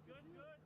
Good, good.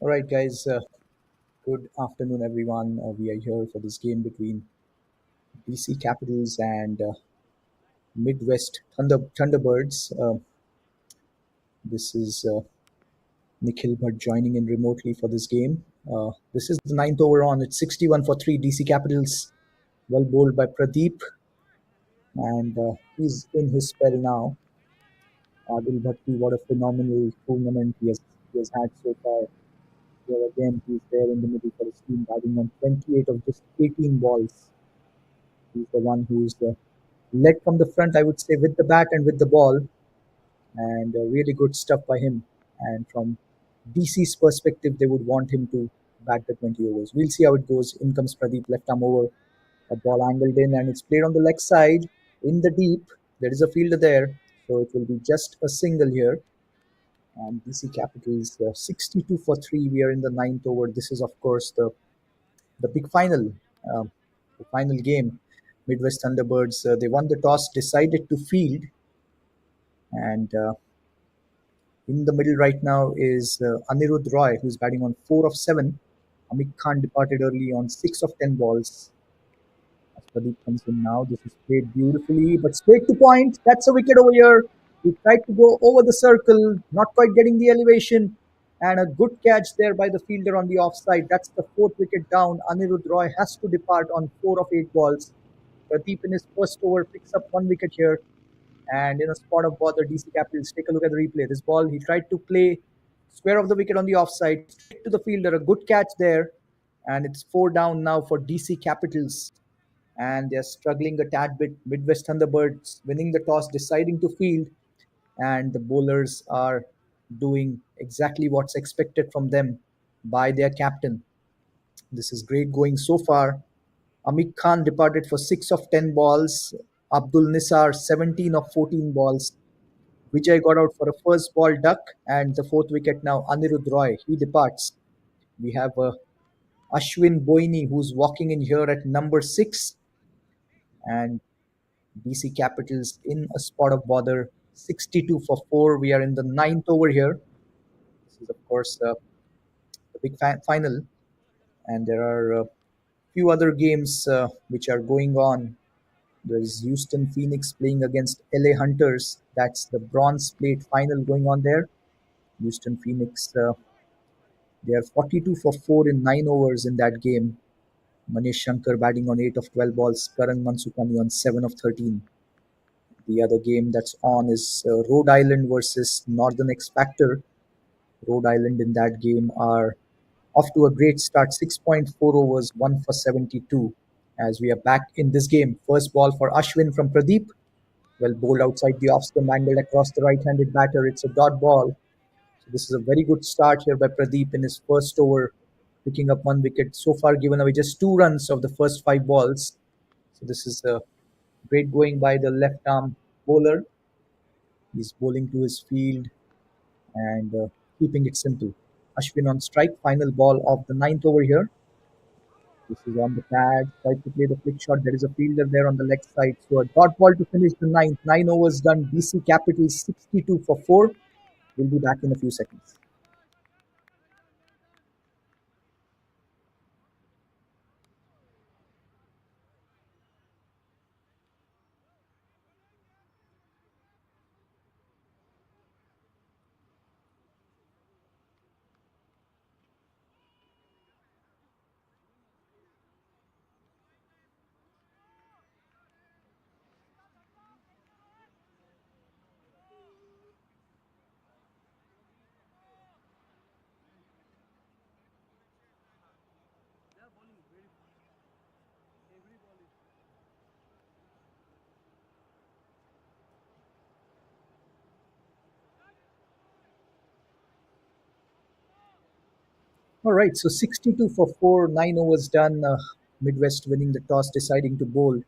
All right, guys. Good afternoon, everyone. We are here for this game between DC Capitals and Midwest Thunderbirds. This is Nikhil Bhatt joining in remotely for this game. This is the ninth over on. It's 61 for 3. DC Capitals, well bowled by Pradeep, and he's in his spell now. Adil Bhatti, what a phenomenal tournament he has had so far. Here again, he's there in the middle for his team, batting on 28 of just 18 balls. He's the one who's led from the front, I would say, with the bat and with the ball, and really good stuff by him. And from DC's perspective, they would want him to bat the 20 overs. We'll see how it goes. In comes Pradeep, left arm over, a ball angled in, and it's played on the leg side in the deep. There is a fielder there, so it will be just a single here. And DC Capitals 62 for 3. We are in the ninth over. This is, of course, the big final, the final game. Midwest Thunderbirds, they won the toss, decided to field, and in the middle right now is Anirudh Roy, who's batting on 4 of 7. Amit Khan departed early on 6 of 10 balls. As Pradeep comes in now, this is played beautifully, but straight to point. That's a wicket over here. He tried to go over the circle, not quite getting the elevation, and a good catch there by the fielder on the offside. That's the fourth wicket down. Anirudh Roy has to depart on 4 of 8 balls. Pradeep in his first over picks up 1 wicket here. And in a spot of bother, DC Capitals, take a look at the replay. This ball, he tried to play square of the wicket on the offside, straight to the fielder. A good catch there. And it's 4 down now for DC Capitals. And they're struggling a tad bit. Midwest Thunderbirds winning the toss, deciding to field. And the bowlers are doing exactly what's expected from them by their captain. This is great going so far. Amit Khan departed for 6 of 10 balls. Abdul Nisar 17 of 14 balls. Vijay got out for a first ball duck, and the fourth wicket now Anirudh Roy. He departs. We have Ashwin Boini, who's walking in here at number 6, and BC Capitals in a spot of bother, 62 for 4. We are in the ninth over here. This is, of course, the big final, and there are a few other games which are going on. There is Houston Phoenix playing against LA Hunters. That's the bronze plate final going on there. Houston Phoenix, they are 42 for 4 in 9 overs in that game. Manish Shankar batting on 8 of 12 balls. Karan Mansukani on 7 of 13. The other game that's on is Rhode Island versus Northern X Factor. Rhode Island in that game are off to a great start. 6.4 overs, 1 for 72. As we are back in this game. First ball for Ashwin from Pradeep. Well bowled outside the off stump, angled across the right-handed batter. It's a dot ball. So this is a very good start here by Pradeep in his first over, picking up 1 wicket. So far given away just 2 runs of the first 5 balls. So this is a great going by the left-arm bowler. He's bowling to his field and keeping it simple. Ashwin on strike, final ball of the ninth over here. This is on the pad, tried to play the flick shot. There is a fielder there on the leg side. So a dot ball to finish the ninth. 9 overs done. DC Capitals 62 for 4. We'll be back in a few seconds. All right, so 62 for 4, 9 overs done. Midwest winning the toss, deciding to bowl.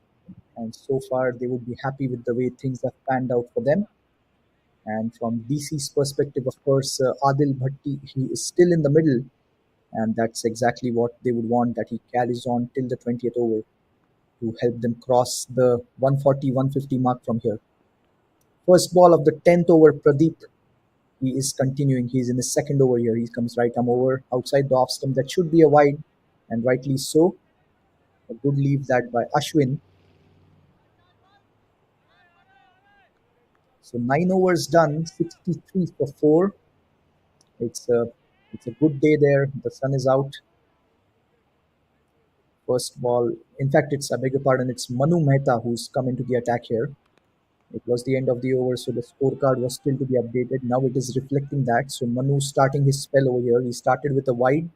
And so far, they would be happy with the way things have panned out for them. And from DC's perspective, of course, Adil Bhatti, he is still in the middle. And that's exactly what they would want, that he carries on till the 20th over to help them cross the 140, 150 mark from here. First ball of the 10th over, Pradeep He is continuing. He's in his second over here. He comes right arm over outside the off stump. That should be a wide, and rightly so. A good leave that by Ashwin. So 9 overs done, 63 for four. It's a it's a good day there. The sun is out. First ball. In fact, it's, I beg your pardon, it's Manu Mehta who's come into the attack here. It was the end of the over, so the scorecard was still to be updated. Now it is reflecting that. So Manu starting his spell over here. He started with a wide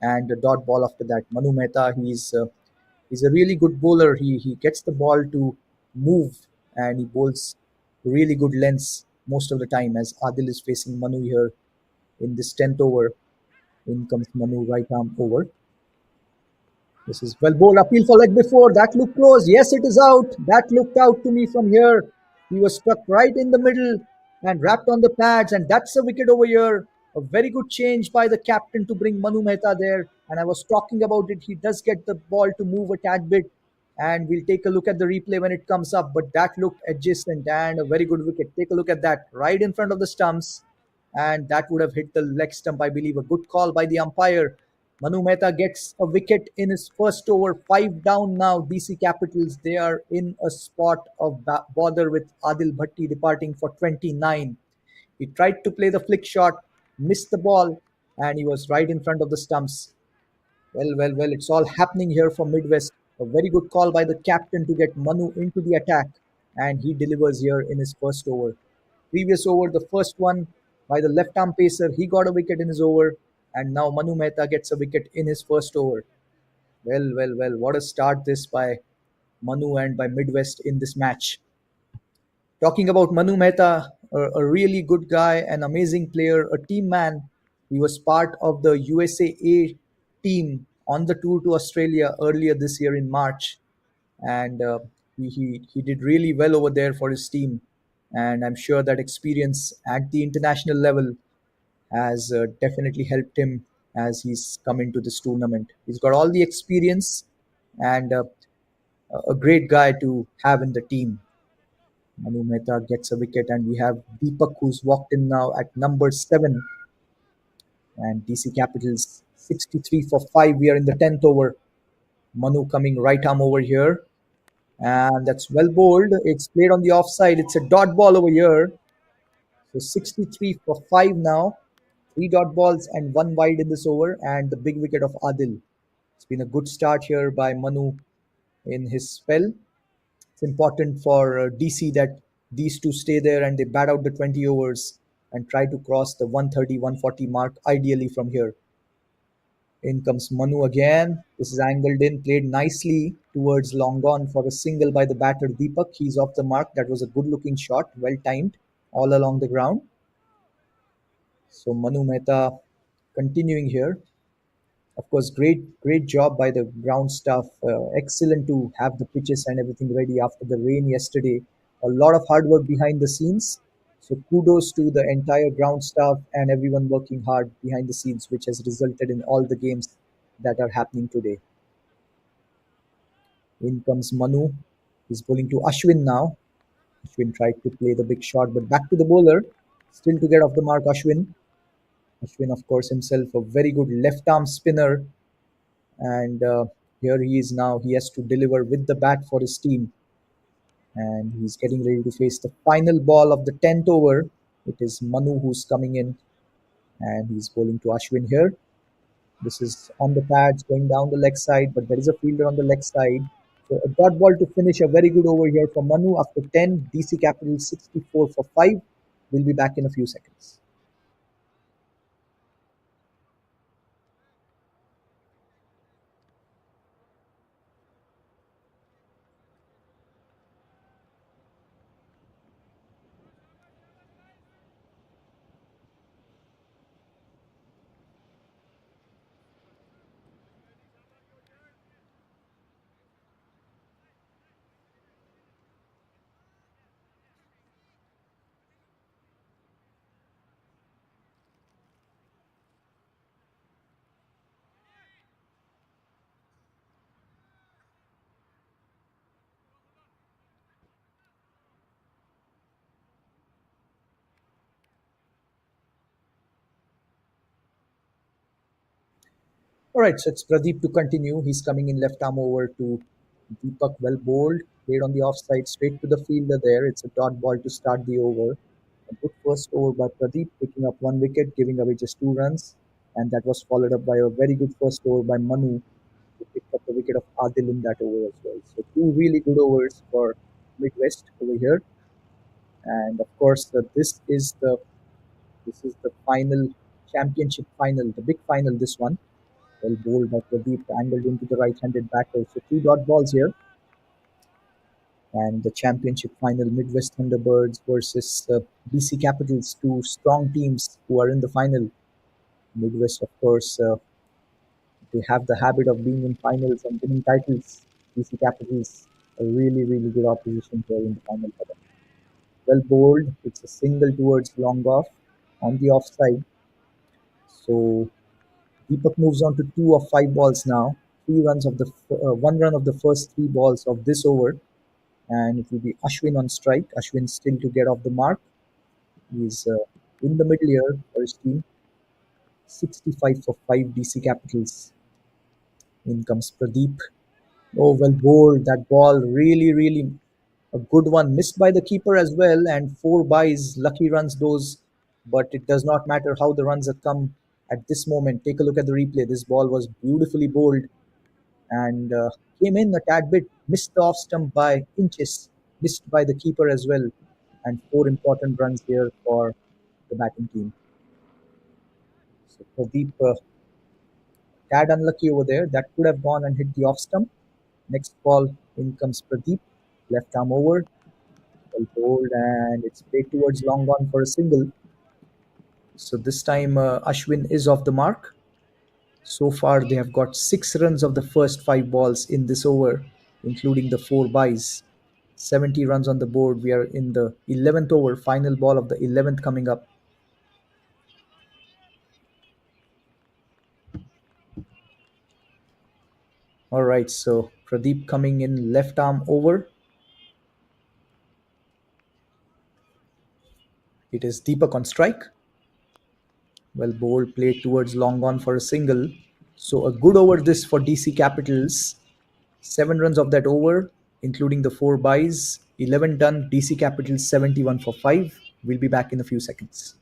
and a dot ball after that. Manu Mehta, he's a really good bowler. He gets the ball to move and he bowls really good lengths most of the time. As Adil is facing Manu here in this 10th over, in comes Manu right arm over. This is well bowled. Appeal for leg before. That looked close. Yes, it is out. That looked out to me from here. He was struck right in the middle and wrapped on the pads. And that's a wicket over here. A very good change by the captain to bring Manu Mehta there. And I was talking about it. He does get the ball to move a tad bit. And we'll take a look at the replay when it comes up. But that looked adjacent and a very good wicket. Take a look at that. Right in front of the stumps. And that would have hit the leg stump, I believe. A good call by the umpire. Manu Mehta gets a wicket in his first over. Five down now. DC Capitals, they are in a spot of bother with Adil Bhatti departing for 29. He tried to play the flick shot, missed the ball, and he was right in front of the stumps. Well, it's all happening here for Midwest. A very good call by the captain to get Manu into the attack, and he delivers here in his first over. Previous over, the first one by the left arm pacer, he got a wicket in his over, and now Manu Mehta gets a wicket in his first over. Well, what a start this by Manu and by Midwest in this match. Talking about Manu Mehta, a really good guy, an amazing player, a team man. He was part of the USA team on the tour to Australia earlier this year in March, and he did really well over there for his team. And I'm sure that experience at the international level has definitely helped him as he's come into this tournament. He's got all the experience and a great guy to have in the team. Manu Mehta gets a wicket, and we have Deepak who's walked in now at number 7. And DC Capitals 63 for 5. We are in the 10th over. Manu coming right arm over here. And that's well bowled. It's played on the offside. It's a dot ball over here. So 63 for 5 now. 3 dot balls and 1 wide in this over. And the big wicket of Adil. It's been a good start here by Manu in his spell. It's important for DC that these two stay there and they bat out the 20 overs and try to cross the 130, 140 mark ideally from here. In comes Manu again. This is angled in, played nicely towards long on for a single by the batter Deepak. He's off the mark. That was a good looking shot, well timed all along the ground. So Manu Mehta continuing here. Of course, great job by the ground staff. Excellent to have the pitches and everything ready after the rain yesterday. A lot of hard work behind the scenes. So kudos to the entire ground staff and everyone working hard behind the scenes, which has resulted in all the games that are happening today. In comes Manu. He's bowling to Ashwin now. Ashwin tried to play the big shot, but back to the bowler. Still to get off the mark, Ashwin. Ashwin, of course, himself a very good left arm spinner, and here he is now. He has to deliver with the bat for his team, and he's getting ready to face the final ball of the 10th over. It is Manu who's coming in, and he's bowling to Ashwin here. This is on the pads going down the leg side, but there is a fielder on the leg side. So a dot ball to finish a very good over here for Manu after 10. DC Capitals 64 for 5. We'll be back in a few seconds. All right, so it's Pradeep to continue. He's coming in left arm over to Deepak, well bowled, played on the offside, straight to the fielder there. It's a dot ball to start the over. A good first over by Pradeep, picking up one wicket, giving away just 2 runs. And that was followed up by a very good first over by Manu, who picked up the wicket of Adil in that over as well. So two really good overs for Midwest over here. And of course, this is the final championship final, the big final. This one, well bowled by Pradeep, angled into the right-handed batter. So two dot balls here, and the championship final: Midwest Thunderbirds versus BC Capitals, two strong teams who are in the final. Midwest, of course, they have the habit of being in finals and winning titles. BC Capitals, a really, really good opposition here in the final for them. Well bowled, it's a single towards long off on the offside. So Deepak moves on to 2 of 5 balls now. 1 run of the first 3 balls of this over, and it will be Ashwin on strike. Ashwin still to get off the mark. He's in the middle here for his team. 65 for 5 DC Capitals. In comes Pradeep. Oh, well bowled. That ball really, really a good one. Missed by the keeper as well, and 4 buys. Lucky runs those, but it does not matter how the runs have come at this moment. Take a look at the replay. This ball was beautifully bowled and came in a tad bit, missed the off stump by inches, missed by the keeper as well, and 4 important runs here for the batting team. So Pradeep, tad unlucky over there. That could have gone and hit the off stump. Next ball, in comes Pradeep, left arm over, well bowled, and it's played towards long on for a single. So this time Ashwin is off the mark. So far, they have got 6 runs of the first 5 balls in this over, including the 4 buys. 70 runs on the board. We are in the 11th over, final ball of the 11th coming up. All right, so Pradeep coming in left arm over. It is Deepak on strike. Well bowled, played towards long on for a single. So a good over this for DC Capitals. 7 runs of that over, including the 4 buys. 11 done. DC Capitals 71 for 5. We'll be back in a few seconds.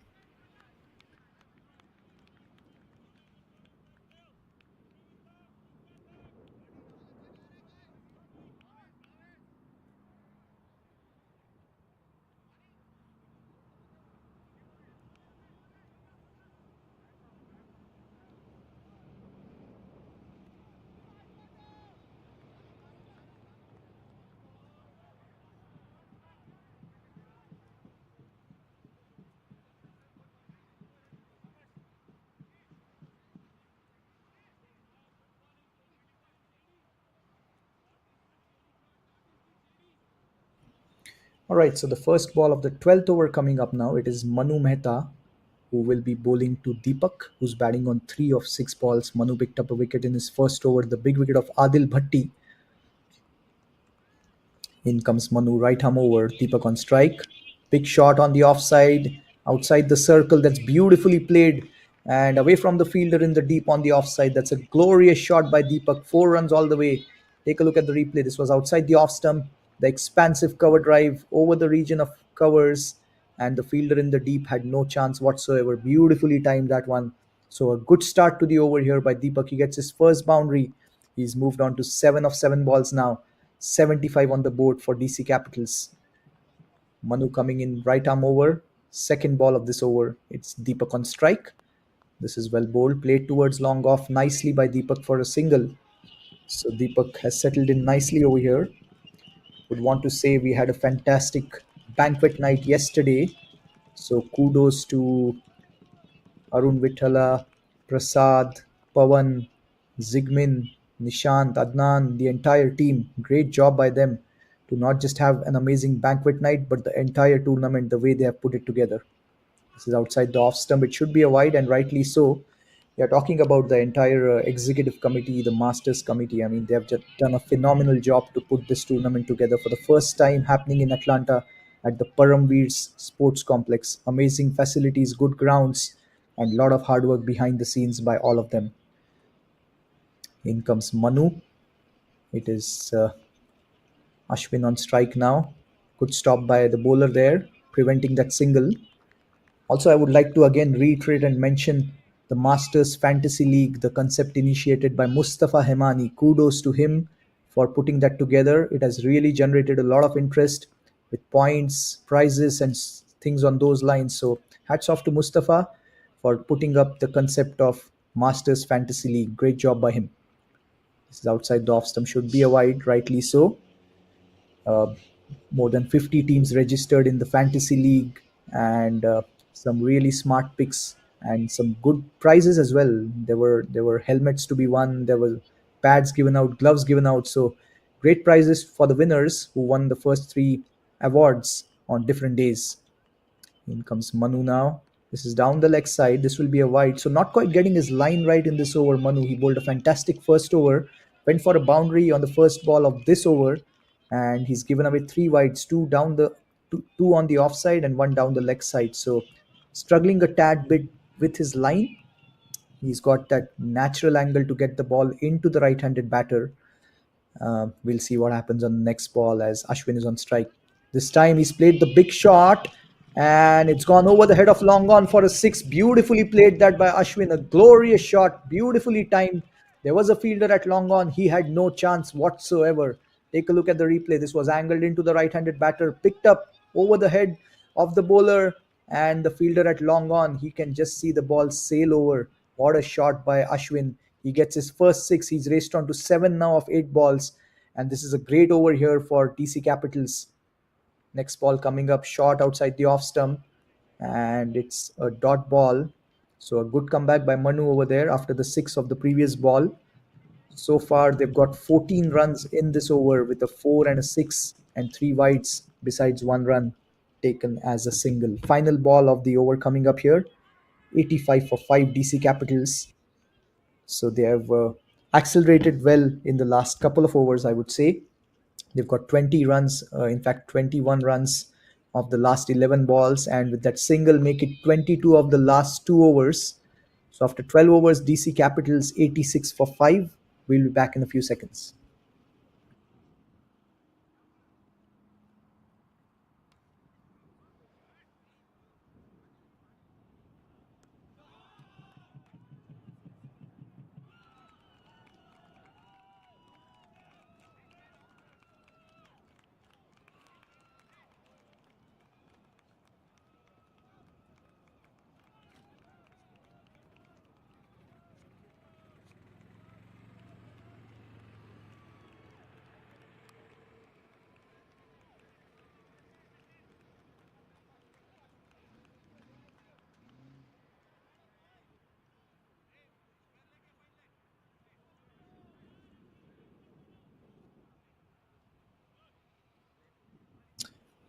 All right, so the first ball of the 12th over coming up now. It is Manu Mehta who will be bowling to Deepak, who's batting on 3 of 6 balls. Manu picked up a wicket in his first over, the big wicket of Adil Bhatti. In comes Manu, right arm over, Deepak on strike. Big shot on the offside, outside the circle. That's beautifully played and away from the fielder in the deep on the offside. That's a glorious shot by Deepak. 4 runs all the way. Take a look at the replay. This was outside the off stump. The expansive cover drive over the region of covers, and the fielder in the deep had no chance whatsoever. Beautifully timed that one. So a good start to the over here by Deepak. He gets his first boundary. He's moved on to 7 of 7 balls now. 75 on the board for DC Capitals. Manu coming in right arm over. Second ball of this over. It's Deepak on strike. This is well bowled. Played towards long off nicely by Deepak for a single. So Deepak has settled in nicely over here. Would want to say we had a fantastic banquet night yesterday. So kudos to Arun Vithala, Prasad, Pawan, Zigmin, Nishant, Adnan, the entire team. Great job by them to not just have an amazing banquet night, but the entire tournament, the way they have put it together. This is outside the off stump. It should be a wide, and rightly so. We are talking about the entire executive committee, the Masters committee. I mean, they have just done a phenomenal job to put this tournament together for the first time happening in Atlanta at the Paramveers Sports Complex. Amazing facilities, good grounds, and a lot of hard work behind the scenes by all of them. In comes Manu. It is Ashwin on strike now. Good stop by the bowler there, preventing that single. Also, I would like to again reiterate and mention the Masters Fantasy League, the concept initiated by Mustafa Hemani. Kudos to him for putting that together. It has really generated a lot of interest with points, prizes, and things on those lines. So, hats off to Mustafa for putting up the concept of Masters Fantasy League. Great job by him. This is outside the off stump, should be a wide, rightly so. uh, More than 50 teams registered in the fantasy league, and some really smart picks and some good prizes as well. There were helmets to be won, there were pads given out, gloves given out, so great prizes for the winners who won the first three awards on different days. In comes Manu now. This is down the leg side. This will be a wide. So not quite getting his line right in this over. Manu, he bowled a fantastic first over, went for a boundary on the first ball of this over, and he's given away three wides, two on the offside and one down the leg side. So struggling a tad bit with his line. He's got that natural angle to get the ball into the right-handed batter. We'll see what happens on the next ball as Ashwin is on strike. This time he's played the big shot and it's gone over the head of long on for a six. Beautifully played that by Ashwin. A glorious shot, beautifully timed. There was a fielder at long on. He had no chance whatsoever. Take a look at the replay. This was angled into the right handed batter, picked up over the head of the bowler, and the fielder at long on. He can just see the ball sail over. What a shot by Ashwin. He gets his first six. He's raced on to seven now of eight balls. And this is a great over here for DC Capitals. Next ball coming up short outside the off stump. And it's a dot ball. So a good comeback by Manu over there after the six of the previous ball. So far, they've got 14 runs in this over with a four and a six and three wides besides one run taken as a single. Final ball of the over coming up here, 85 for 5 DC Capitals. So they have accelerated well in the last couple of overs, I would say. They've got 20 runs, in fact, 21 runs of the last 11 balls, and with that single, make it 22 of the last two overs. So after 12 overs, DC Capitals 86 for 5. We'll be back in a few seconds.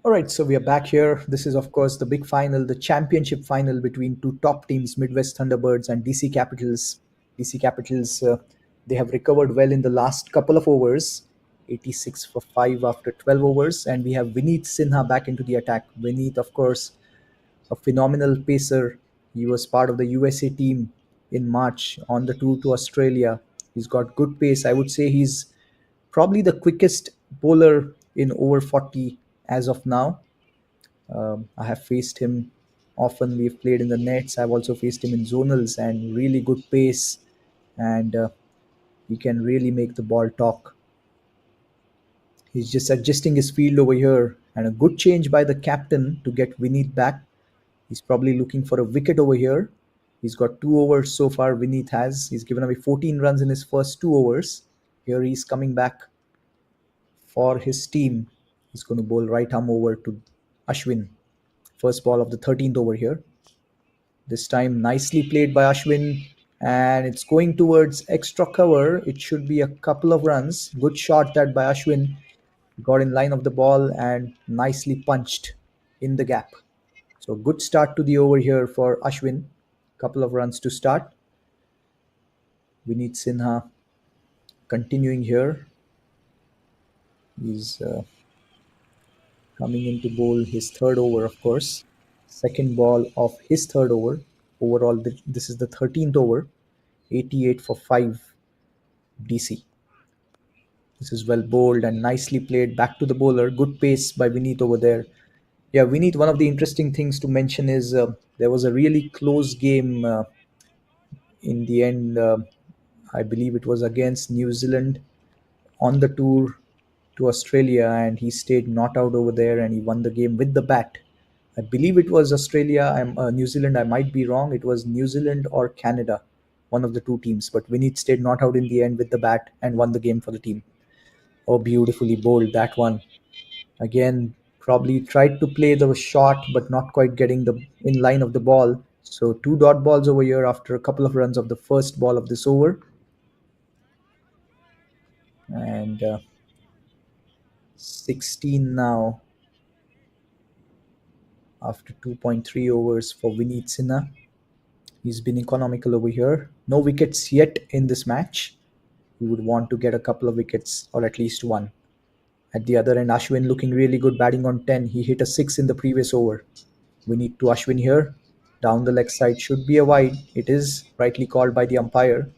All right, so we are back here. This is, of course, the big final, the championship final between two top teams, Midwest Thunderbirds and DC Capitals. DC Capitals, they have recovered well in the last couple of overs, 86 for 5 after 12 overs. And we have Vineet Sinha back into the attack. Vineet, of course, a phenomenal pacer. He was part of the USA team in March on the tour to Australia. He's got good pace. I would say he's probably the quickest bowler in over 40 as of now. I have faced him often. We've played in the nets. I've also faced him in zonals and really good pace. And he can really make the ball talk. He's just adjusting his field over here. And a good change by the captain to get Vineet back. He's probably looking for a wicket over here. He's got two overs so far. Vineet has. He's given away 14 runs in his first two overs. Here he's coming back for his team. He's going to bowl right arm over to Ashwin. First ball of the 13th over here. This time nicely played by Ashwin, and it's going towards extra cover. It should be a couple of runs. Good shot that by Ashwin. Got in line of the ball and nicely punched in the gap. So good start to the over here for Ashwin. Couple of runs to start. We need Sinha continuing here. He's coming in to bowl his third over, of course. Second ball of his third over. Overall, this is the 13th over. 88 for 5. DC. This is well bowled and nicely played back to the bowler. Good pace by Vineet over there. Yeah, Vineet, one of the interesting things to mention is there was a really close game in the end. I believe it was against New Zealand on the tour to Australia, and he stayed not out over there and he won the game with the bat. I believe it was Australia. New Zealand. I might be wrong. It was New Zealand or Canada, one of the two teams. But Vineet stayed not out in the end with the bat and won the game for the team. Oh, beautifully bowled that one. Again, probably tried to play the shot, but not quite getting the in line of the ball. So two dot balls over here after a couple of runs of the first ball of this over, and 16 now after 2.3 overs for Vineet Sinha. He's been economical over here. No wickets yet in this match. He would want to get a couple of wickets or at least one. At the other end, Ashwin looking really good, batting on 10. He hit a 6 in the previous over. We need to Ashwin here. Down the leg side should be a wide. It is rightly called by the umpire.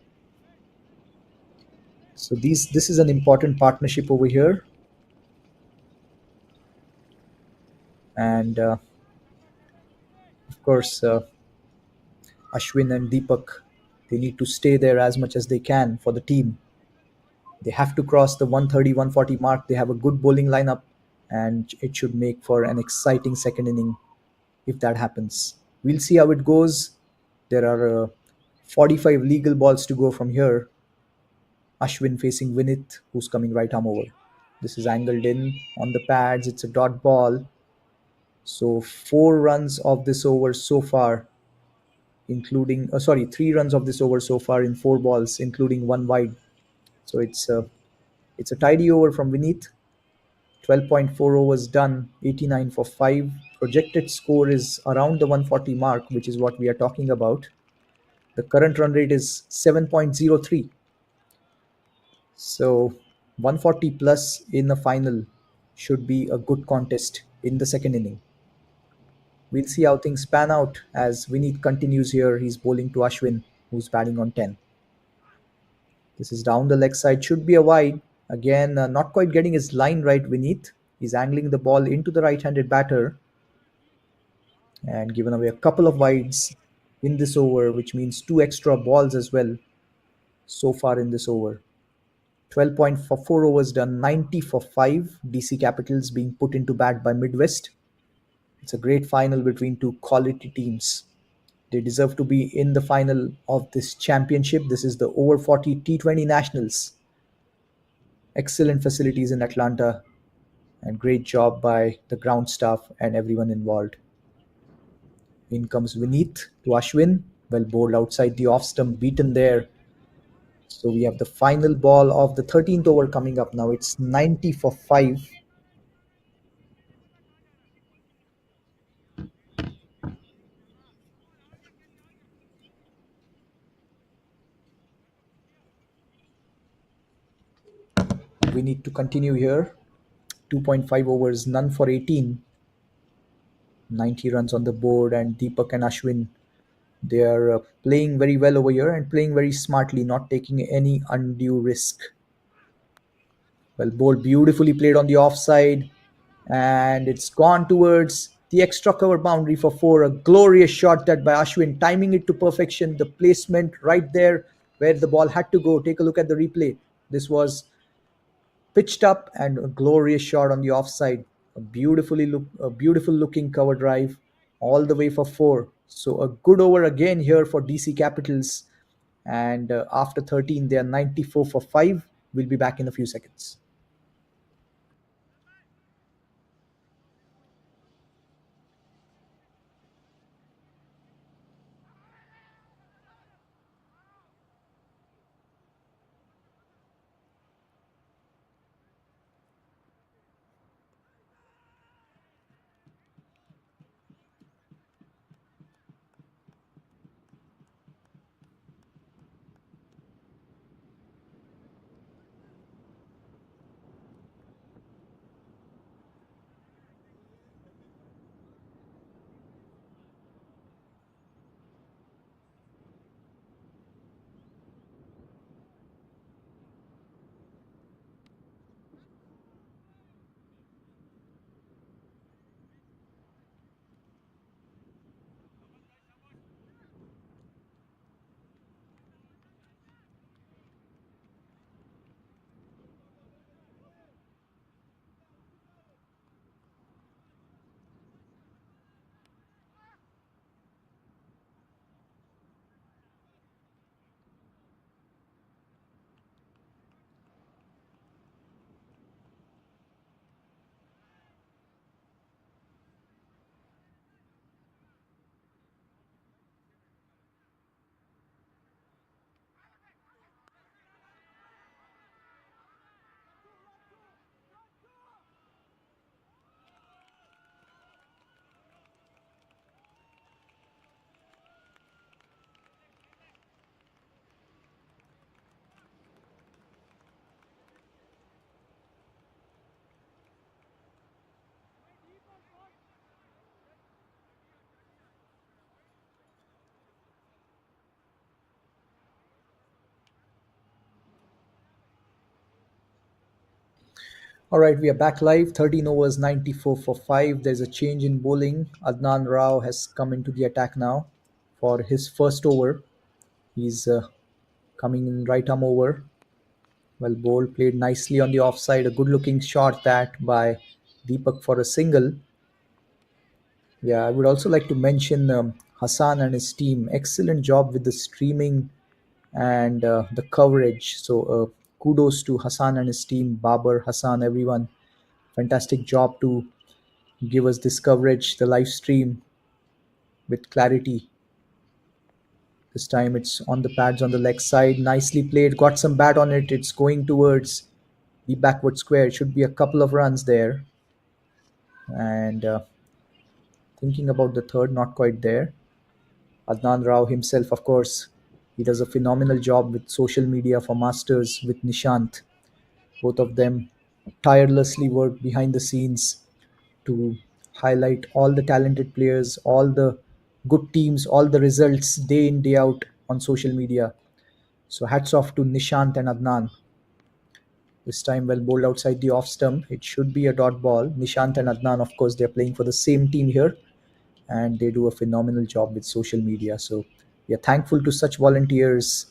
So this is an important partnership over here. And of course, Ashwin and Deepak, they need to stay there as much as they can for the team. They have to cross the 130, 140 mark. They have a good bowling lineup, and it should make for an exciting second inning if that happens. We'll see how it goes. There are 45 legal balls to go from here. Ashwin facing Vinith, who's coming right arm over. This is angled in on the pads. It's a dot ball. So 4 runs of this over so far, including sorry, 3 runs of this over so far in 4 balls, including one wide. So it's a tidy over from Vinith. 12.4 overs done, 89 for 5. Projected score is around the 140 mark, which is what we are talking about. The current run rate is 7.03. So 140 plus in the final should be a good contest in the second inning. We'll see how things pan out as Vineet continues here. He's bowling to Ashwin, who's batting on 10. This is down the leg side, should be a wide. Again, not quite getting his line right, Vineet. He's angling the ball into the right handed batter and given away a couple of wides in this over, which means 2 extra balls as well so far in this over. 12.4 overs done, 90 for 5. DC Capitals being put into bat by Midwest. It's a great final between two quality teams. They deserve to be in the final of this championship. This is the over 40 T20 Nationals. Excellent facilities in Atlanta and great job by the ground staff and everyone involved. In comes Vineet to Ashwin. Well bowled outside the off stump, beaten there. So we have the final ball of the 13th over coming up now. It's 90 for 5. We need to continue here. 2.5 overs, none for 18. 90 runs on the board, and Deepak and Ashwin, they are playing very well over here and playing very smartly, not taking any undue risk. Well, ball beautifully played on the offside, and it's gone towards the extra cover boundary for 4. A glorious shot that by Ashwin, timing it to perfection. The placement right there where the ball had to go. Take a look at the replay. This was pitched up and a glorious shot on the offside. A beautiful looking cover drive all the way for 4. So a good over again here for DC Capitals. And after 13, they are 94 for 5. We'll be back in a few seconds. All right, we are back live. 13 overs, 94 for 5. There's a change in bowling. Adnan Rao has come into the attack now for his first over. He's coming in right arm over. Well, ball played nicely on the offside. A good looking shot that by Deepak for a single. Yeah, I would also like to mention Hassan and his team. Excellent job with the streaming and the coverage. So, kudos to Hassan and his team, Babar, Hassan, everyone. Fantastic job to give us this coverage, the live stream with clarity. This time it's on the pads on the leg side. Nicely played. Got some bat on it. It's going towards the backward square. It should be a couple of runs there. And thinking about the third, not quite there. Adnan Rao himself, of course, he does a phenomenal job with social media for Masters with Nishant. Both of them tirelessly work behind the scenes to highlight all the talented players, all the good teams, all the results day in, day out on social media. So hats off to Nishant and Adnan. This time, well bowled outside the off stump. It should be a dot ball. Nishant and Adnan, of course, they're playing for the same team here and they do a phenomenal job with social media. So we are thankful to such volunteers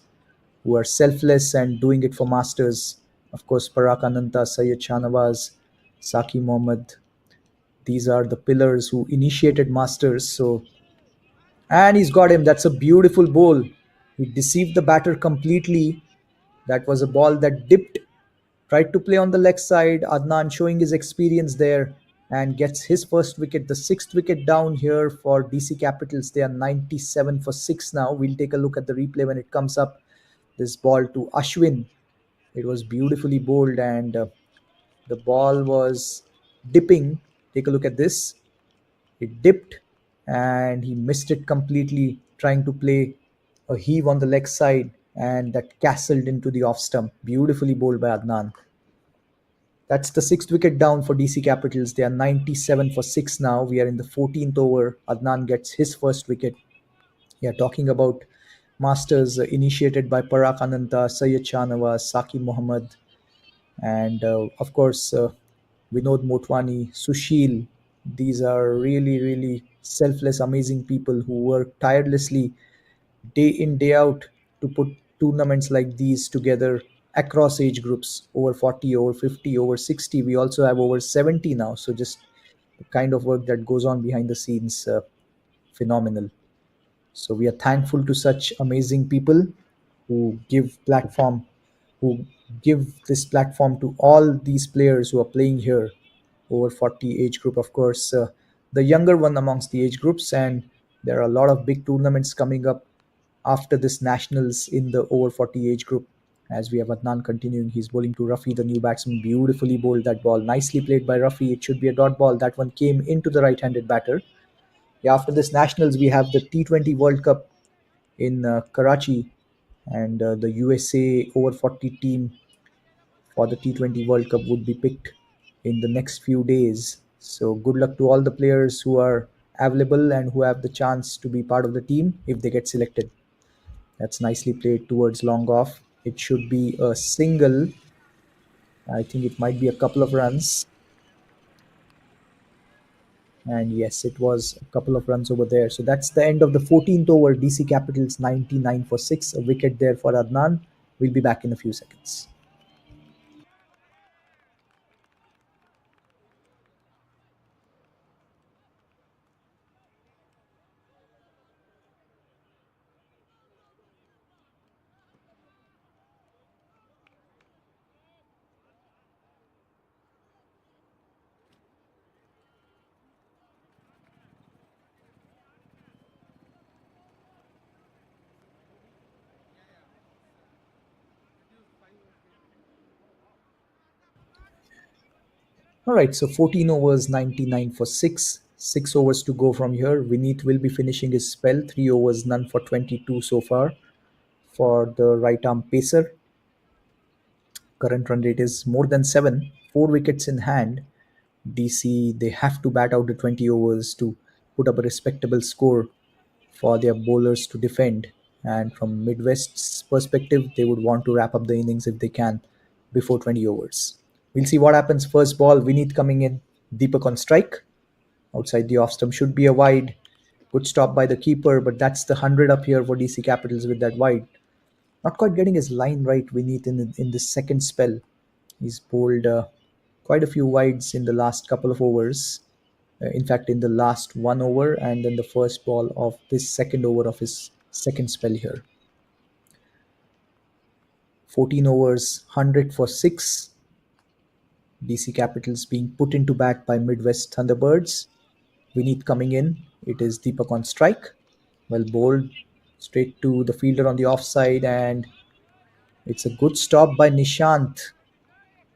who are selfless and doing it for Masters. Of course, Parag Ananta, Syed Shanawaz, Saki Mohammed, these are the pillars who initiated Masters. So, and he's got him. That's a beautiful ball. He deceived the batter completely. That was a ball that dipped, tried to play on the leg side. Adnan showing his experience there and gets his first wicket, the sixth wicket down here for DC Capitals. They are 97 for 6 now. We'll take a look at the replay when it comes up. This ball to Ashwin. It was beautifully bowled and the ball was dipping. Take a look at this. It dipped and he missed it completely, trying to play a heave on the leg side, and that castled into the off stump. Beautifully bowled by Adnan. That's the sixth wicket down for DC Capitals. They are 97 for 6 now. We are in the 14th over. Adnan gets his first wicket. Yeah, talking about Masters initiated by Parag Ananta, Syed Shanawaz, Saki Mohammed, and of course Vinod Motwani, Sushil. These are really, really selfless, amazing people who work tirelessly day in, day out to put tournaments like these together across age groups over 40, over 50, over 60. We also have over 70 now. So just the kind of work that goes on behind the scenes, phenomenal. So we are thankful to such amazing people who who give this platform to all these players who are playing here over 40 age group, of course, the younger one amongst the age groups. And there are a lot of big tournaments coming up after this nationals in the over 40 age group. As we have Adnan continuing, he's bowling to Rafi, the new batsman. Beautifully bowled that ball. Nicely played by Rafi. It should be a dot ball. That one came into the right handed batter. Yeah, after this nationals, we have the T20 World Cup in Karachi, and the USA over 40 team for the T20 World Cup would be picked in the next few days. So good luck to all the players who are available and who have the chance to be part of the team if they get selected. That's nicely played towards long off. It should be a single. I think it might be a couple of runs. And yes, it was a couple of runs over there. So that's the end of the 14th over. DC Capitals 99 for 6. A wicket there for Adnan. We'll be back in a few seconds. All right, so 14 overs, 99 for 6. 6 overs to go from here. Vineet will be finishing his spell. 3 overs, none for 22 so far for the right arm pacer. Current run rate is more than 7. 4 wickets in hand. DC, they have to bat out the 20 overs to put up a respectable score for their bowlers to defend. And from Midwest's perspective, they would want to wrap up the innings if they can before 20 overs. We'll see what happens. First ball, Vineet coming in. Deepak on strike. Outside the off stump should be a wide. Good stop by the keeper, but that's the 100 up here for DC Capitals with that wide. Not quite getting his line right, Vineet, in the second spell. He's bowled quite a few wides in the last couple of overs. In fact, in the last 1 over and then the first ball of this second over of his second spell here. 14 overs, 100 for 6. DC Capitals being put into bat by Midwest Thunderbirds. Vineet coming in. It is Deepak on strike. Well bowled straight to the fielder on the offside, and it's a good stop by Nishant,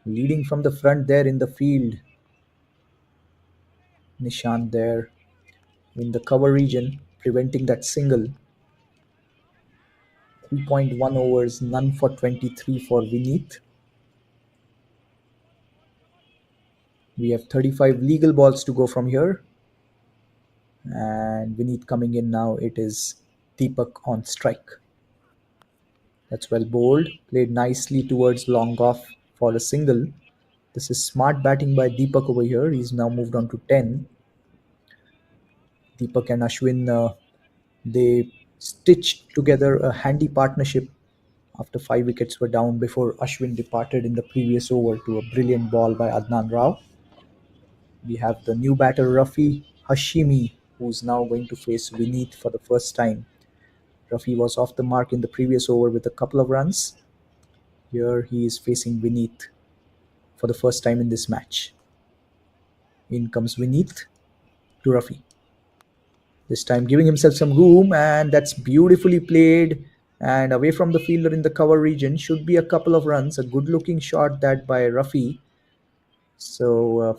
leading from the front there in the field. Nishant there in the cover region, preventing that single. 3.1 overs, none for 23 for Vineet. We have 35 legal balls to go from here. And Vineet coming in now. It is Deepak on strike. That's well bowled. Played nicely towards long off for a single. This is smart batting by Deepak over here. He's now moved on to 10. Deepak and Ashwin, they stitched together a handy partnership after 5 wickets were down before Ashwin departed in the previous over to a brilliant ball by Adnan Rao. We have the new batter Rafi Hashimi, who's now going to face Vineet for the first time. Rafi was off the mark in the previous over with a couple of runs. Here he is facing Vineet for the first time in this match. In comes Vineet to Rafi. This time giving himself some room, and that's beautifully played and away from the fielder in the cover region. Should be a couple of runs. A good looking shot that by Rafi. So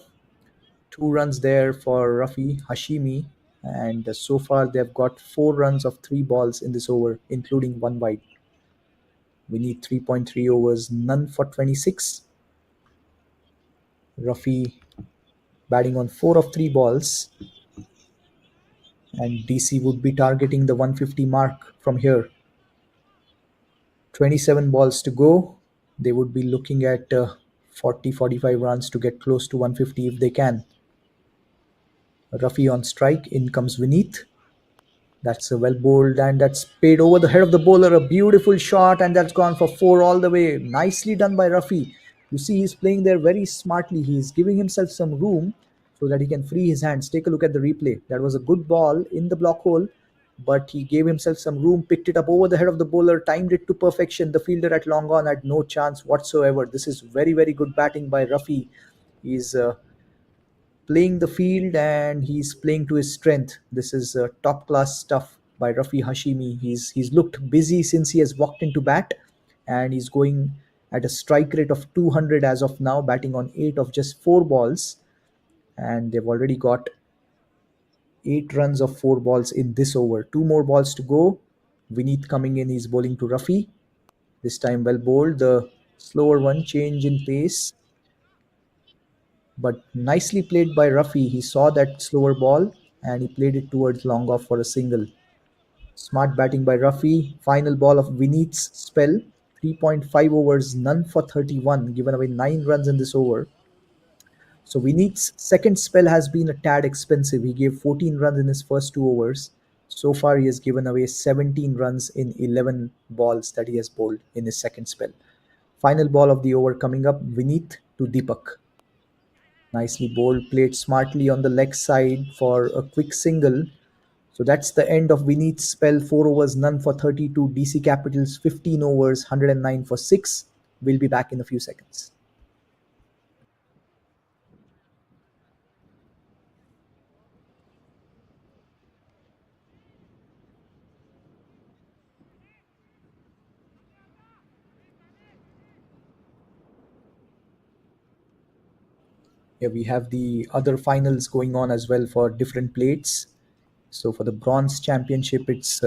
2 runs there for Rafi Hashimi, and so far they've got 4 runs of 3 balls in this over, including one wide. We need 3.3 overs, none for 26. Rafi batting on 4 of 3 balls, and DC would be targeting the 150 mark from here. 27 balls to go. They would be looking at 40-45 runs to get close to 150 if they can. Rafi on strike. In comes Vineet. That's a well bowled, and that's paid over the head of the bowler. A beautiful shot, and that's gone for 4 all the way. Nicely done by Rafi. You see, he's playing there very smartly. He's giving himself some room so that he can free his hands. Take a look at the replay. That was a good ball in the block hole, but he gave himself some room, picked it up over the head of the bowler, timed it to perfection. The fielder at long on had no chance whatsoever. This is very, very good batting by Rafi. He's playing the field and he's playing to his strength. This is top class stuff by Rafi Hashimi. He's looked busy since he has walked into bat, and he's going at a strike rate of 200 as of now, batting on 8 of just 4 balls, and they've already got 8 runs of 4 balls in this over. 2 more balls to go. Vineet coming in, he's bowling to Rafi. This time well bowled. The slower one, change in pace, but nicely played by Rafi. He saw that slower ball and he played it towards long off for a single. Smart batting by Rafi. Final ball of Vineet's spell. 3.5 overs, none for 31, given away 9 runs in this over. So Vineet's second spell has been a tad expensive. He gave 14 runs in his first 2 overs. So far, he has given away 17 runs in 11 balls that he has bowled in his second spell. Final ball of the over coming up, Vineet to Deepak. Nicely bowled, played smartly on the leg side for a quick single. So that's the end of Vineet's spell. 4 overs, none for 32. DC Capitals 15 overs, 109 for 6. We'll be back in a few seconds. Yeah, we have the other finals going on as well for different plates. So for the bronze championship, it's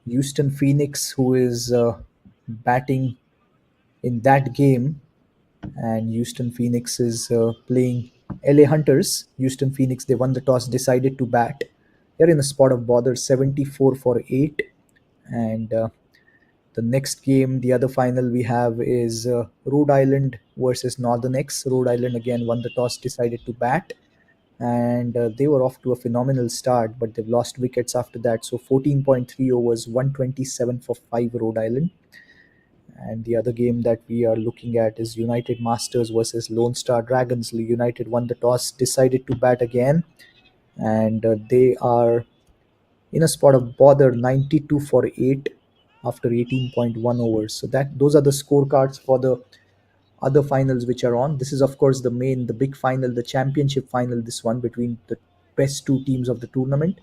Houston Phoenix who is batting in that game, and Houston Phoenix is playing LA Hunters. Houston Phoenix, they won the toss, decided to bat. They're in a spot of bother, 74 for 8, and The next game, the other final we have is Rhode Island versus Northern X. Rhode Island again won the toss, decided to bat, and they were off to a phenomenal start, but they've lost wickets after that. So 14.3 overs, 127 for 5 Rhode Island. And the other game that we are looking at is United Masters versus Lone Star Dragons. United won the toss, decided to bat again, and they are in a spot of bother, 92 for 8 after 18.1 overs. So that those are the scorecards for the other finals which are on. This is of course the big final, the championship final, this one between the best two teams of the tournament,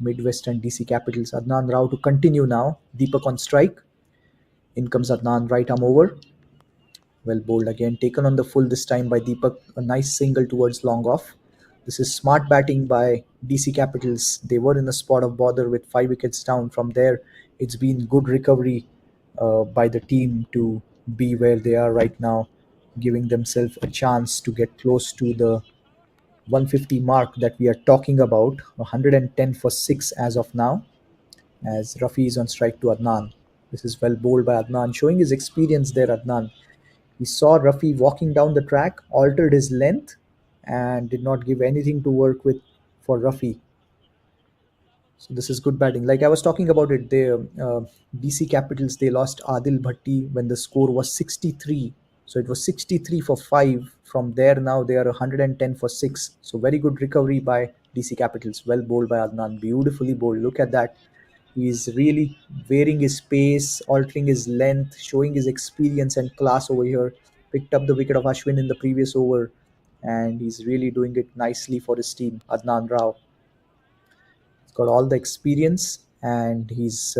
Midwest and DC Capitals. Adnan Rao to continue now. Deepak on strike. In comes Adnan, right arm over. Well bowled again, taken on the full this time by Deepak. A nice single towards long off. This is smart batting by DC Capitals. They were in a spot of bother with 5 wickets down. From there, it's been good recovery by the team to be where they are right now, giving themselves a chance to get close to the 150 mark that we are talking about. 110 for 6 as of now, as Rafi is on strike to Adnan. This is well bowled by Adnan, showing his experience there. Adnan, he saw Rafi walking down the track, altered his length, and did not give anything to work with for Rafi. So this is good batting. Like I was talking about it, DC Capitals, they lost Adil Bhatti when the score was 63. So it was 63 for 5. From there now they are 110 for 6. So very good recovery by DC Capitals. Well bowled by Adnan. Beautifully bowled. Look at that. He's really varying his pace, altering his length, showing his experience and class over here. Picked up the wicket of Ashwin in the previous over, and he's really doing it nicely for his team. Adnan Rao. He's got all the experience, and he's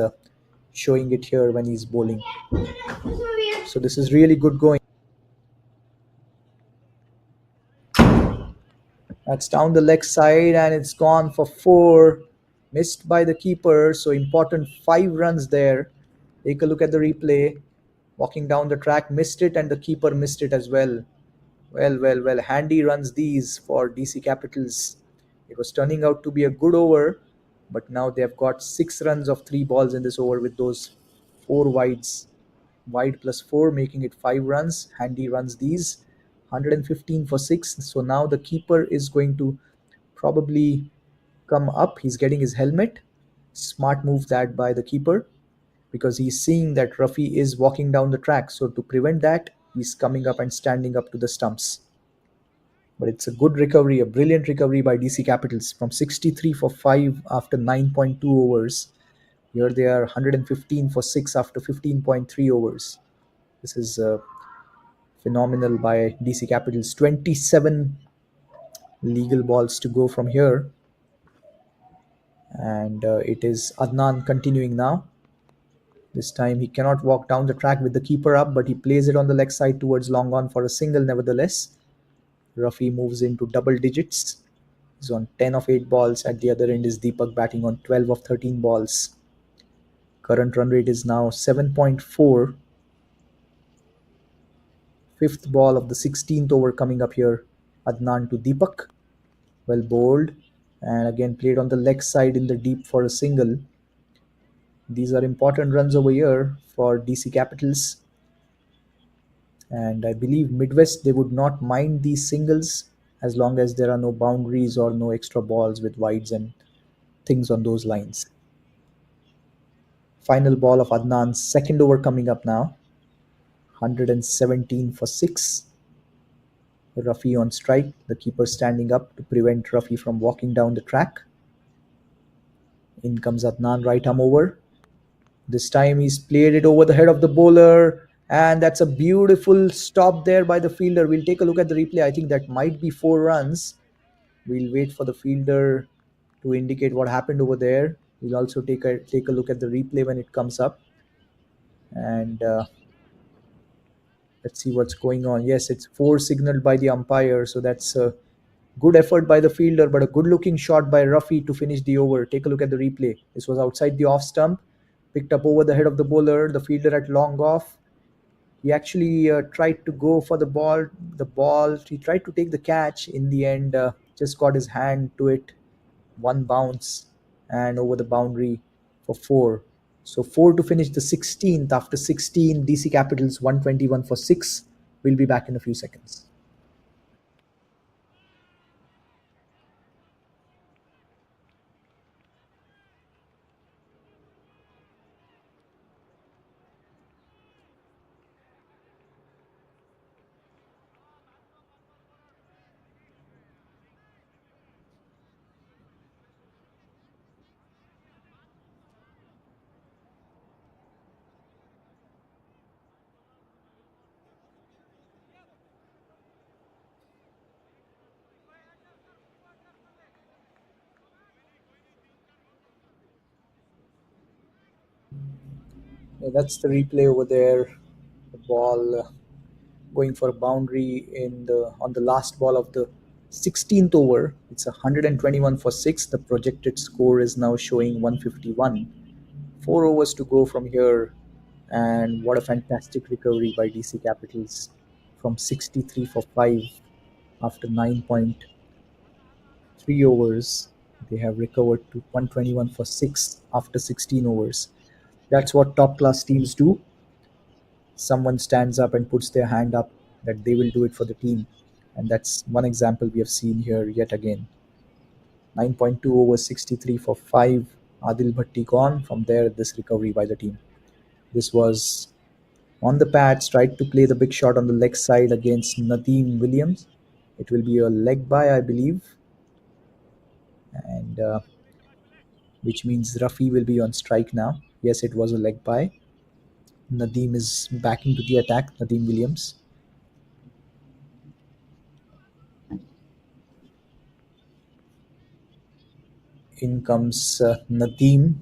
showing it here when he's bowling. So this is really good going. That's down the leg side, and it's gone for 4. Missed by the keeper. So important 5 runs there. Take a look at the replay. Walking down the track, missed it, and the keeper missed it as well. Well. Handy runs these for DC Capitals. It was turning out to be a good over, but now they've got 6 runs of 3 balls in this over with those 4 wides. Wide plus 4, making it 5 runs. Handy runs these. 115 for 6. So now the keeper is going to probably come up. He's getting his helmet. Smart move that by the keeper, because he's seeing that Rafi is walking down the track. So to prevent that, he's coming up and standing up to the stumps. But it's a good recovery, a brilliant recovery by DC Capitals from 63 for 5 after 9.2 overs. Here they are 115 for 6 after 15.3 overs. This is phenomenal by DC Capitals. 27 legal balls to go from here. And it is Adnan continuing now. This time he cannot walk down the track with the keeper up, but he plays it on the leg side towards long on for a single nevertheless. Rafi moves into double digits. He's on 10 of 8 balls. At the other end is Deepak batting on 12 of 13 balls. Current run rate is now 7.4. Fifth ball of the 16th over coming up here. Adnan to Deepak. Well bowled. And again played on the leg side in the deep for a single. These are important runs over here for DC Capitals. And I believe Midwest, they would not mind these singles as long as there are no boundaries or no extra balls with wides and things on those lines. Final ball of Adnan's second over coming up now. 117 for 6. Rafi on strike. The keeper standing up to prevent Rafi from walking down the track. In comes Adnan, right arm over. This time he's played it over the head of the bowler, and that's a beautiful stop there by the fielder. We'll take a look at the replay. I think that might be 4 runs. We'll wait for the fielder to indicate what happened over there. We'll also take a look at the replay when it comes up, and let's see what's going on. Yes, it's 4 signaled by the umpire, so that's a good effort by the fielder, but a good-looking shot by Rafi to finish the over. Take a look at the replay. This was outside the off stump, picked up over the head of the bowler. The fielder at long off. He actually tried to go for the ball. He tried to take the catch. In the end, just got his hand to it. One bounce and over the boundary for 4. So 4 to finish the 16th. After 16, DC Capitals 121 for 6. We'll be back in a few seconds. Yeah, that's the replay over there. The ball going for a boundary in the on the last ball of the 16th over. It's 121 for 6. The projected score is now showing 151. 4 overs to go from here, and what a fantastic recovery by DC Capitals from 63 for 5 after 9.3 overs. They have recovered to 121 for 6 after 16 overs. That's what top class teams do. Someone stands up and puts their hand up that they will do it for the team. And that's one example we have seen here yet again. 9.2 over 63 for 5. Adil Bhatti gone. From there, this recovery by the team. This was on the pads, tried to play the big shot on the leg side against Nadeem Williams. It will be a leg by, I believe, and which means Rafi will be on strike now. Yes, it was a leg by. Nadeem is back into the attack. Nadeem Williams. In comes Nadeem.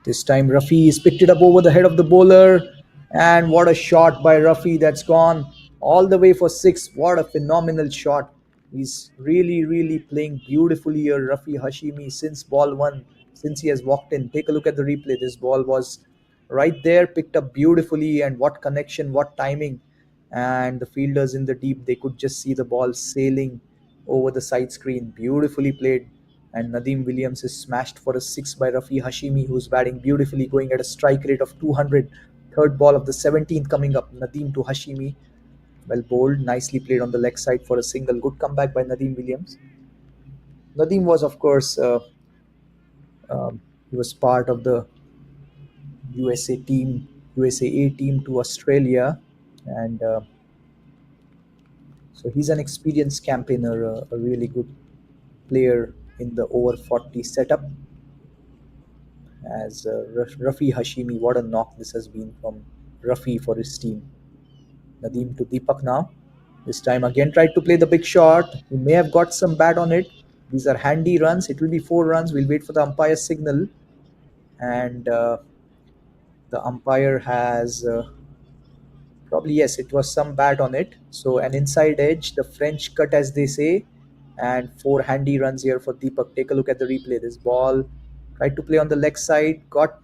This time Rafi has picked it up over the head of the bowler. And what a shot by Rafi that's gone all the way for 6. What a phenomenal shot. He's really, really playing beautifully here, Rafi Hashimi, since ball 1, since he has walked in. Take a look at the replay. This ball was right there, picked up beautifully, and what connection, what timing. And the fielders in the deep, they could just see the ball sailing over the side screen. Beautifully played. And Nadeem Williams is smashed for a 6 by Rafi Hashimi, who's batting beautifully, going at a strike rate of 200. Third ball of the 17th coming up. Nadeem to Hashimi. Well bowled, nicely played on the leg side for a single. Good comeback by Nadeem Williams. Nadeem was, of course, he was part of the USA team, USA A team to Australia, and so he's an experienced campaigner, a really good player in the over 40 setup. As Rafi Hashimi, what a knock this has been from Rafi for his team. Nadeem to Deepak now. This time again tried to play the big shot. He may have got some bat on it. These are handy runs. It will be 4 runs. We'll wait for the umpire signal. And the umpire has probably, yes, it was some bat on it. So an inside edge, the French cut as they say, and 4 handy runs here for Deepak. Take a look at the replay. This ball tried to play on the leg side, got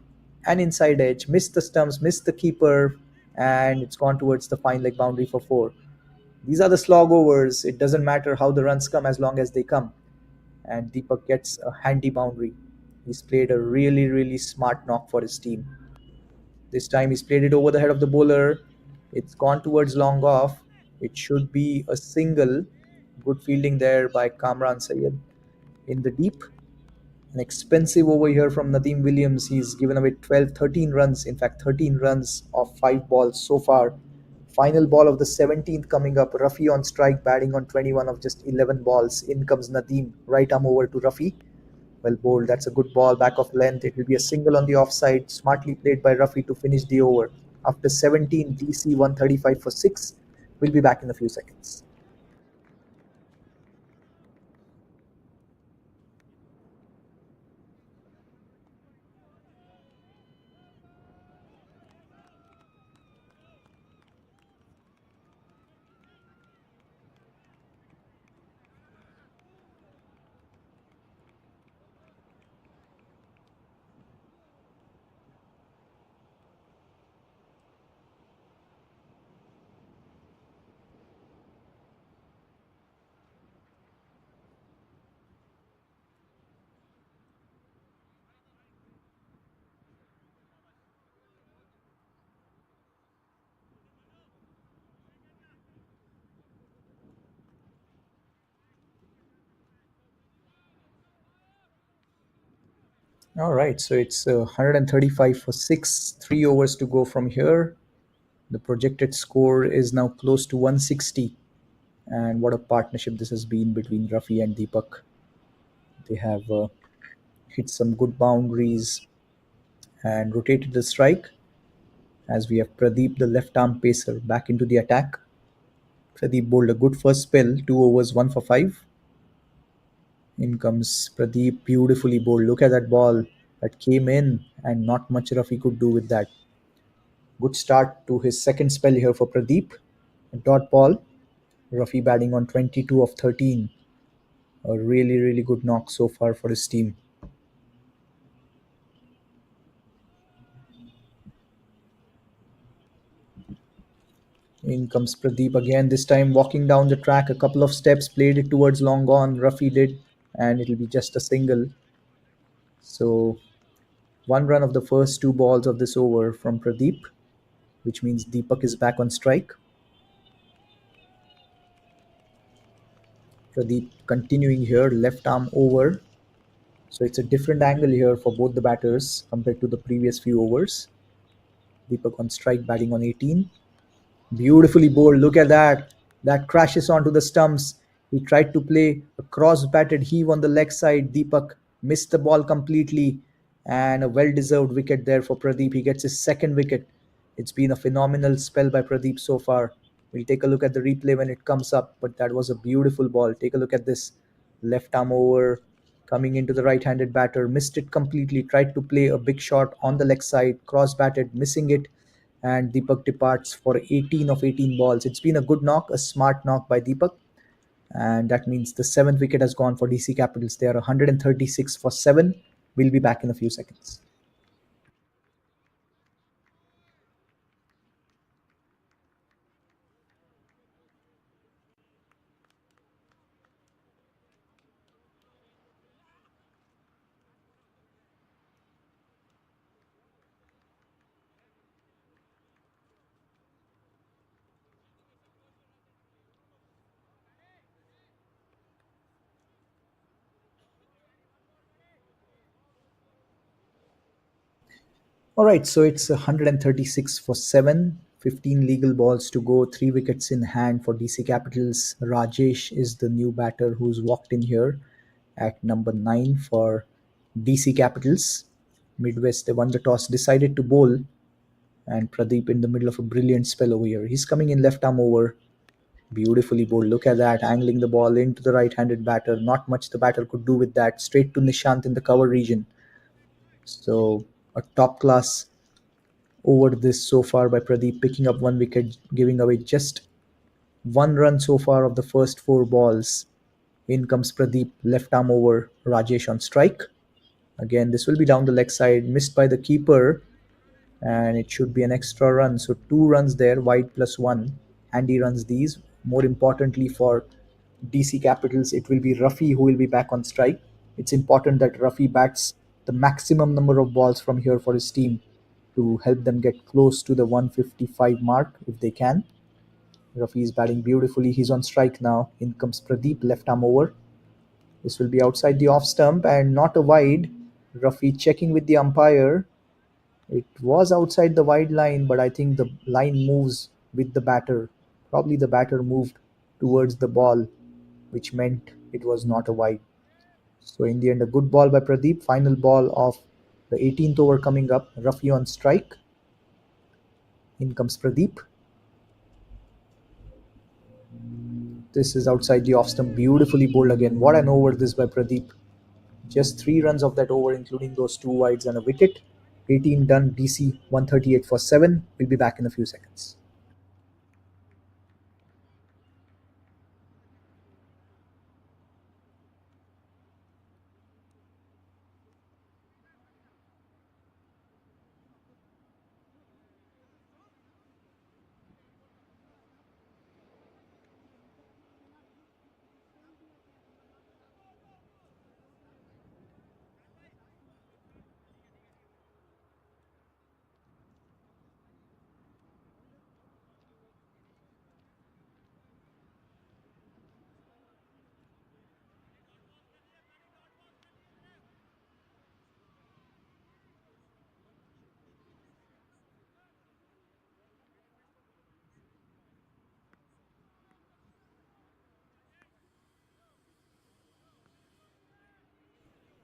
an inside edge, missed the stumps, missed the keeper, and it's gone towards the fine leg boundary for 4. These are the slog overs. It doesn't matter how the runs come as long as they come. And Deepak gets a handy boundary. He's played a really, really smart knock for his team. This time he's played it over the head of the bowler. It's gone towards long off. It should be a single. Good fielding there by Kamran Sayed in the deep. An expensive over here from Nadeem Williams. He's given away 12, 13 runs. In fact, 13 runs of 5 balls so far. Final ball of the 17th coming up. Rafi on strike, batting on 21 of just 11 balls. In comes Nadeem. Right arm over to Rafi. Well bowled. That's a good ball back of length. It will be a single on the offside. Smartly played by Rafi to finish the over. After 17, DC 135 for 6. We'll be back in a few seconds. All right, so it's 135 for 6, 3 overs to go from here. The projected score is now close to 160. And what a partnership this has been between Rafi and Deepak. They have hit some good boundaries and rotated the strike as we have Pradeep, the left arm pacer, back into the attack. Pradeep bowled a good first spell, 2 overs, 1 for 5. In comes Pradeep, beautifully bowled. Look at that ball that came in, and not much Rafi could do with that. Good start to his second spell here for Pradeep. A dot ball. Rafi batting on 22 of 13. A really, really good knock so far for his team. In comes Pradeep again, this time walking down the track a couple of steps, played it towards long on. Rafi did, and it'll be just a single. So, one run of the first two balls of this over from Pradeep, which means Deepak is back on strike. Pradeep continuing here, left arm over. So it's a different angle here for both the batters compared to the previous few overs. Deepak on strike, batting on 18. Beautifully bowled. Look at that. That crashes onto the stumps. He tried to play a cross batted heave on the leg side. Deepak missed the ball completely. And a well deserved wicket there for Pradeep. He gets his second wicket. It's been a phenomenal spell by Pradeep so far. We'll take a look at the replay when it comes up. But that was a beautiful ball. Take a look at this. Left arm over, coming into the right handed batter. Missed it completely. Tried to play a big shot on the leg side. Cross batted, missing it, and Deepak departs for 18 of 18 balls. It's been a good knock, a smart knock by Deepak, and that means the seventh wicket has gone for DC Capitals. They are 136 for 7. We'll be back in a few seconds. All right, so it's 136 for 7, 15 legal balls to go, 3 wickets in hand for DC Capitals. Rajesh is the new batter who's walked in here at number 9 for DC Capitals. Midwest, they won the toss, decided to bowl, and Pradeep in the middle of a brilliant spell over here. He's coming in left arm over, beautifully bowled. Look at that, angling the ball into the right-handed batter. Not much the batter could do with that. Straight to Nishant in the cover region. So a top class over this so far by Pradeep, picking up 1 wicket, giving away just 1 run so far of the first 4 balls. In comes Pradeep, left arm over, Rajesh on strike. Again, this will be down the leg side, missed by the keeper, and it should be an extra run. So 2 runs there, wide plus one. Andy runs these. More importantly for DC Capitals, it will be Rafi who will be back on strike. It's important that Rafi bats the maximum number of balls from here for his team to help them get close to the 155 mark if they can. Rafi is batting beautifully. He's on strike now. In comes Pradeep, left arm over. This will be outside the off stump and not a wide. Rafi checking with the umpire. It was outside the wide line, but I think the line moves with the batter. Probably the batter moved towards the ball, which meant it was not a wide. So in the end, a good ball by Pradeep. Final ball of the 18th over coming up. Rafi on strike. In comes Pradeep. This is outside the off stump. Beautifully bowled again. What an over this by Pradeep. Just 3 runs of that over, including those 2 wides and a wicket. 18 done. DC 138 for 7. We'll be back in a few seconds.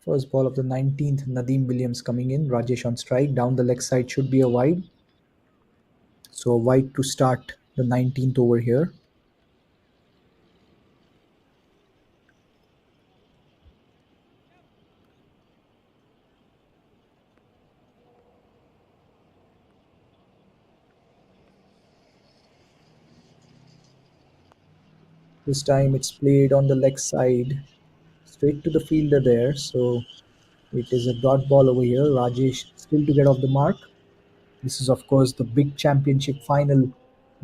First ball of the 19th, Nadeem Williams coming in. Rajesh on strike. Down the leg side should be a wide. So a wide to start the 19th over here. This time it's played on the leg side, straight to the fielder there. So it is a dot ball over here. Rajesh still to get off the mark. This is, of course, the big championship final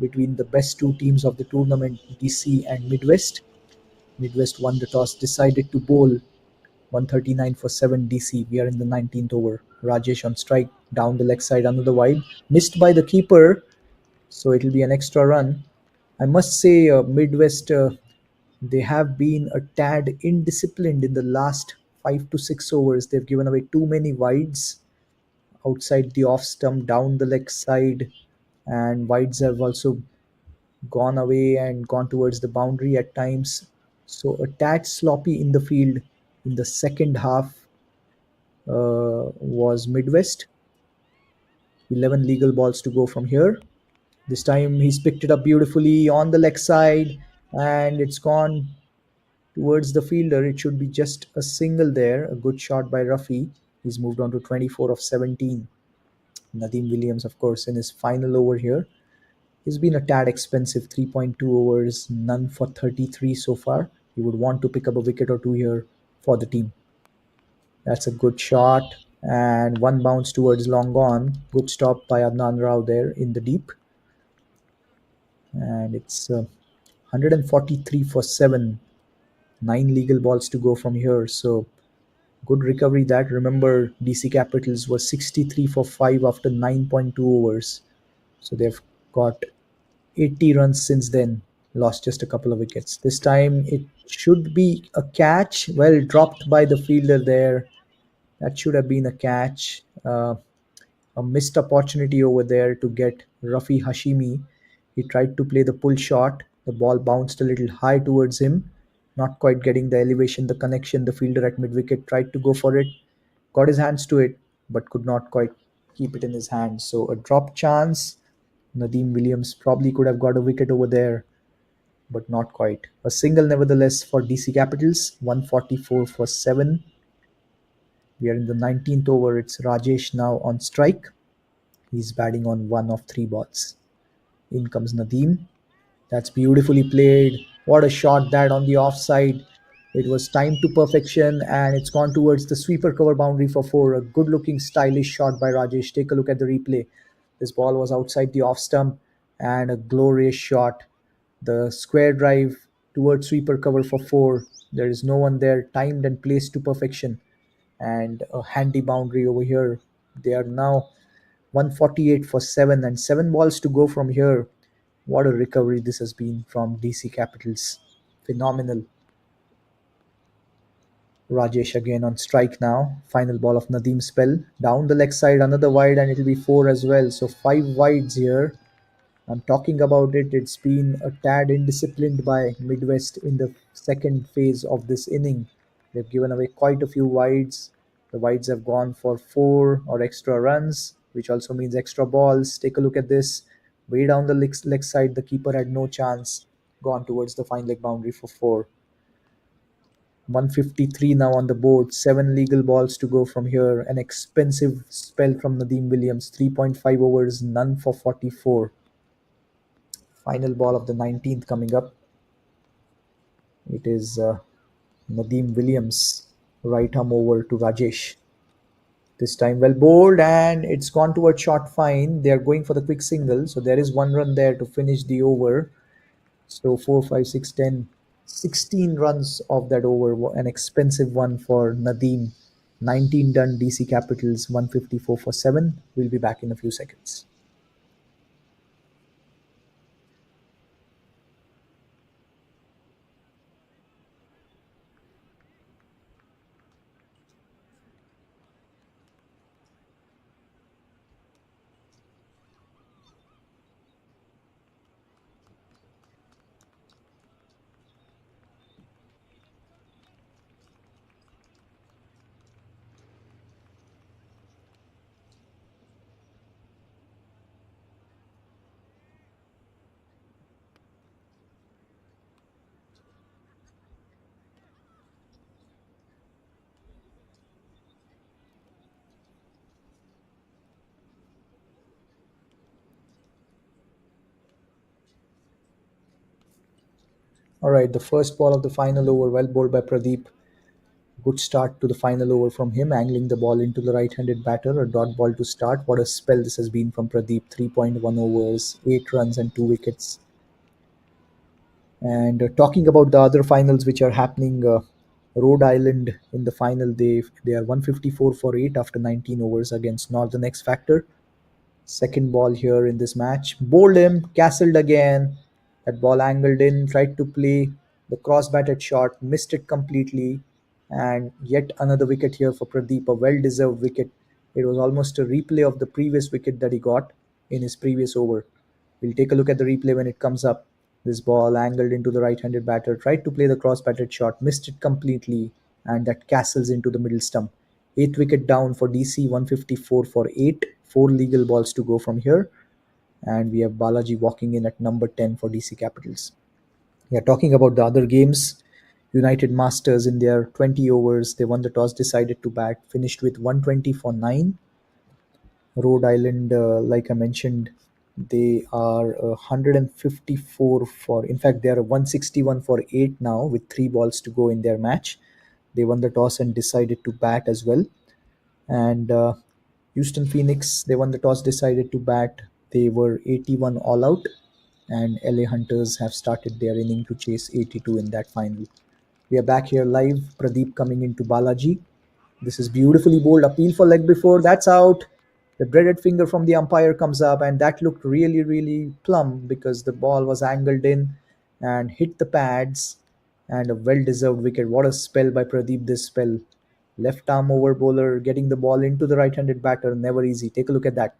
between the best two teams of the tournament, DC and Midwest. Midwest won the toss, decided to bowl 139 for 7 DC. We are in the 19th over. Rajesh on strike, down the leg side, another wide. Missed by the keeper, so it'll be an extra run. I must say, Midwest, they have been a tad indisciplined in the last 5 to 6 overs. They've given away too many wides outside the off stump, down the leg side, and wides have also gone away and gone towards the boundary at times. So a tad sloppy in the field in the second half was Midwest. 11 legal balls to go from here. This time he's picked it up beautifully on the leg side and it's gone towards the fielder. It should be just a single there. A good shot by Ruffy. He's moved on to 24 of 17. Nadeem Williams, of course, in his final over here. He's been a tad expensive, 3.2 overs, none for 33 so far. He would want to pick up a wicket or two here for the team. That's a good shot. And one bounce towards long on. Good stop by Adnan Rao there in the deep. And it's 143 for 7. 9 legal balls to go from here. So good recovery that. Remember, DC Capitals were 63 for 5 after 9.2 overs. So they've got 80 runs since then. Lost just a couple of wickets. This time it should be a catch. Well, dropped by the fielder there. That should have been a catch. A missed opportunity over there to get Rafi Hashimi. He tried to play the pull shot. The ball bounced a little high towards him, not quite getting the elevation, the connection. The fielder at mid wicket tried to go for it, got his hands to it, but could not quite keep it in his hands. So a drop chance. Nadeem Williams probably could have got a wicket over there, but not quite. A single, nevertheless, for DC Capitals, 144 for 7. We are in the 19th over. It's Rajesh now on strike. He's batting on one of three balls. In comes Nadeem. That's beautifully played. What a shot that on the offside. It was timed to perfection and it's gone towards the sweeper cover boundary for four. A good looking, stylish shot by Rajesh. Take a look at the replay. This ball was outside the off stump and a glorious shot. The square drive towards sweeper cover for four. There is no one there, timed and placed to perfection. And a handy boundary over here. They are now 148 for 7 and 7 balls to go from here. What a recovery this has been from DC Capitals. Phenomenal. Rajesh again on strike now. Final ball of Nadeem spell. Down the leg side, another wide, and it'll be four as well. So five wides here. I'm talking about it. It's been a tad indisciplined by Midwest in the second phase of this inning. They've given away quite a few wides. The wides have gone for four or extra runs, which also means extra balls. Take a look at this. Way down the leg side, the keeper had no chance. Gone towards the fine leg boundary for four. 153 now on the board. 7 legal balls to go from here. An expensive spell from Nadeem Williams. 3.5 overs, none for 44. Final ball of the 19th coming up. It is Nadeem Williams, right arm over to Rajesh. This time well bowled and it's gone towards short fine. They are going for the quick single. So there is one run there to finish the over. So 4, 5, 6, 10, 16 runs of that over. An expensive one for Nadeem. 19 done, DC Capitals, 154 for 7. We'll be back in a few seconds. All right, the first ball of the final over, well bowled by Pradeep. Good start to the final over from him, angling the ball into the right-handed batter. A dot ball to start. What a spell this has been from Pradeep. 3.1 overs, 8 runs and 2 wickets. And talking about the other finals which are happening, Rhode Island in the final, they are 154 for 8 after 19 overs against Northern X Factor. Second ball here in this match. Bowled him, castled again. That ball angled in, tried to play the cross batted shot, missed it completely. And yet another wicket here for Pradeep, a well deserved wicket. It was almost a replay of the previous wicket that he got in his previous over. We'll take a look at the replay when it comes up. This ball angled into the right handed batter, tried to play the cross batted shot, missed it completely, and that castles into the middle stump. Eighth wicket down for DC, 154 for 8. Four legal balls to go from here. And we have Balaji walking in at number 10 for DC Capitals. Yeah, talking about the other games, United Masters in their 20 overs, they won the toss, decided to bat, finished with 120 for 9. Rhode Island, like I mentioned, they are 154 for, in fact, they are 161 for 8 now with 3 balls to go in their match. They won the toss and decided to bat as well. And Houston Phoenix, they won the toss, decided to bat. They were 81 all out, and LA Hunters have started their inning to chase 82 in that final. We are back here live. Pradeep coming into Balaji. This is beautifully bowled. Appeal for leg before. That's out. The dreaded finger from the umpire comes up, and that looked really, really plumb because the ball was angled in and hit the pads. And a well deserved wicket. What a spell by Pradeep, this spell. Left arm over bowler getting the ball into the right handed batter. Never easy. Take a look at that.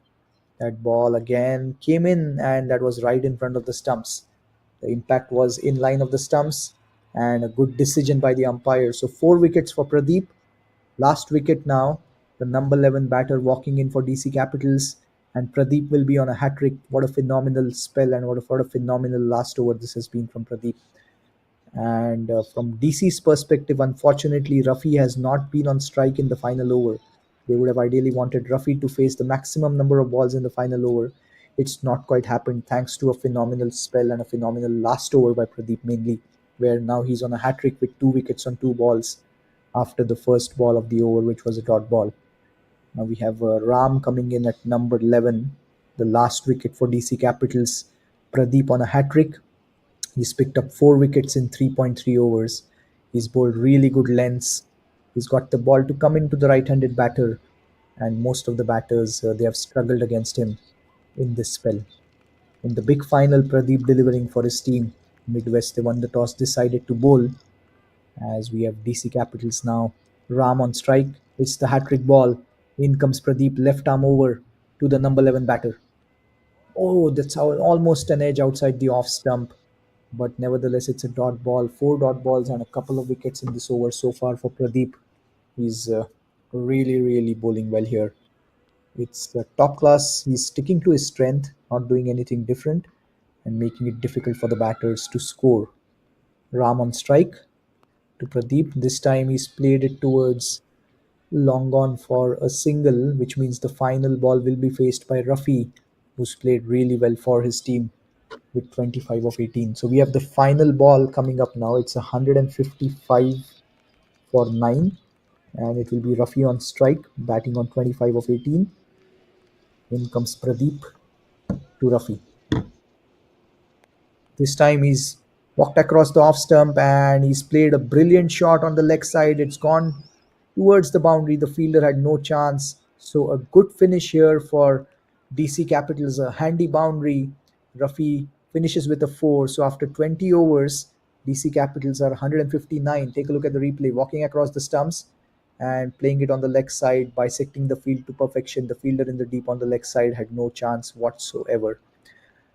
That ball again came in, and that was right in front of the stumps. The impact was in line of the stumps, and a good decision by the umpire. So, 4 wickets for Pradeep. Last wicket now. The number 11 batter walking in for DC Capitals, and Pradeep will be on a hat trick. What a phenomenal spell, and what a phenomenal last over this has been from Pradeep. And from DC's perspective, unfortunately, Rafi has not been on strike in the final over. They would have ideally wanted Rafi to face the maximum number of balls in the final over. It's not quite happened thanks to a phenomenal spell and a phenomenal last over by Pradeep mainly, where now he's on a hat trick with 2 wickets on 2 balls after the first ball of the over, which was a dot ball. Now we have Ram coming in at number 11, the last wicket for DC Capitals. Pradeep on a hat trick. He's picked up 4 wickets in 3.3 overs. He's bowled really good lengths. He's got the ball to come into the right-handed batter, and most of the batters they have struggled against him in this spell. In the big final, Pradeep delivering for his team. Midwest, they won the toss, decided to bowl. As we have DC Capitals now. Ram on strike. It's the hat-trick ball. In comes Pradeep, left arm over to the number 11 batter. Oh, that's almost an edge outside the off stump. But nevertheless, it's a dot ball. 4 dot balls and a couple of wickets in this over so far for Pradeep. He's really, really bowling well here. It's top class. He's sticking to his strength, not doing anything different, and making it difficult for the batters to score. Ram on strike to Pradeep. This time he's played it towards long on for a single, which means the final ball will be faced by Rafi, who's played really well for his team with 25 of 18. So we have the final ball coming up now. It's 155 for 9, and it will be Rafi on strike, batting on 25 of 18. In comes Pradeep to Rafi. This time he's walked across the off stump and he's played a brilliant shot on the leg side. It's gone towards the boundary. The fielder had no chance. So a good finish here for DC Capitals, a handy boundary. Rafi finishes with a 4. So after 20 overs, DC Capitals are 159. Take a look at the replay. Walking across the stumps and playing it on the leg side, bisecting the field to perfection. The fielder in the deep on the leg side had no chance whatsoever.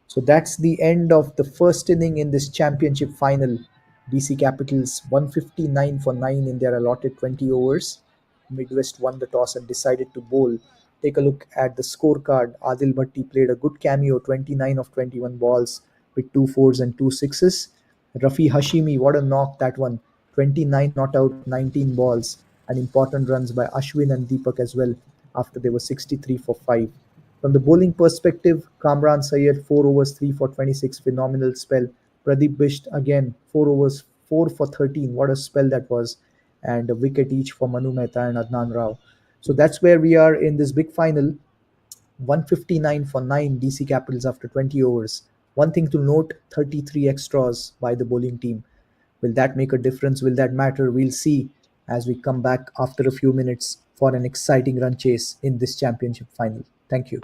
So that's the end of the first inning in this championship final. DC Capitals 159 for 9 in their allotted 20 overs. Midwest won the toss and decided to bowl. Take a look at the scorecard. Adil Bhatti played a good cameo, 29 of 21 balls with 2 4s and 2 6s. Rafi Hashimi, what a knock that one. 29 not out, 19 balls, and important runs by Ashwin and Deepak as well after they were 63 for 5. From the bowling perspective, Kamran Sayed 4 overs 3 for 26, phenomenal spell. Pradeep Bisht again, 4 overs, 4 for 13. What a spell that was. And a wicket each for Manu Mehta and Adnan Rao. So that's where we are in this big final. 159 for 9 DC Capitals after 20 overs. One thing to note, 33 extras by the bowling team. Will that make a difference? Will that matter? We'll see as we come back after a few minutes for an exciting run chase in this championship final. Thank you.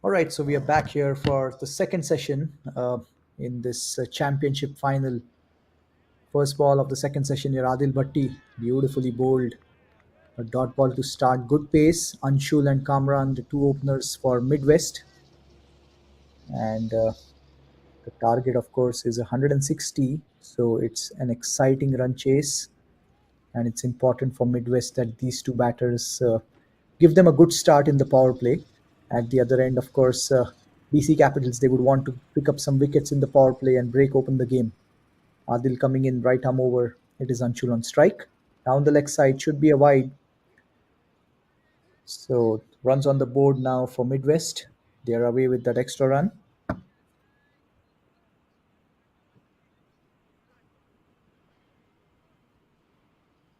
All right, so we are back here for the second session in this championship final. First ball of the second session here, Adil Bhatti, beautifully bowled. A dot ball to start, good pace. Anshul and Kamran, the two openers for Midwest. And the target, of course, is 160. So it's an exciting run chase. And it's important for Midwest that these two batters give them a good start in the power play. At the other end, of course, DC Capitals, they would want to pick up some wickets in the power play and break open the game. Adil coming in, right arm over. It is Anshul on strike. Down the leg side should be a wide. So runs on the board now for Midwest. They are away with that extra run.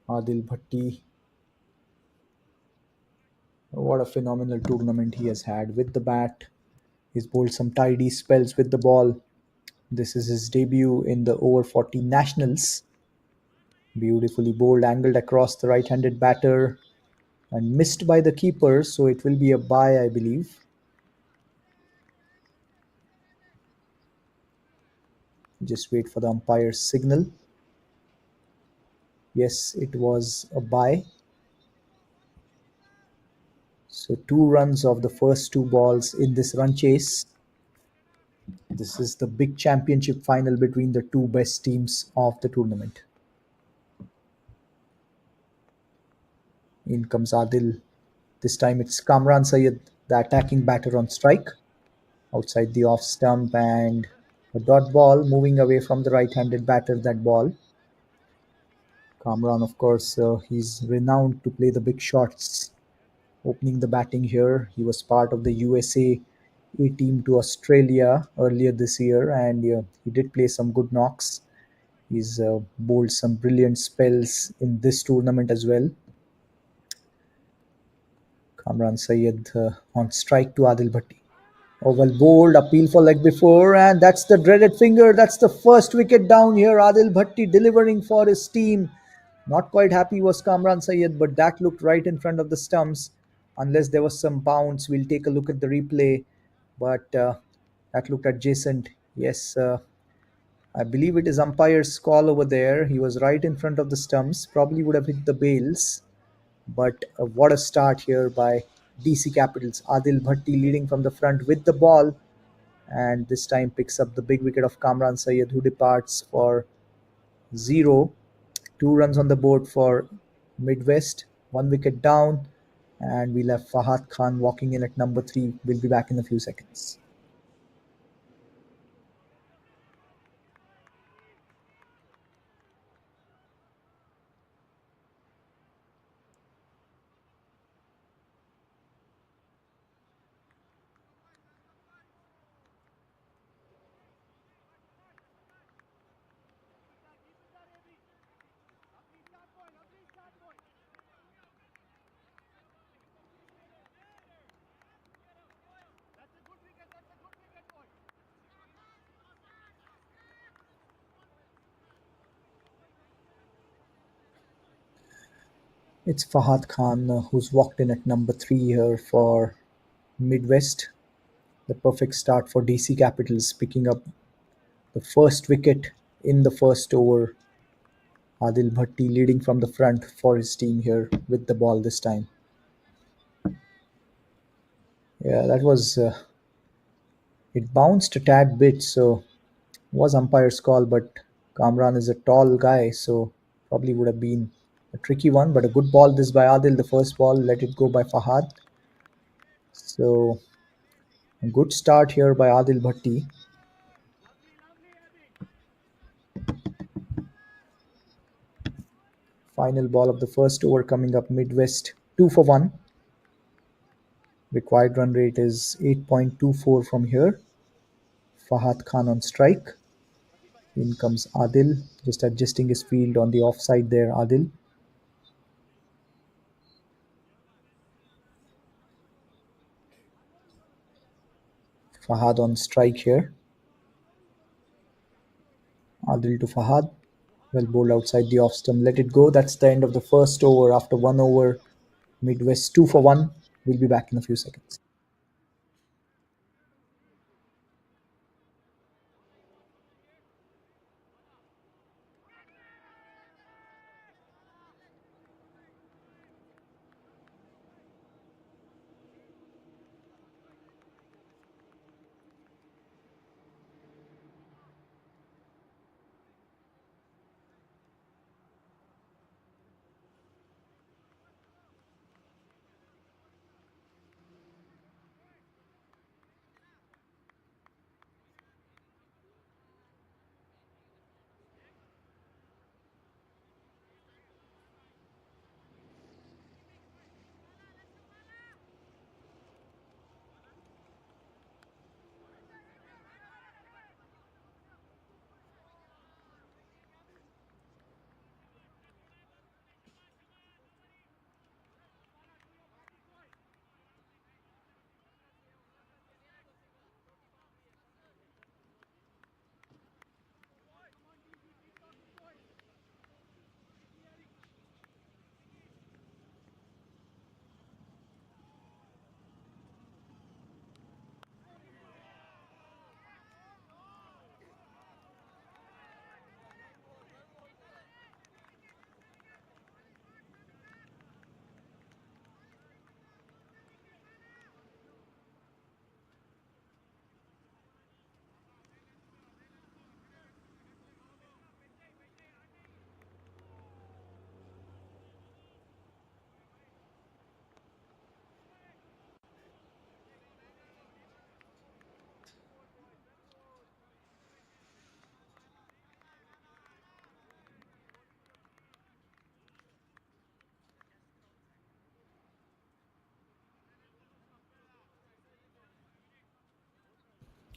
Adil Bhatti, what a phenomenal tournament he has had with the bat. He's bowled some tidy spells with the ball. This is his debut in the over 40 Nationals. Beautifully bowled, angled across the right handed batter and missed by the keeper. So it will be a bye, I believe. Just wait for the umpire's signal. Yes, it was a bye. So two runs of the first two balls in this run chase. This is the big championship final between the two best teams of the tournament. In comes Adil. This time it's Kamran Sayed, the attacking batter on strike. Outside the off stump and a dot ball moving away from the right-handed batter, that ball. Kamran, of course, he's renowned to play the big shots. Opening the batting here, he was part of the USA A team to Australia earlier this year, and he did play some good knocks. He's bowled some brilliant spells in this tournament as well. Kamran Sayed on strike to Adil Bhatti. Oh, well bowled, appeal for leg before, and that's the dreaded finger. That's the first wicket down here. Adil Bhatti delivering for his team. Not quite happy was Kamran Sayed, but that looked right in front of the stumps. Unless there was some bounce, we'll take a look at the replay. But that looked adjacent. Yes, I believe it is umpire's call over there. He was right in front of the stumps. Probably would have hit the bails. But what a start here by DC Capitals. Adil Bhatti leading from the front with the ball, and this time picks up the big wicket of Kamran Sayed, who departs for zero. Two runs on the board for Midwest, one wicket down, and we'll have Fahad Khan walking in at number three. We'll be back in a few seconds. It's Fahad Khan who's walked in at number three here for Midwest. The perfect start for DC Capitals, picking up the first wicket in the first over. Adil Bhatti leading from the front for his team here with the ball this time. Yeah, that was it bounced a tad bit, so was umpire's call. But Kamran is a tall guy, so probably would have been a tricky one. But a good ball this by Adil. The first ball, let it go by Fahad. So a good start here by Adil Bhatti. Final ball of the first over coming up. Midwest 2 for 1. Required run rate is 8.24 from here. Fahad Khan on strike. In comes Adil, just adjusting his field on the offside there. Adil. Fahad on strike here. Adil to Fahad. Well bowled outside the off stump. Let it go. That's the end of the first over. After 1 over, Midwest 2 for 1. We'll be back in a few seconds.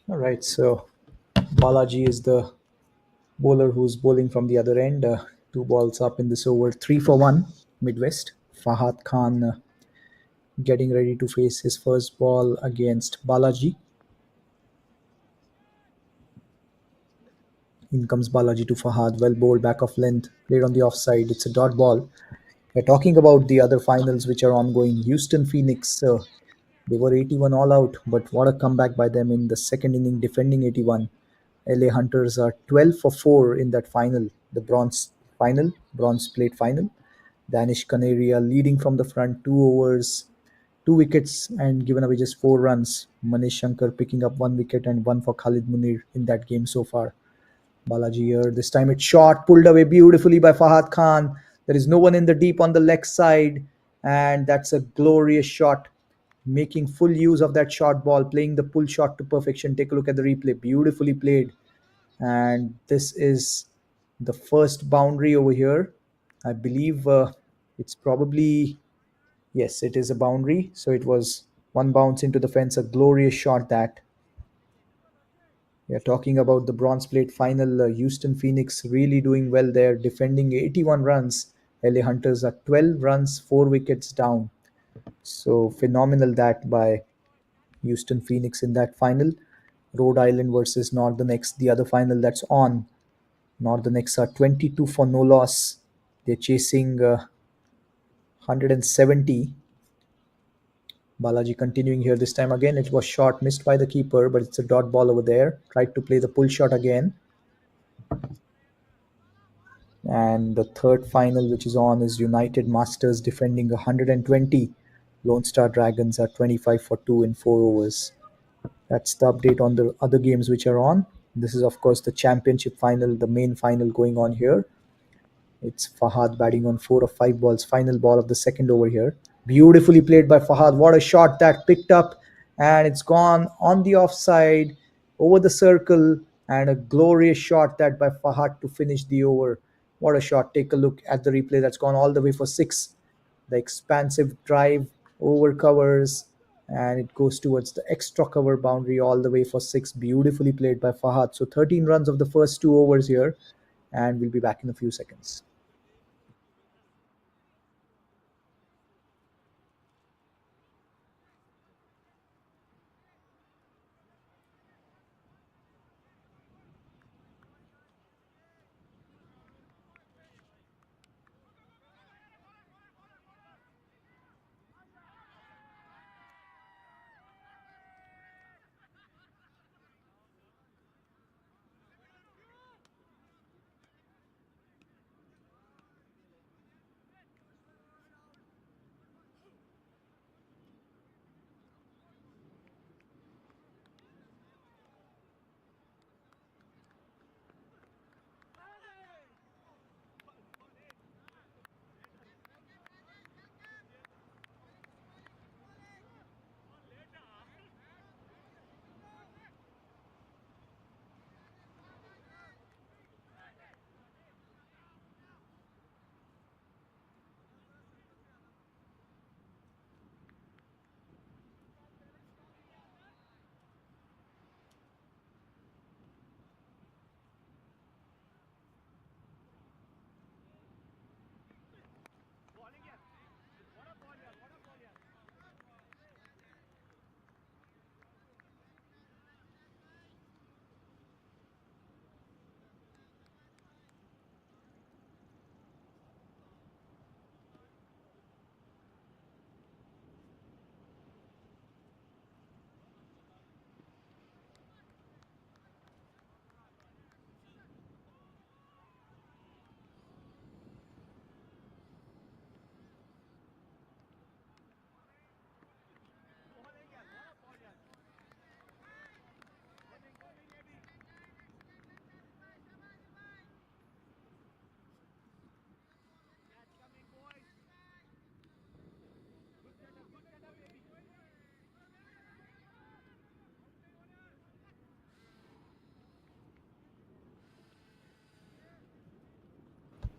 All right, so Balaji is the bowler who's bowling from the other end. Two balls up in this over, three for one. Midwest. Fahad Khan getting ready to face his first ball against Balaji. In comes Balaji to Fahad, well bowled back of length, played on the offside. It's a dot ball. We're talking about the other finals which are ongoing. Houston Phoenix, they were 81 all out, but what a comeback by them in the second inning, defending 81. LA Hunters are 12 for 4 in that final, the bronze plate final. Danish Canary are leading from the front, 2 overs, 2 wickets, and given away just 4 runs. Manish Shankar picking up 1 wicket and one for Khalid Munir in that game so far. Balaji here. This time it's shot, pulled away beautifully by Fahad Khan. There is no one in the deep on the leg side, and that's a glorious shot. Making full use of that short ball, playing the pull shot to perfection. Take a look at the replay. Beautifully played. And this is the first boundary over here. I believe it's probably, yes, it is a boundary. So it was one bounce into the fence, a glorious shot that. We are talking about the bronze plate final. Houston Phoenix really doing well there, defending 81 runs. LA Hunters are 12 runs, 4 wickets down. So phenomenal that by Houston Phoenix in that final. Rhode Island versus Northern X, the other final that's on. Northern X are 22 for no loss. They're chasing 170. Balaji continuing here this time again. It was short, missed by the keeper, but it's a dot ball over there. Tried to play the pull shot again. And the third final, which is on, is United Masters defending 120. Lone Star Dragons are 25 for 2 in 4 overs. That's the update on the other games which are on. This is, of course, the championship final, the main final going on here. It's Fahad batting on 4 of 5 balls. Final ball of the second over here. Beautifully played by Fahad. What a shot that picked up, and it's gone on the offside, over the circle, and a glorious shot that by Fahad to finish the over. What a shot. Take a look at the replay. That's gone all the way for 6. The expansive drive over covers, and it goes towards the extra cover boundary all the way for 6. Beautifully played by Fahad. So 13 runs of the first 2 overs here, and we'll be back in a few seconds.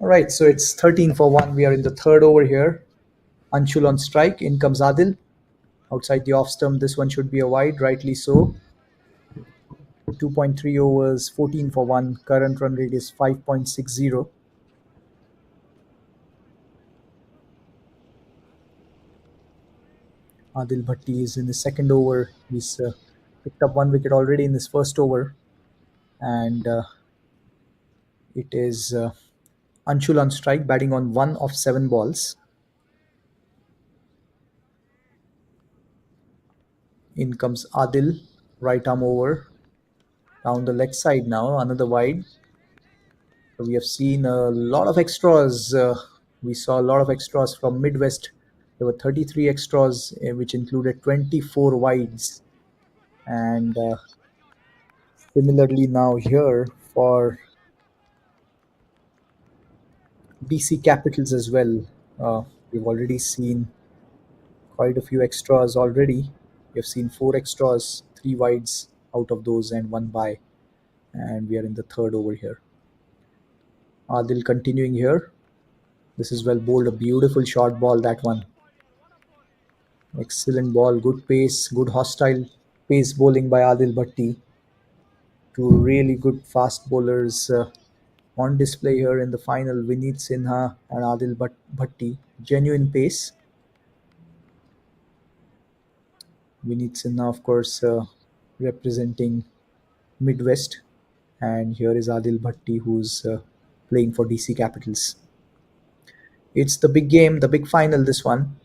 All right, so it's 13 for 1. We are in the third over here. Anshul on strike. In comes Adil. Outside the off stump. This one should be a wide, rightly so. 2.3 overs, 14 for 1. Current run rate is 5.60. Adil Bhatti is in the second over. He's picked up one wicket already in his first over, and it is Anshul on strike, batting on one of seven balls. In comes Adil, right arm over, down the leg side now, another wide. So we have seen a lot of extras. We saw a lot of extras from Midwest. There were 33 extras, which included 24 wides. And similarly, now here for DC Capitals as well, we've already seen quite a few extras already. We have seen four extras, three wides out of those, and one by. And we are in the third over here. Adil continuing here. This is well bowled, a beautiful short ball, that one. Excellent ball, good pace, good hostile pace bowling by Adil Bhatti. Two really good fast bowlers on display here in the final. Vineet Sinha and Adil Bhatti. Genuine pace. Vineet Sinha, of course, representing Midwest. And here is Adil Bhatti, who's playing for DC Capitals. It's the big game, the big final, this one.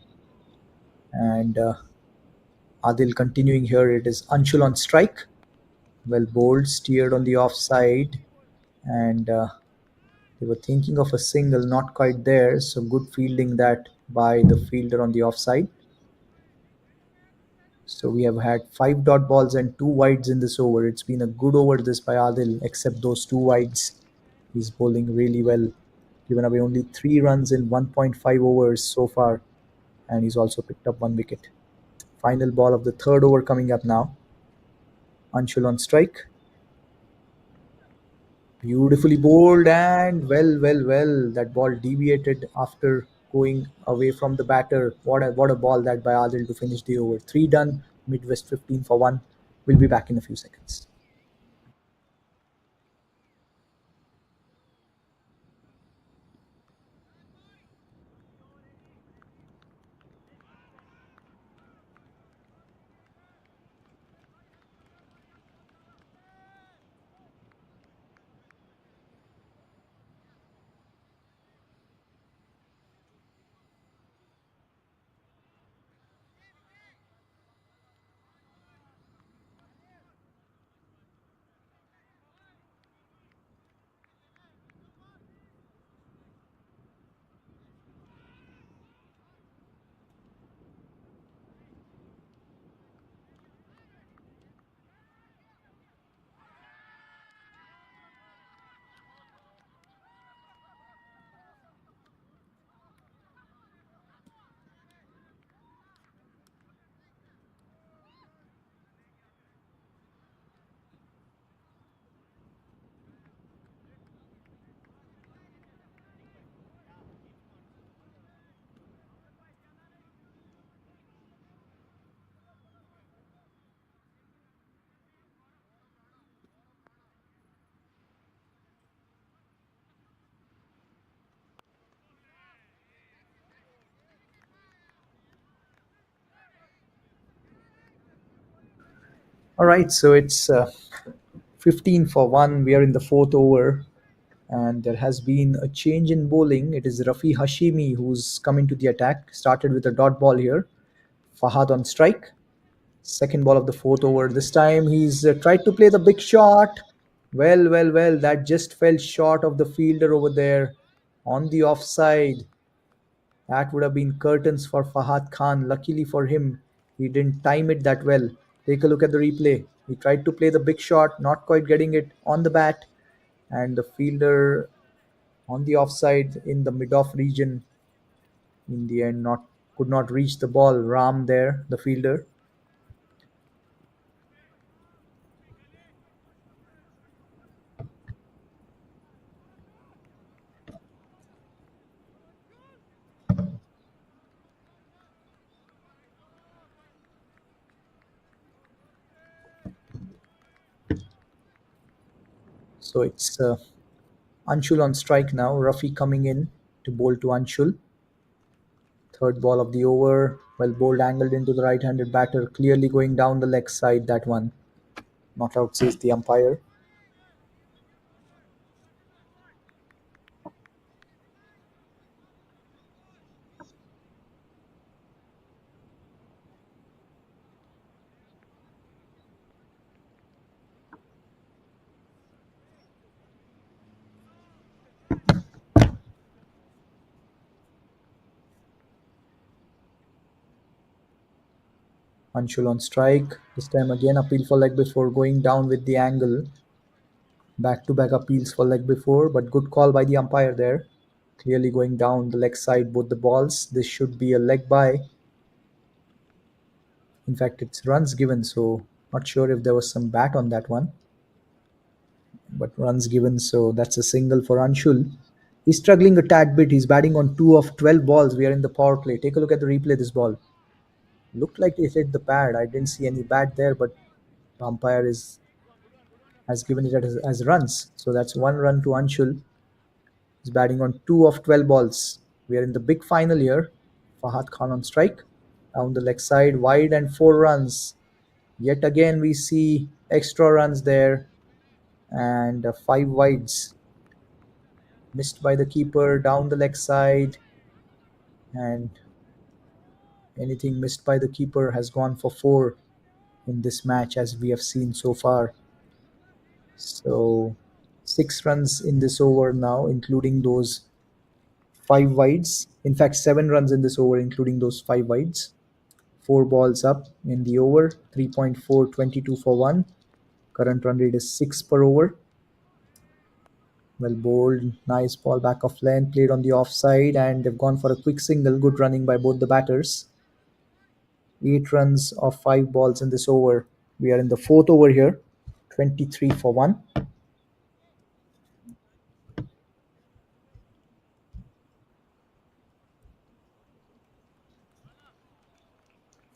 And Adil continuing here. It is Anshul on strike. Well bowled, steered on the offside, and they were thinking of a single, not quite there. So good fielding that by the fielder on the offside. So we have had five dot balls and two wides in this over. It's been a good over this by Adil, except those two wides. He's bowling really well. Given away only 3 runs in 1.5 overs so far, and he's also picked up one wicket. Final ball of the third over coming up now. Anshul on strike. Beautifully bowled, and well. That ball deviated after going away from the batter. What a ball that by Adil to finish the over. Three done. Midwest 15 for 1. We'll be back in a few seconds. All right, so it's 15 for 1. We are in the fourth over, and there has been a change in bowling. It is Rafi Hashimi who's coming to the attack. Started with a dot ball here. Fahad on strike. Second ball of the fourth over. This time he's tried to play the big shot. Well. That just fell short of the fielder over there on the offside. That would have been curtains for Fahad Khan. Luckily for him, he didn't time it that well. Take a look at the replay. He tried to play the big shot, not quite getting it on the bat, and the fielder on the offside in the mid-off region in the end not could not reach the ball. Ram there, the fielder. So it's Anshul on strike now. Rafi coming in to bowl to Anshul. Third ball of the over. Well bowled, angled into the right-handed batter. Clearly going down the leg side. That one. Not out, says the umpire. Anshul on strike. This time again appeal for leg before going down with the angle. Back to back appeals for leg before, but good call by the umpire there. Clearly going down the leg side, both the balls. This should be a leg by. In fact, it's runs given, so not sure if there was some bat on that one. But runs given, so that's a single for Anshul. He's struggling a tad bit. He's batting on 2 of 12 balls. We are in the power play. Take a look at the replay. This ball looked like it hit the pad. I didn't see any bat there, but the umpire is has given it as runs. So that's 1 run to Anshul. He's batting on 2 of 12 balls. We are in the big final here. Fahad Khan on strike. Down the leg side, wide and 4 runs. Yet again, we see extra runs there and 5 wides. Missed by the keeper down the leg side, and anything missed by the keeper has gone for 4 in this match, as we have seen so far. So 6 runs in this over now, including those 5 wides. In fact, 7 runs in this over, including those 5 wides. 4 balls up in the over, 3.4, 22 for 1. Current run rate is 6 per over. Well bowled, nice ball back of length, played on the offside, and they've gone for a quick single. Good running by both the batters. 8 runs of 5 balls in this over. We are in the fourth over here, 23 for 1.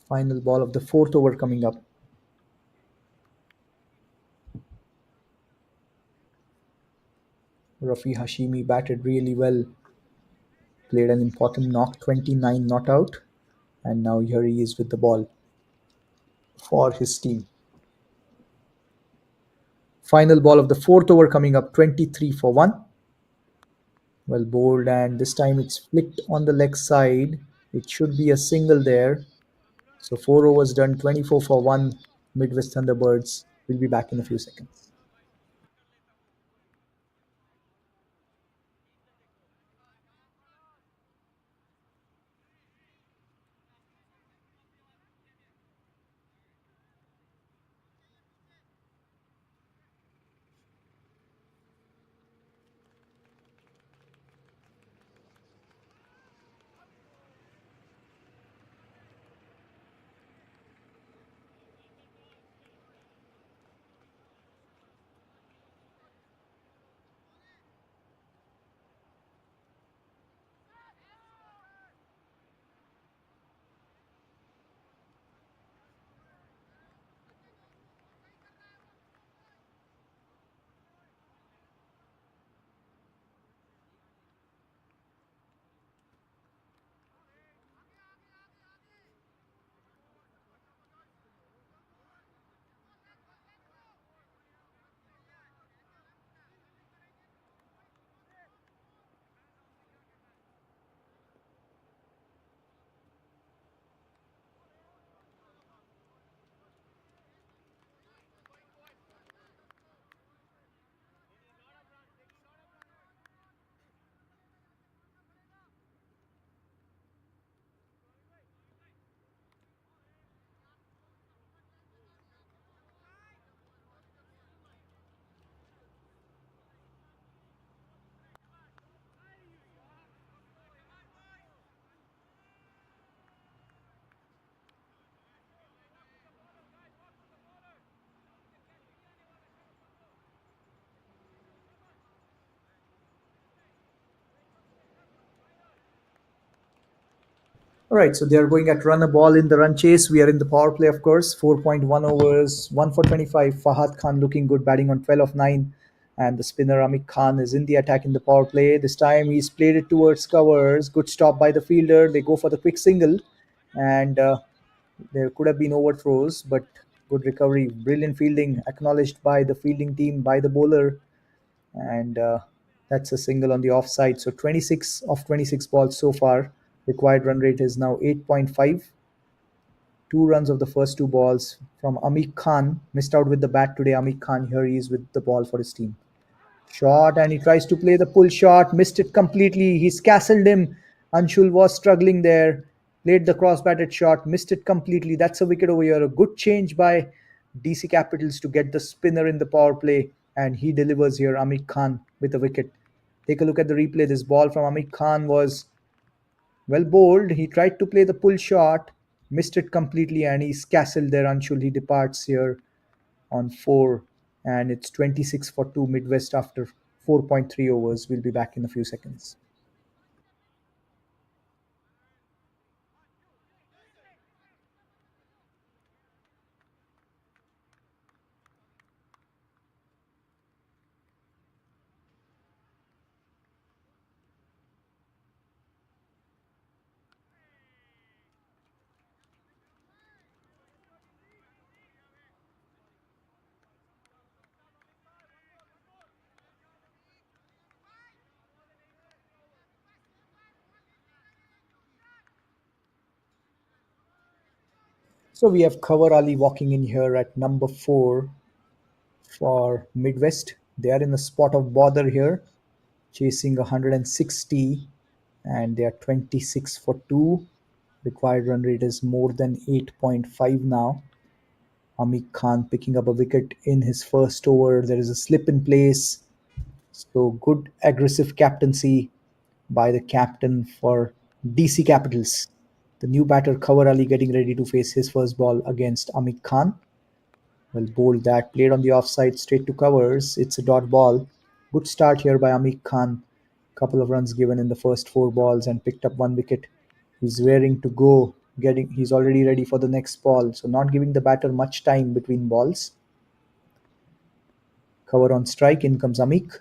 Final ball of the fourth over coming up. Rafi Hashimi batted really well, played an important knock, 29 not out, and now here he is with the ball for his team. Final ball of the fourth over coming up, 23 for 1. Well bowled, and this time it's flicked on the leg side. It should be a single there. So 4 overs done, 24 for 1. Midwest Thunderbirds. We'll be back in a few seconds. All right, so they are going at run a ball in the run chase. We are in the power play, of course. 4.1 overs, 1 for 25. Fahad Khan looking good, batting on 12 of 9. And the spinner Amik Khan is in the attack in the power play. This time he's played it towards covers. Good stop by the fielder. They go for the quick single, and there could have been overthrows, but good recovery, brilliant fielding, acknowledged by the fielding team, by the bowler, and that's a single on the offside. So 26 of 26 balls so far. Required run rate is now 8.5. 2 runs of the first two balls from Amik Khan. Missed out with the bat today. Amik Khan here he is with the ball for his team. Shot, and he tries to play the pull shot, missed it completely. He's castled him. Anshul was struggling there. Played the cross batted shot, missed it completely. That's a wicket over here. A good change by DC Capitals to get the spinner in the power play, and he delivers here. Amik Khan with a wicket. Take a look at the replay. This ball from Amik Khan was well bowled. He tried to play the pull shot, missed it completely, and he's castled there. Anshul, he departs here on 4, and it's 26 for 2 Midwest after 4.3 overs. We'll be back in a few seconds. So we have Cover Ali walking in here at number 4 for Midwest. They are in a spot of bother here, chasing 160, and they are 26 for 2. Required run rate is more than 8.5 now. Amik Khan picking up a wicket in his first over. There is a slip in place. So good aggressive captaincy by the captain for DC Capitals. The new batter Kawar Ali getting ready to face his first ball against Amik Khan. Well bowled that, played on the offside straight to covers. It's a dot ball. Good start here by Amik Khan. Couple of runs given in the first 4 balls and picked up 1 wicket. He's raring to go. He's already ready for the next ball. So not giving the batter much time between balls. Cover on strike. In comes Amik.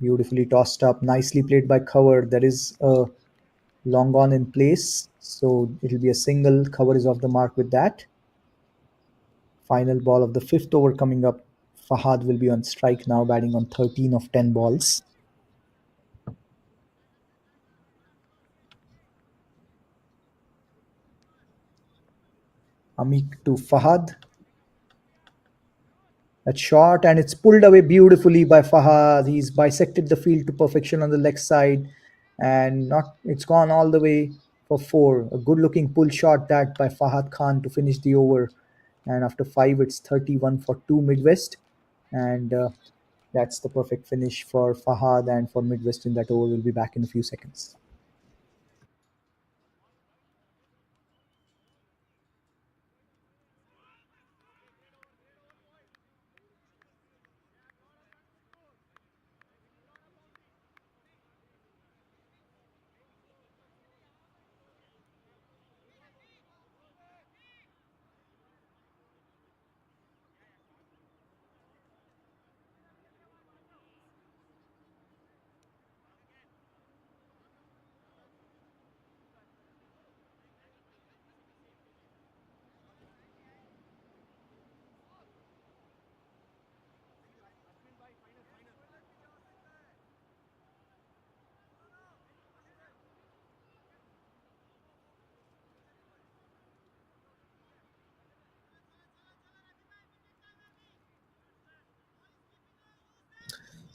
Beautifully tossed up. Nicely played by Cover. There is a long on in place. So it'll be a single. Cover is off the mark with that. Final ball of the fifth over coming up. Fahad will be on strike now, batting on 13 of 10 balls. Amik to Fahad. That shot, and it's pulled away beautifully by Fahad. He's bisected the field to perfection on the leg side, and not it's gone all the way for 4. A good looking pull shot that by Fahad Khan to finish the over. And after 5, it's 31 for 2 Midwest. And that's the perfect finish for Fahad and for Midwest in that over. We'll be back in a few seconds.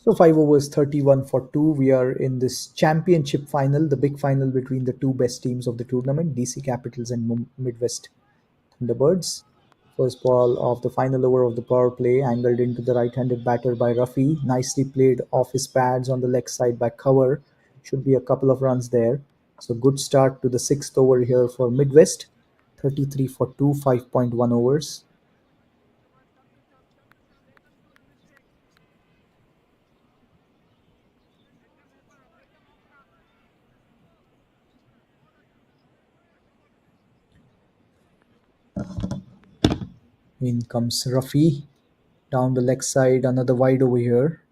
So 5 overs, 31 for 2. We are in this championship final, the big final between the two best teams of the tournament, DC Capitals and Midwest Thunderbirds. First ball of the final over of the power play, angled into the right-handed batter by Rafi. Nicely played off his pads on the leg side by Cover. Should be a couple of runs there. So good start to the sixth over here for Midwest. 33 for 2, 5.1 overs. In comes Rafi down the leg side, another wide over here.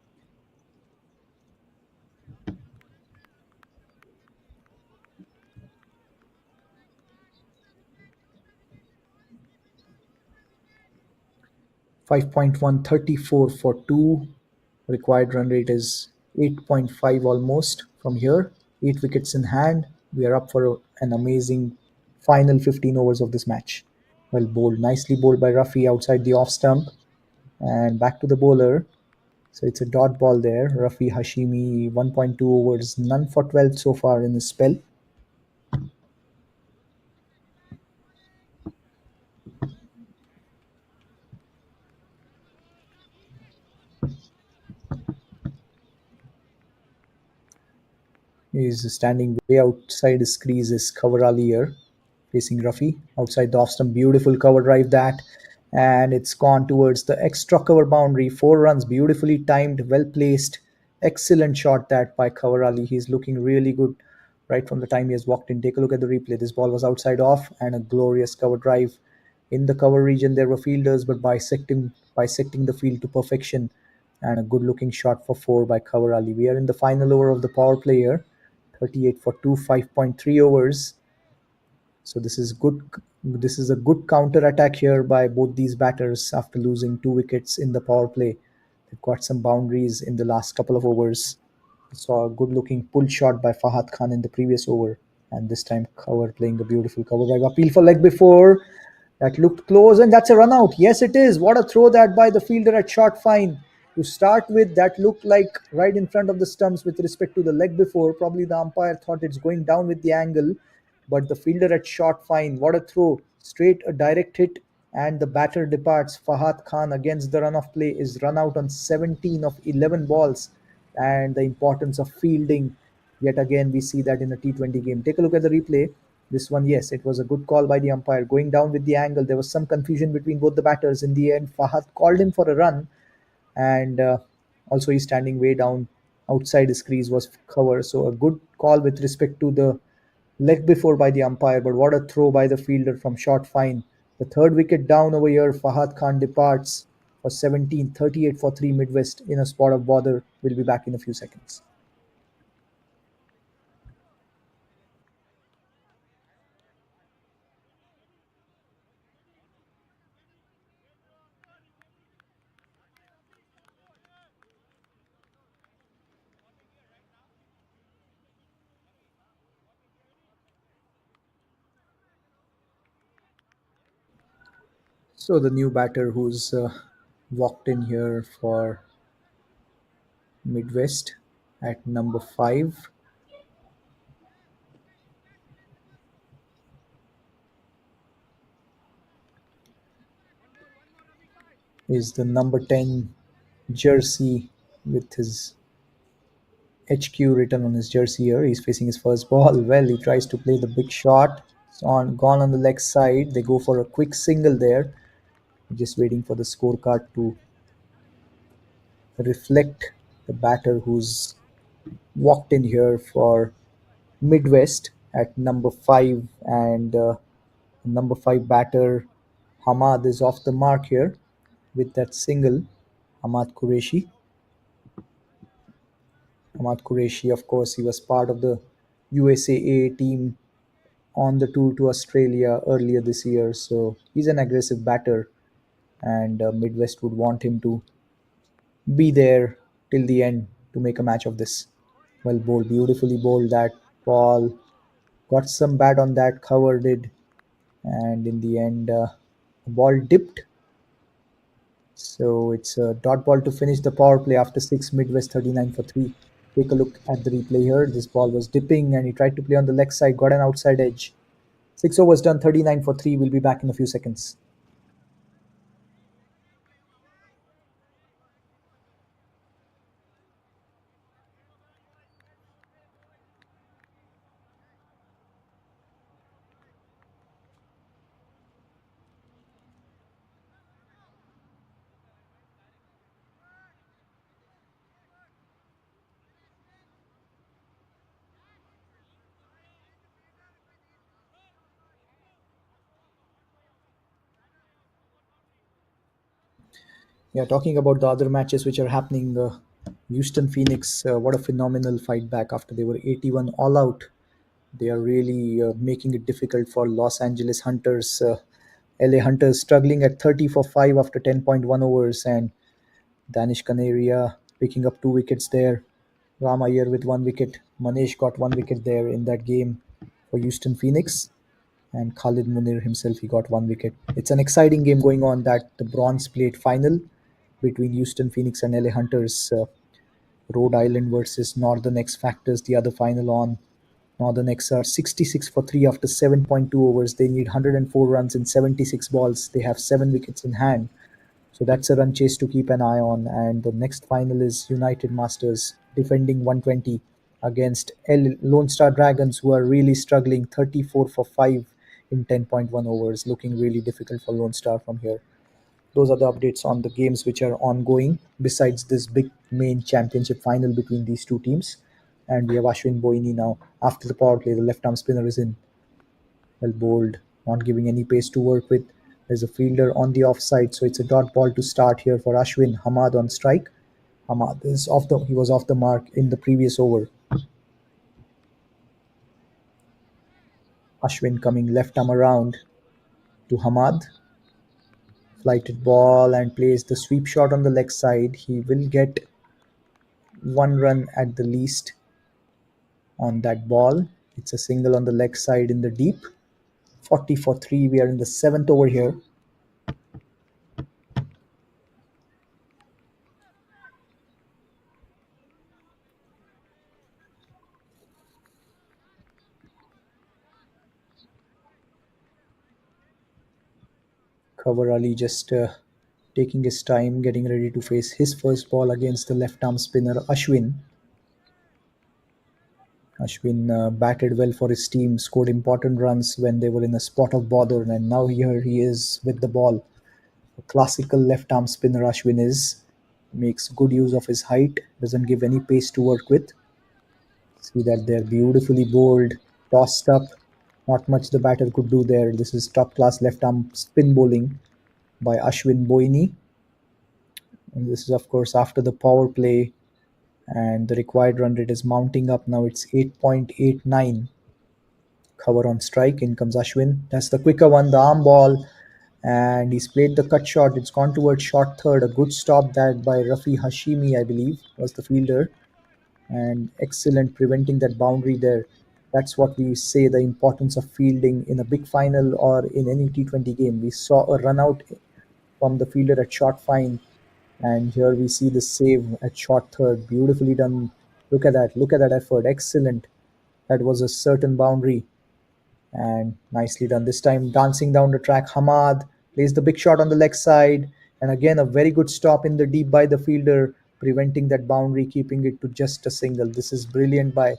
5.1, 34 for 2. Required run rate is 8.5 almost from here. 8 wickets in hand. We are up for an amazing final 15 overs of this match. Well bowled, nicely bowled by Ruffy outside the off stump. And back to the bowler. So it's a dot ball there. Rafi Hashimi, 1.2 overs, none for 12 so far in his spell. He's standing way outside his crease is Cover Ali here, facing Rafi. Outside the off stump, beautiful cover drive that. And it's gone towards the extra cover boundary. 4 runs, beautifully timed, well placed. Excellent shot that by Cover Ali. He's looking really good right from the time he has walked in. Take a look at the replay. This ball was outside off and a glorious cover drive. In the cover region, there were fielders, but bisecting the field to perfection. And a good looking shot for 4 by Cover Ali. We are in the final over of the power play here. 38 for 2, 5.3 overs. So this is good. This is a good counter attack here by both these batters after losing 2 wickets in the power play. They've got some boundaries in the last couple of overs. Saw a good looking pull shot by Fahad Khan in the previous over, and this time Cover playing a beautiful cover drive. Appeal for leg before. That looked close, and that's a run out. Yes, it is. What a throw that by the fielder at short fine. To start with, that looked like right in front of the stumps with respect to the leg before. Probably the umpire thought it's going down with the angle, but the fielder at short fine. What a throw. Straight a direct hit, and the batter departs. Fahad Khan against the run of play is run out on 17 of 11 balls, and the importance of fielding. Yet again, we see that in a T20 game. Take a look at the replay. This one, yes, it was a good call by the umpire. Going down with the angle, there was some confusion between both the batters. In the end, Fahad called in for a run, and also he's standing way down outside his crease was cover. So a good call with respect to the leg before by the umpire. But what a throw by the fielder from short fine. The third wicket down over here. Fahad Khan departs for 17, 38 for 3 Midwest in a spot of bother. We'll be back in a few seconds. So the new batter who's walked in here for Midwest at number 5 is the number 10 jersey with his HQ written on his jersey here. He's facing his first ball. Well, he tries to play the big shot. It's on gone on the leg side. They go for a quick single there. Just waiting for the scorecard to reflect the batter who's walked in here for Midwest at number 5, and number 5 batter Hamad is off the mark here with that single. Hamad Qureshi. Hamad Qureshi, of course, he was part of the USAA team on the tour to Australia earlier this year. So he's an aggressive batter, and Midwest would want him to be there till the end to make a match of this. Well bowled, beautifully bowled that ball. Got some bat on that, cover did, and in the end, the ball dipped. So it's a dot ball to finish the power play after 6, Midwest 39 for 3. Take a look at the replay here. This ball was dipping and he tried to play on the leg side, got an outside edge. 6 overs done, 39 for 3. We'll be back in a few seconds. Yeah, talking about the other matches which are happening, Houston Phoenix, what a phenomenal fight back after they were 81 all out. They are really making it difficult for Los Angeles Hunters LA Hunters struggling at 30 for 5 after 10.1 overs, and Danish Canaria picking up 2 wickets there. Ram Iyer with 1 wicket. Manesh got 1 wicket there in that game for Houston Phoenix. And Khalid Munir himself, he got 1 wicket. It's an exciting game going on, that the bronze plate final between Houston Phoenix and LA Hunters. Rhode Island versus Northern X Factors, the other final on. Northern X are 66 for 3 after 7.2 overs. They need 104 runs in 76 balls. They have 7 wickets in hand. So that's a run chase to keep an eye on. And the next final is United Masters defending 120 against Lone Star Dragons, who are really struggling, 34 for 5 in 10.1 overs. Looking really difficult for Lone Star from here. Those are the updates on the games which are ongoing besides this big main championship final between these two teams. And we have Ashwin Boini now. After the power play, the left arm spinner is in, well bowled, not giving any pace to work with. There's a fielder on the offside, so it's a dot ball to start here for Ashwin. Hamad on strike. Hamad is off the he was off the mark in the previous over. Ashwin coming left arm around to Hamad. Flighted ball and plays the sweep shot on the leg side. He will get 1 run at the least on that ball. It's a single on the leg side in the deep. 40 for 3. We are in the seventh over here. Cover Ali just taking his time, getting ready to face his first ball against the left arm spinner Ashwin. Ashwin batted well for his team, scored important runs when they were in a spot of bother, and now here he is with the ball. A classical left arm spinner Ashwin is. Makes good use of his height, doesn't give any pace to work with. See that they're beautifully bowled, tossed up. Not much the batter could do there. This is top class left arm spin bowling by Ashwin Boini. And this is, of course, after the power play, and the required run rate is mounting up now. It's 8.89. Cover on strike. In comes Ashwin. That's the quicker one, the arm ball. And he's played the cut shot. It's gone towards short third. A good stop that by Rafi Hashimi, I believe, was the fielder. And excellent preventing that boundary there. That's what we say the importance of fielding in a big final or in any T20 game. We saw a run out from the fielder at short fine, and here we see the save at short third. Beautifully done. Look at that. Look at that effort. Excellent. That was a certain boundary and nicely done. This time, dancing down the track, Hamad plays the big shot on the leg side, and again a very good stop in the deep by the fielder, preventing that boundary, keeping it to just a single. This is brilliant by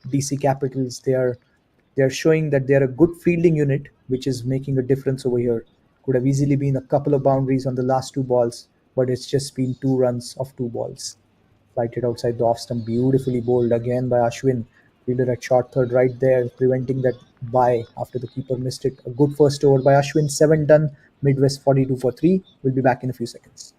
DC Capitals. They are showing that they are a good fielding unit, which is making a difference over here. Could have easily been a couple of boundaries on the last two balls, but it's just been 2 runs of 2 balls. Flighted outside the off stump, beautifully bowled again by Ashwin. Fielder at short third right there, preventing that bye after the keeper missed it. A good first over by Ashwin. 7 done. Midwest 42 for 3. We'll be back in a few seconds.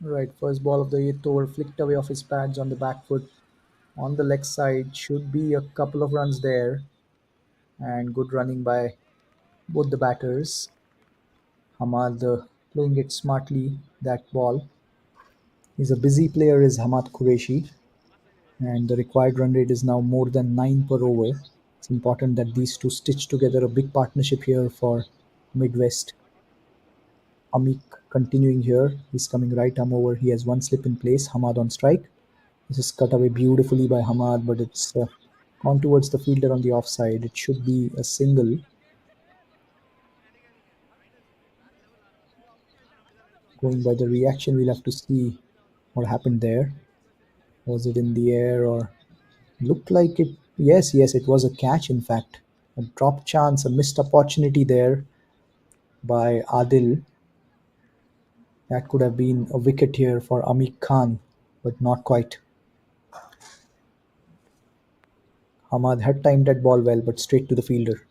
Right, first ball of the eighth over flicked away off his pads on the back foot. On the leg side, should be a couple of runs there, and good running by both the batters. Hamad playing it smartly, that ball. He's a busy player, is Hamad Qureshi, and the required run rate is now more than 9 per over. It's important that these two stitch together a big partnership here for Midwest. Amik continuing here. He's coming right arm over. He has one slip in place. Hamad on strike. This is cut away beautifully by Hamad, but it's gone towards the fielder on the offside. It should be a single. Going by the reaction, we'll have to see what happened there. Was it in the air or looked like it? Yes, yes, it was a catch, in fact. A drop chance, a missed opportunity there by Adil. That could have been a wicket here for Amik Khan, but not quite. Hamad had timed that ball well, but straight to the fielder.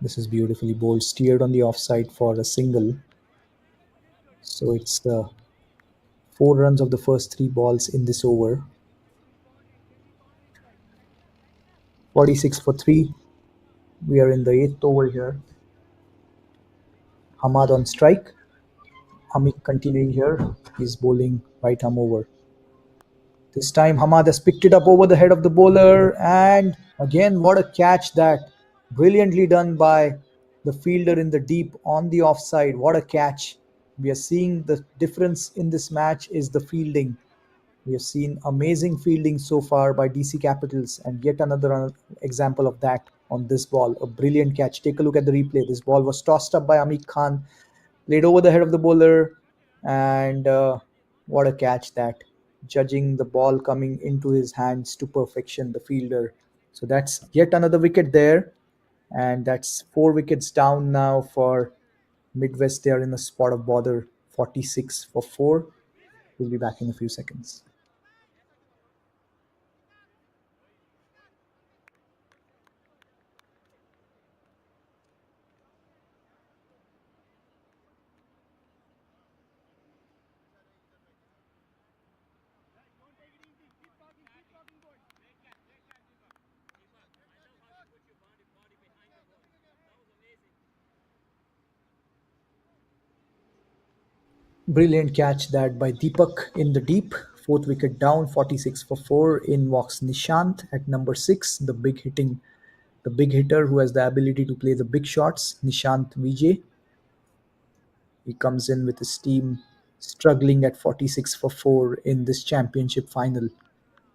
This is beautifully bowled, steered on the offside for a single. So it's the 4 runs of the first 3 balls in this over. 46 for 3. We are in the eighth over here. Hamad on strike. Hamid continuing here. He's bowling right arm over. This time Hamad has picked it up over the head of the bowler, and again what a catch that. Brilliantly done by the fielder in the deep on the offside. What a catch. We are seeing the difference in this match is the fielding. We have seen amazing fielding so far by DC Capitals, and yet another example of that on this ball. A brilliant catch. Take a look at the replay. This ball was tossed up by Amit Khan, played over the head of the bowler, and what a catch that. Judging the ball coming into his hands to perfection, the fielder. So that's yet another wicket there, and that's 4 wickets down now for Midwest. They are in a spot of bother, 46 for 4. We'll be back in a few seconds. Brilliant catch that by Deepak in the deep. Fourth wicket down, 46 for 4. In walks Nishant at number 6, the big hitter who has the ability to play the big shots, Nishant Vijay. He comes in with his team struggling at 46 for 4 in this championship final.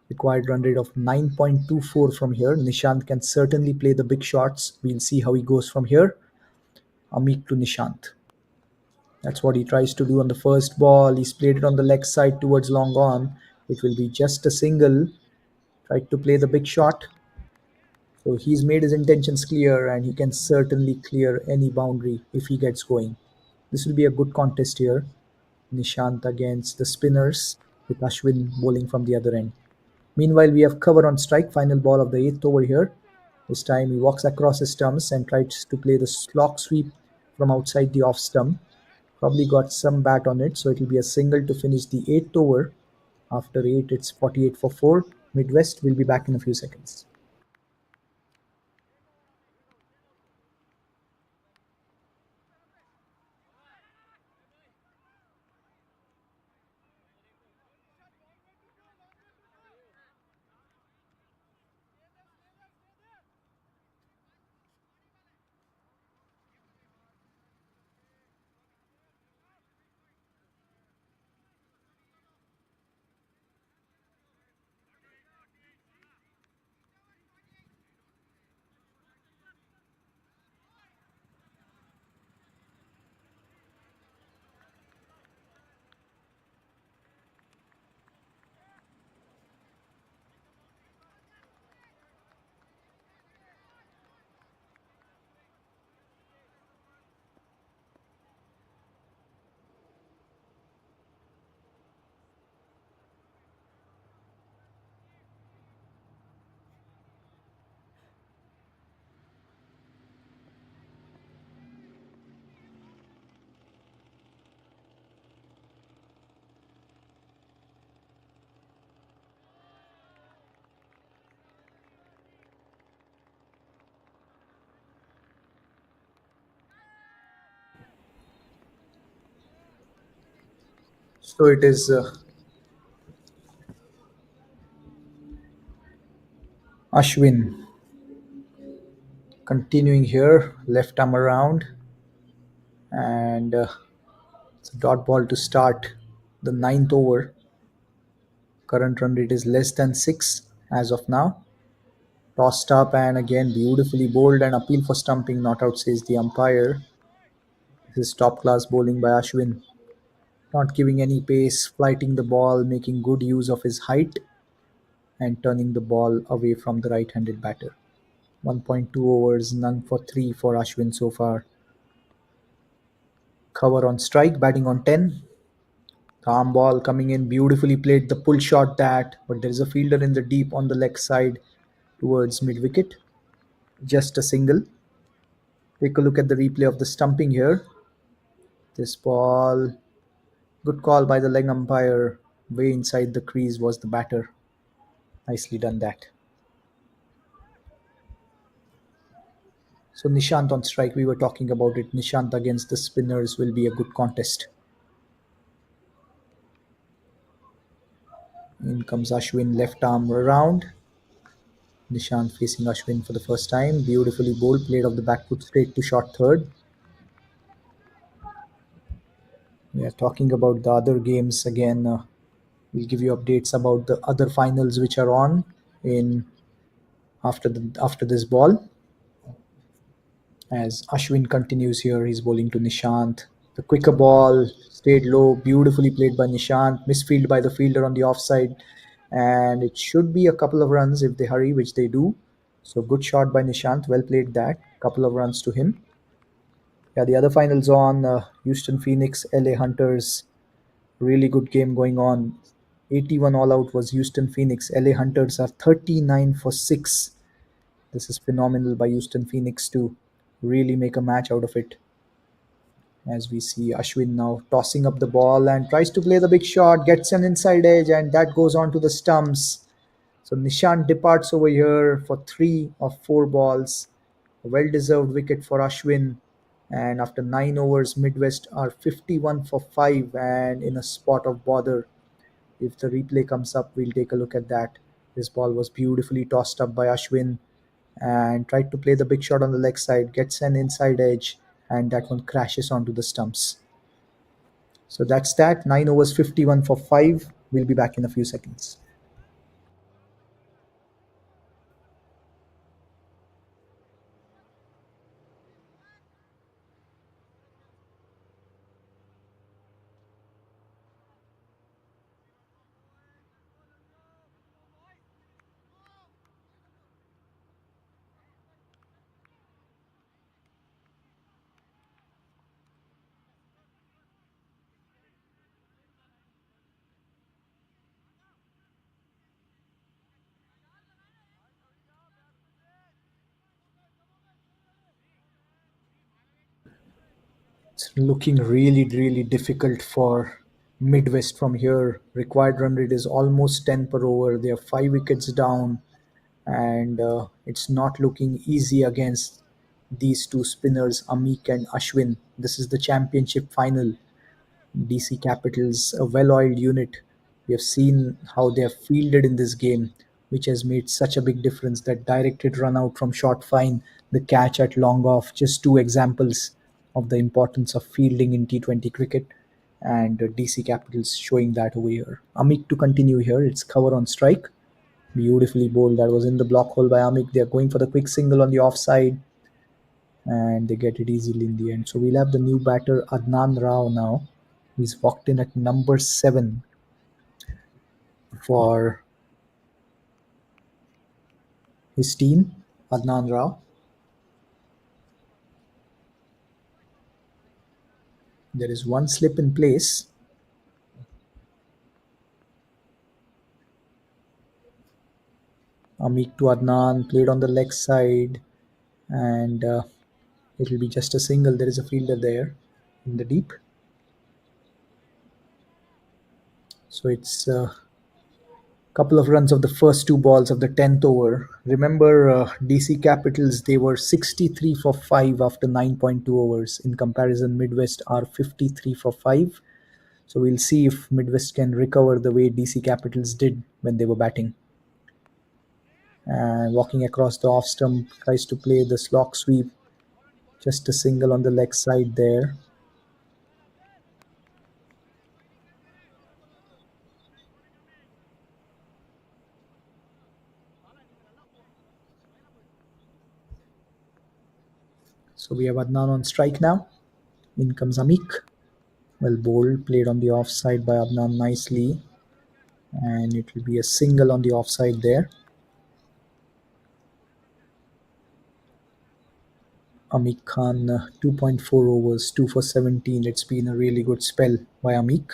Required run rate of 9.24 from here. Nishant can certainly play the big shots. We'll see how he goes from here. Amik to Nishant. That's what he tries to do on the first ball. He's played it on the leg side towards long on. It will be just a single. Tried to play the big shot. So he's made his intentions clear, and he can certainly clear any boundary if he gets going. This will be a good contest here. Nishant against the spinners with Ashwin bowling from the other end. Meanwhile, we have cover on strike, final ball of the eighth over here. This time he walks across his stumps and tries to play the slog sweep from outside the off stump. Probably got some bat on it, so it will be a single to finish the eighth over. After 8, it's 48 for 4. Midwest will be back in a few seconds. So it is Ashwin continuing here, left arm around, and it's a dot ball to start the ninth over. Current run rate is less than six as of now. Tossed up and again beautifully bowled and appeal for stumping, not out, says the umpire. This is top class bowling by Ashwin. Not giving any pace, flighting the ball, making good use of his height, and turning the ball away from the right handed batter. 1.2 overs, none for 3 for Ashwin so far. Cover on strike, batting on 10. Calm ball coming in, beautifully played the pull shot that, but there is a fielder in the deep on the leg side towards mid wicket. Just a single. Take a look at the replay of the stumping here. This ball, good call by the leg umpire. Way inside the crease was the batter. Nicely done that. So Nishant on strike, we were talking about it. Nishant against the spinners will be a good contest. In comes Ashwin, left arm around. Nishant facing Ashwin for the first time. Beautifully bowled, played off the back foot straight to short third. We are talking about the other games again. We'll give you updates about the other finals which are on in after this ball. As Ashwin continues here, he's bowling to Nishant. The quicker ball stayed low, beautifully played by Nishant, misfield by the fielder on the offside, and it should be a couple of runs if they hurry, which they do. So good shot by Nishant, well played that. Couple of runs to him. Yeah, the other finals on Houston Phoenix, LA Hunters. Really good game going on. 81 all out was Houston Phoenix. LA Hunters are 39 for 6. This is phenomenal by Houston Phoenix to really make a match out of it. As we see Ashwin now tossing up the ball and tries to play the big shot, gets an inside edge, and that goes on to the stumps. So Nishant departs over here for 3 of 4 balls. A well deserved wicket for Ashwin. And after 9 overs, Midwest are 51 for 5 and in a spot of bother. If the replay comes up, we'll take a look at that. This ball was beautifully tossed up by Ashwin and tried to play the big shot on the leg side, gets an inside edge, and that one crashes onto the stumps. So that's that. 9 overs, 51 for 5. We'll be back in a few seconds. It's looking really, really difficult for Midwest from here. Required run rate is almost 10 per over. They are 5 wickets down, and it's not looking easy against these two spinners, Amik and Ashwin. This is the championship final. DC Capitals, a well oiled unit. We have seen how they have fielded in this game, which has made such a big difference. That directed run out from short fine, the catch at long off, just two examples of the importance of fielding in T20 cricket. And DC Capitals showing that over here. Amik to continue here. It's cover on strike. Beautifully bowled. That was in the block hole by Amik. They are going for the quick single on the offside and they get it easily in the end. So we'll have the new batter Adnan Rao now. He's walked in at number 7 for his team, Adnan Rao. There is one slip in place. Amik to Adnan, played on the leg side, and it will be just a single. There is a fielder there in the deep. So it's couple of runs of the first 2 balls of the 10th over. Remember, DC Capitals, they were 63 for 5 after 9.2 overs. In comparison, Midwest are 53 for 5. So we'll see if Midwest can recover the way DC Capitals did when they were batting. And walking across the off stump, tries to play the slog sweep, just a single on the leg side there. So we have Adnan on strike now. In comes Amik. Well bowled, played on the offside by Adnan nicely, and it will be a single on the offside there. Amik Khan, 2.4 overs, 2 for 17. It's been a really good spell by Amik.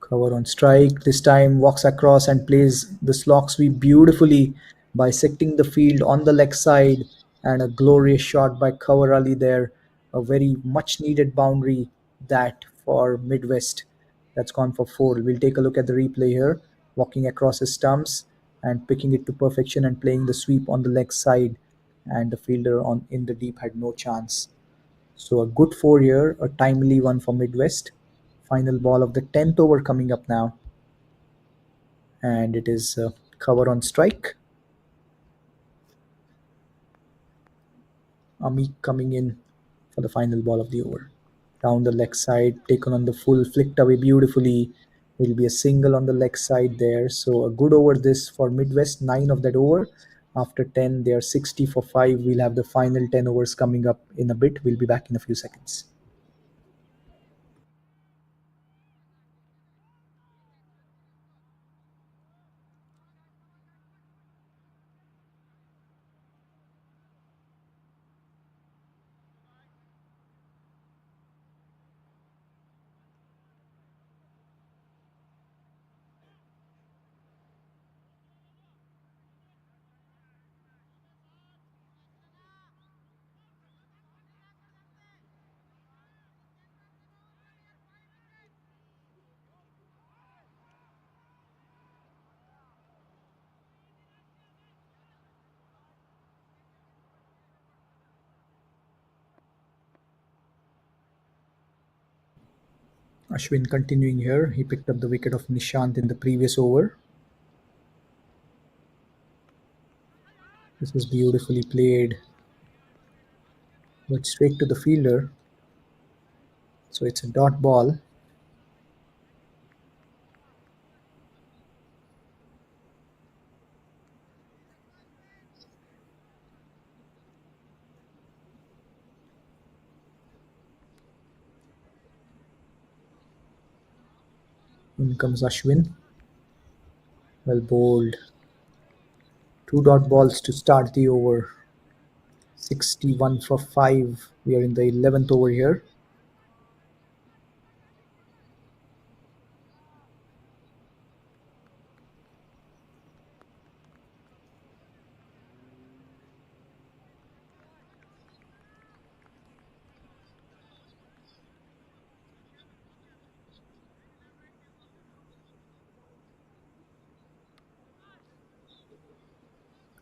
Cover on strike. This time walks across and plays the slog sweep beautifully, bisecting the field on the leg side, and a glorious shot by Cover Ali there. A very much needed boundary that for Midwest. That's gone for four. We'll take a look at the replay here. Walking across his stumps and picking it to perfection and playing the sweep on the leg side, and the fielder on in the deep had no chance. So a good 4 year, a timely one for Midwest. Final ball of the 10th over coming up now, and it is Cover on strike. Amik coming in for the final ball of the over. Down the leg side, taken on the full, flicked away beautifully. It'll be a single on the leg side there. So a good over this for Midwest, 9 of that over. After 10, they are 60 for 5. We'll have the final 10 overs coming up in a bit. We'll be back in a few seconds. Ashwin continuing here. He picked up the wicket of Nishant in the previous over. This was beautifully played, but straight to the fielder. So it's a dot ball. In comes Ashwin. Well bowled. Two dot balls to start the over. 61 for 5. We are in the 11th over here.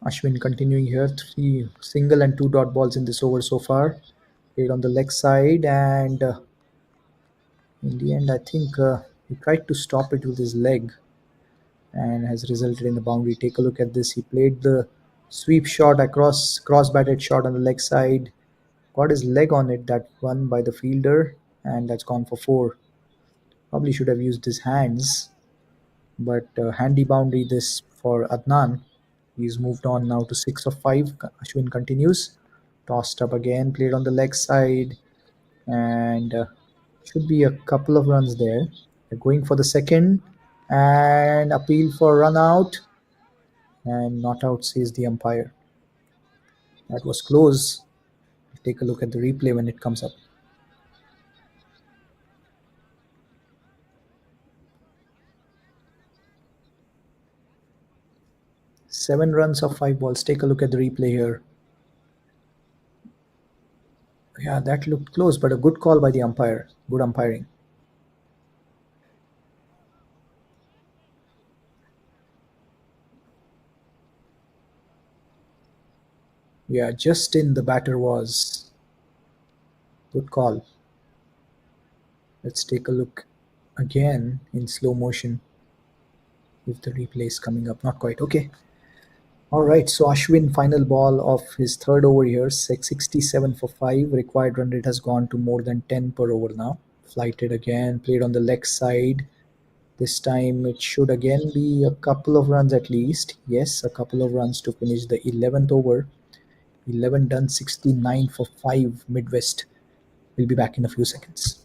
Ashwin continuing here. Three single and two dot balls in this over so far. Played on the leg side, and in the end, I think he tried to stop it with his leg and has resulted in the boundary. Take a look at this. He played the sweep shot across, cross batted shot on the leg side, got his leg on it, that one by the fielder, and that's gone for four. Probably should have used his hands, but handy boundary this for Adnan. He's moved on now to 6 of 5. Ashwin continues. Tossed up again, played on the leg side, and should be a couple of runs there. They're going for the second, and appeal for run out, and not out, says the umpire. That was close. Take a look at the replay when it comes up. 7 runs of 5 balls. Take a look at the replay here. Yeah, that looked close, but a good call by the umpire. Good umpiring. Yeah, just in the batter was. Good call. Let's take a look again in slow motion if the replay is coming up. Not quite. Okay. All right. So Ashwin, final ball of his third over here, 67 for 5. Required run rate has gone to more than 10 per over now. Flighted again, played on the leg side. This time it should again be a couple of runs at least. Yes, a couple of runs to finish the 11th over. 11 done, 69 for 5 Midwest. We'll be back in a few seconds.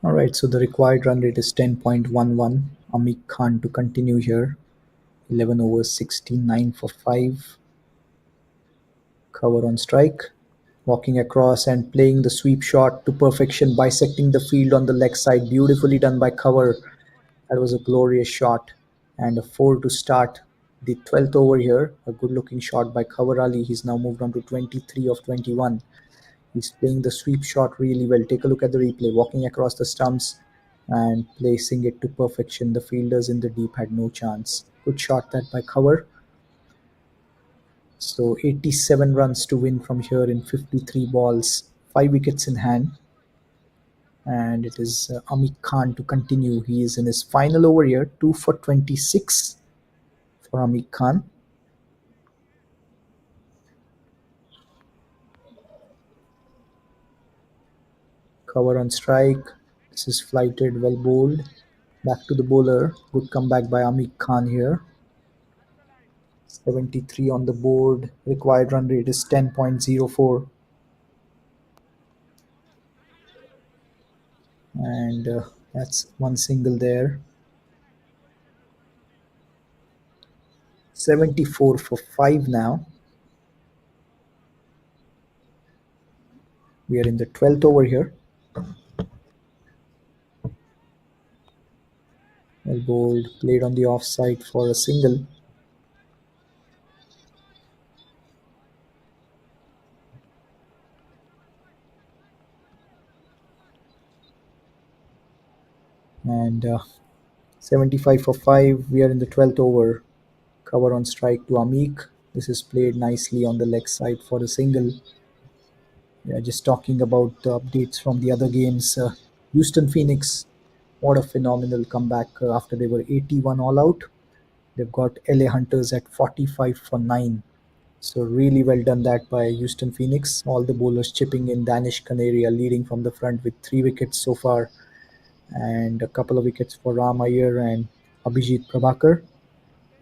All right, so the required run rate is 10.11. Amik Khan to continue here. 11 overs, 69 for 5. Cover on strike. Walking across and playing the sweep shot to perfection, bisecting the field on the leg side. Beautifully done by Cover. That was a glorious shot. And a 4 to start the 12th over here. A good looking shot by Cover Ali. He's now moved on to 23 of 21. He's playing the sweep shot really well. Take a look at the replay. Walking across the stumps and placing it to perfection. The fielders in the deep had no chance. Good shot that by Cover. So 87 runs to win from here in 53 balls, 5 wickets in hand. And it is Amit Khan to continue. He is in his final over here, 2 for 26 for Amit Khan. Cover on strike. This is flighted, well bowled. Back to the bowler. Good comeback by Amit Khan here. 73 on the board. Required run rate is 10.04. And that's one single there. 74 for 5 now. We are in the 12th over here. Well bowled, played on the offside for a single. And 75 for 5. We are in the 12th over. Cover on strike to Amik. This is played nicely on the leg side for a single. We are just talking about the updates from the other games. Houston Phoenix, what a phenomenal comeback after they were 81 all out. They've got LA Hunters at 45 for 9. So really well done that by Houston Phoenix. All the bowlers chipping in. Danish Canary are leading from the front with 3 wickets so far, and a couple of wickets for Ram Iyer and Abhijit Prabhakar,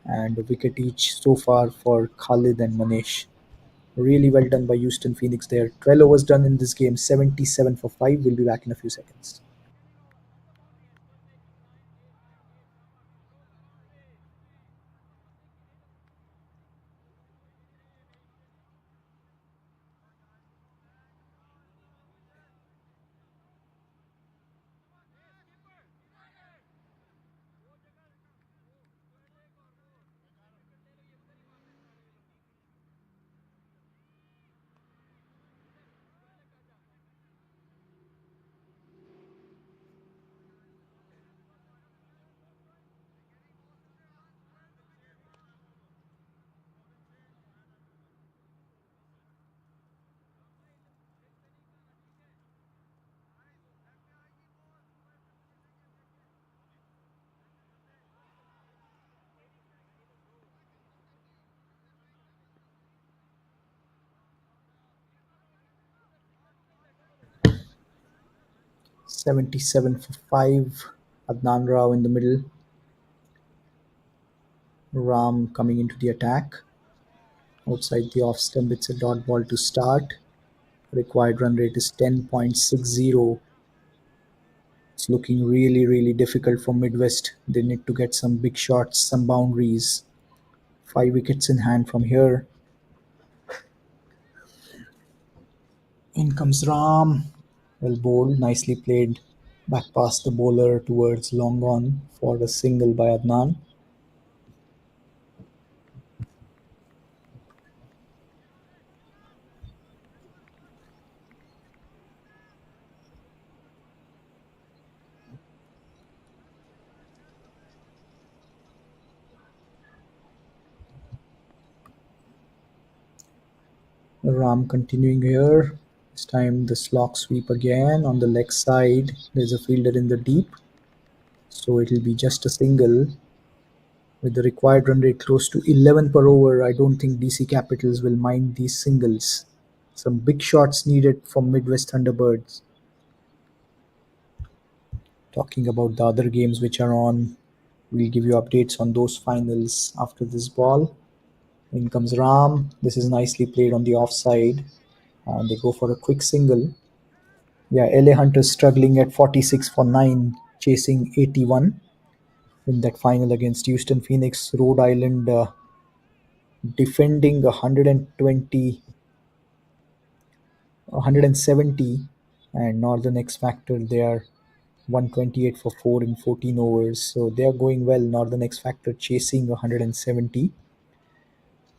and a wicket each so far for Khalid and Manish. Really well done by Houston Phoenix there. 12 overs done in this game, 77 for 5. We'll be back in a few seconds. 77 for 5. Adnan Rao in the middle. Ram coming into the attack. Outside the off stump, it's a dot ball to start. Required run rate is 10.60. It's looking really, really difficult for Midwest. They need to get some big shots, some boundaries. 5 wickets in hand from here. In comes Ram. Well bowled, nicely played. Back past the bowler towards long on for a single by Adnan. Ram continuing here. This time the slog sweep again on the leg side. There's a fielder in the deep, so it'll be just a single. With the required run rate close to 11 per over, I don't think DC Capitals will mind these singles. Some big shots needed from Midwest Thunderbirds. Talking about the other games which are on, we'll give you updates on those finals after this ball. In comes Ram. This is nicely played on the offside. And they go for a quick single. Yeah, LA Hunters struggling at 46 for 9, chasing 81 in that final against Houston Phoenix. Rhode Island defending 120, 170, and Northern X Factor they are 128 for 4 in 14 overs. So they are going well. Northern X Factor chasing 170,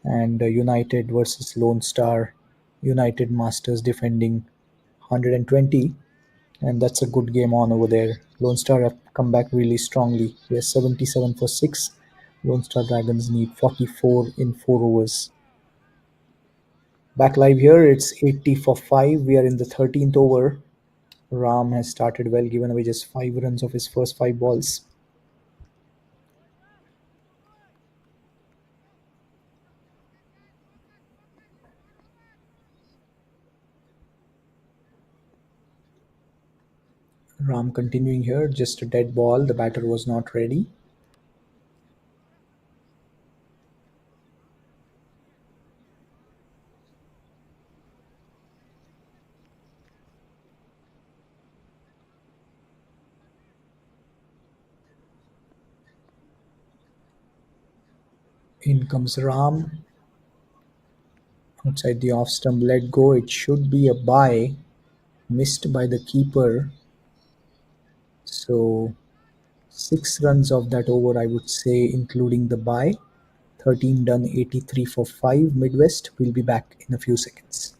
and United versus Lone Star. United Masters defending 120, and that's a good game on over there. Lone Star have come back really strongly. They're 77 for 6. Lone Star Dragons need 44 in 4 overs. Back live here, it's 80 for 5. We are in the 13th over. Ram has started well, given away just 5 runs of his first 5 balls. Ram continuing here, just a dead ball. The batter was not ready. In comes Ram. Outside the off stump, let go. It should be a bye. Missed by the keeper. So 6 runs of that over, I would say, including the bye. 13 done, 83 for 5. Midwest. We'll be back in a few seconds.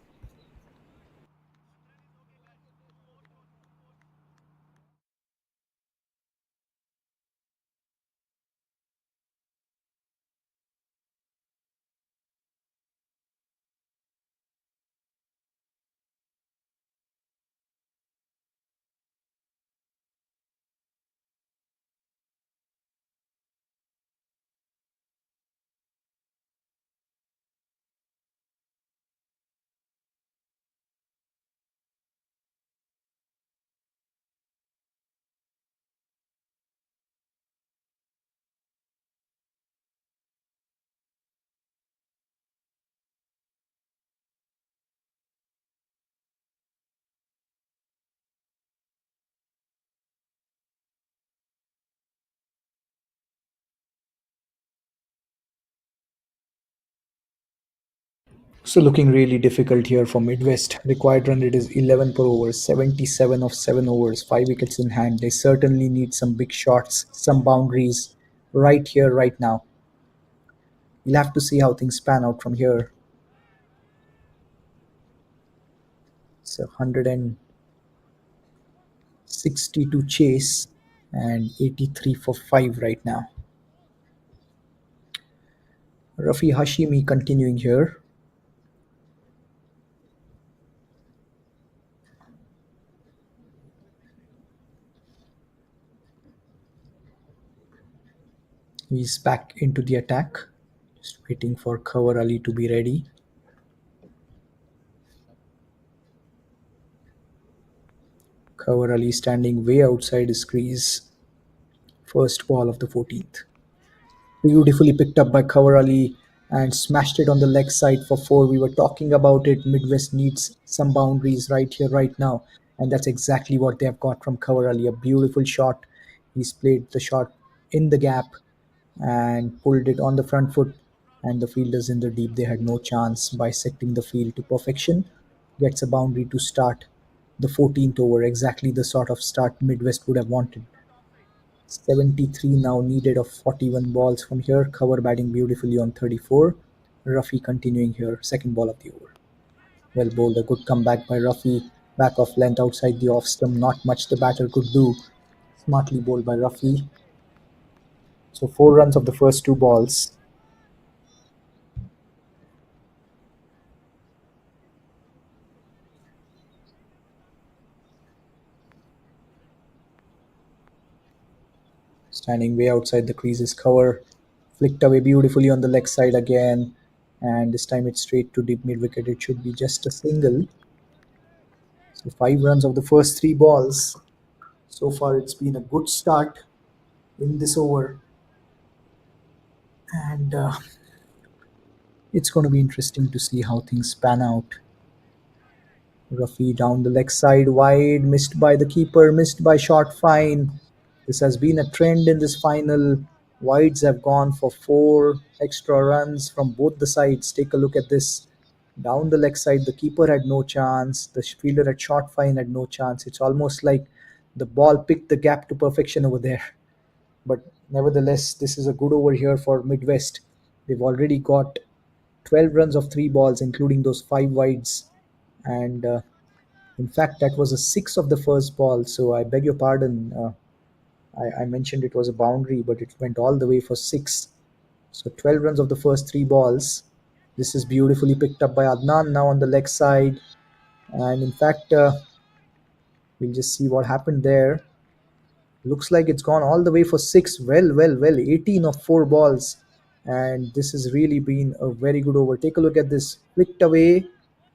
So looking really difficult here for Midwest. Required run rate is 11 per over, 77 of 7 overs, 5 wickets in hand. They certainly need some big shots, some boundaries right here, right now. We'll have to see how things pan out from here. It's 160 to chase and 83 for 5 right now. Rafi Hashimi continuing here. He's back into the attack. Just waiting for Cover Ali to be ready. Cover Ali standing way outside his crease. First ball of the 14th. Beautifully picked up by Cover Ali and smashed it on the leg side for four. We were talking about it. Midwest needs some boundaries right here, right now. And that's exactly what they have got from Cover Ali. A beautiful shot. He's played the shot in the gap and pulled it on the front foot. And the fielders in the deep, they had no chance. Bisecting the field to perfection, gets a boundary to start the 14th over. Exactly the sort of start Midwest would have wanted. 73 now needed of 41 balls from here. Cover batting beautifully on 34. Ruffy continuing here. Second ball of the over. Well bowled. A good comeback by Ruffy. Back off length outside the off stump. Not much the batter could do. Smartly bowled by Ruffy. So 4 runs of the first two balls. Standing way outside the creases. Cover. Flicked away beautifully on the leg side again. And this time it's straight to deep mid wicket. It should be just a single. So 5 runs of the first three balls. So far, it's been a good start in this over, and it's going to be interesting to see how things pan out. Rafi down the leg side, wide, missed by the keeper, missed by short fine. This has been a trend in this final. Wides have gone for four extra runs from both the sides. Take a look at this. Down the leg side, the keeper had no chance. The fielder at short fine had no chance. It's almost like the ball picked the gap to perfection over there. But nevertheless, this is a good over here for Midwest. They've already got 12 runs of three balls, including those five wides. And in fact, that was a six of the first ball. So I beg your pardon. I mentioned it was a boundary, but it went all the way for six. So 12 runs of the first three balls. This is beautifully picked up by Adnan now on the leg side. And in fact, we'll just see what happened there. Looks like it's gone all the way for six. Well, 18 of four balls. And this has really been a very good over. Take a look at this. Flicked away.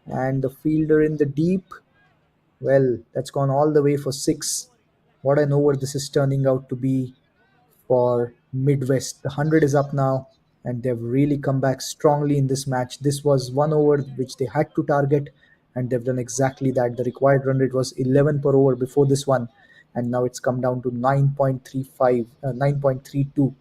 And the fielder in the deep. Well, that's gone all the way for six. What an over this is turning out to be for Midwest. The 100 is up now, and they've really come back strongly in this match. This was one over which they had to target, and they've done exactly that. The required run rate was 11 per over before this one, and now it's come down to 9.35, 9.32,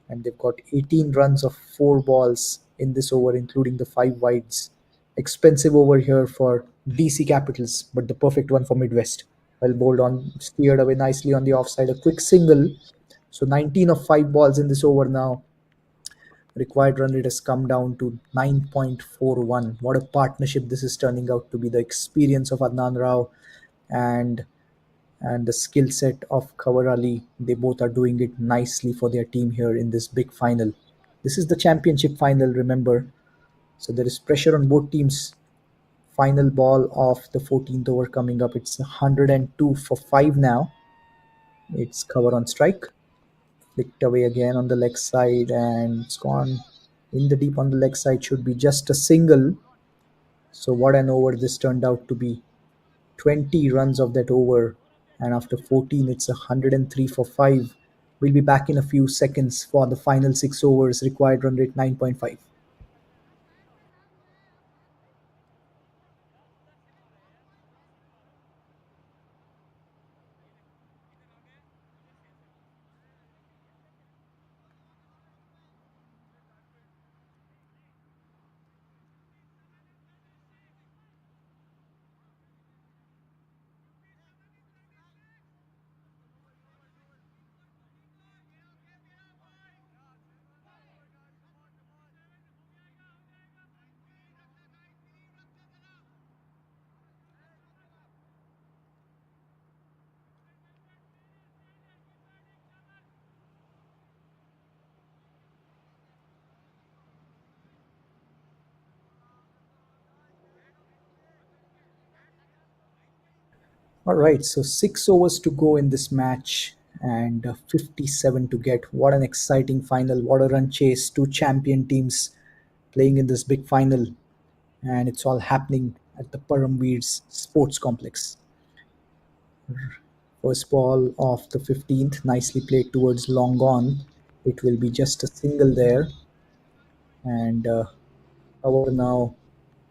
and they've got 18 runs of four balls in this over, including the five wides. Expensive over here for DC Capitals, but the perfect one for Midwest. Well bowled on, steered away nicely on the offside. A quick single. So 19 of five balls in this over now. Required run rate has come down to 9.41. What a partnership this is turning out to be. The experience of Adnan Rao and the skill set of Kawar Ali, they both are doing it nicely for their team here in this big final. This is the championship final, remember. So there is pressure on both teams. Final ball of the 14th over coming up. It's 102 for 5 now. It's cover on strike. Flicked away again on the leg side, and it's gone in the deep on the leg side. Should be just a single. So what an over this turned out to be. 20 runs of that over, and after 14 it's 103 for 5. We'll be back in a few seconds for the final 6 overs. Required run rate 9.5. All right, so 6 overs to go in this match, and 57 to get. What an exciting final. What a run chase. Two champion teams playing in this big final, and it's all happening at the Paramveers Sports Complex. First ball of the 15th, nicely played towards long on. It will be just a single there, and cover now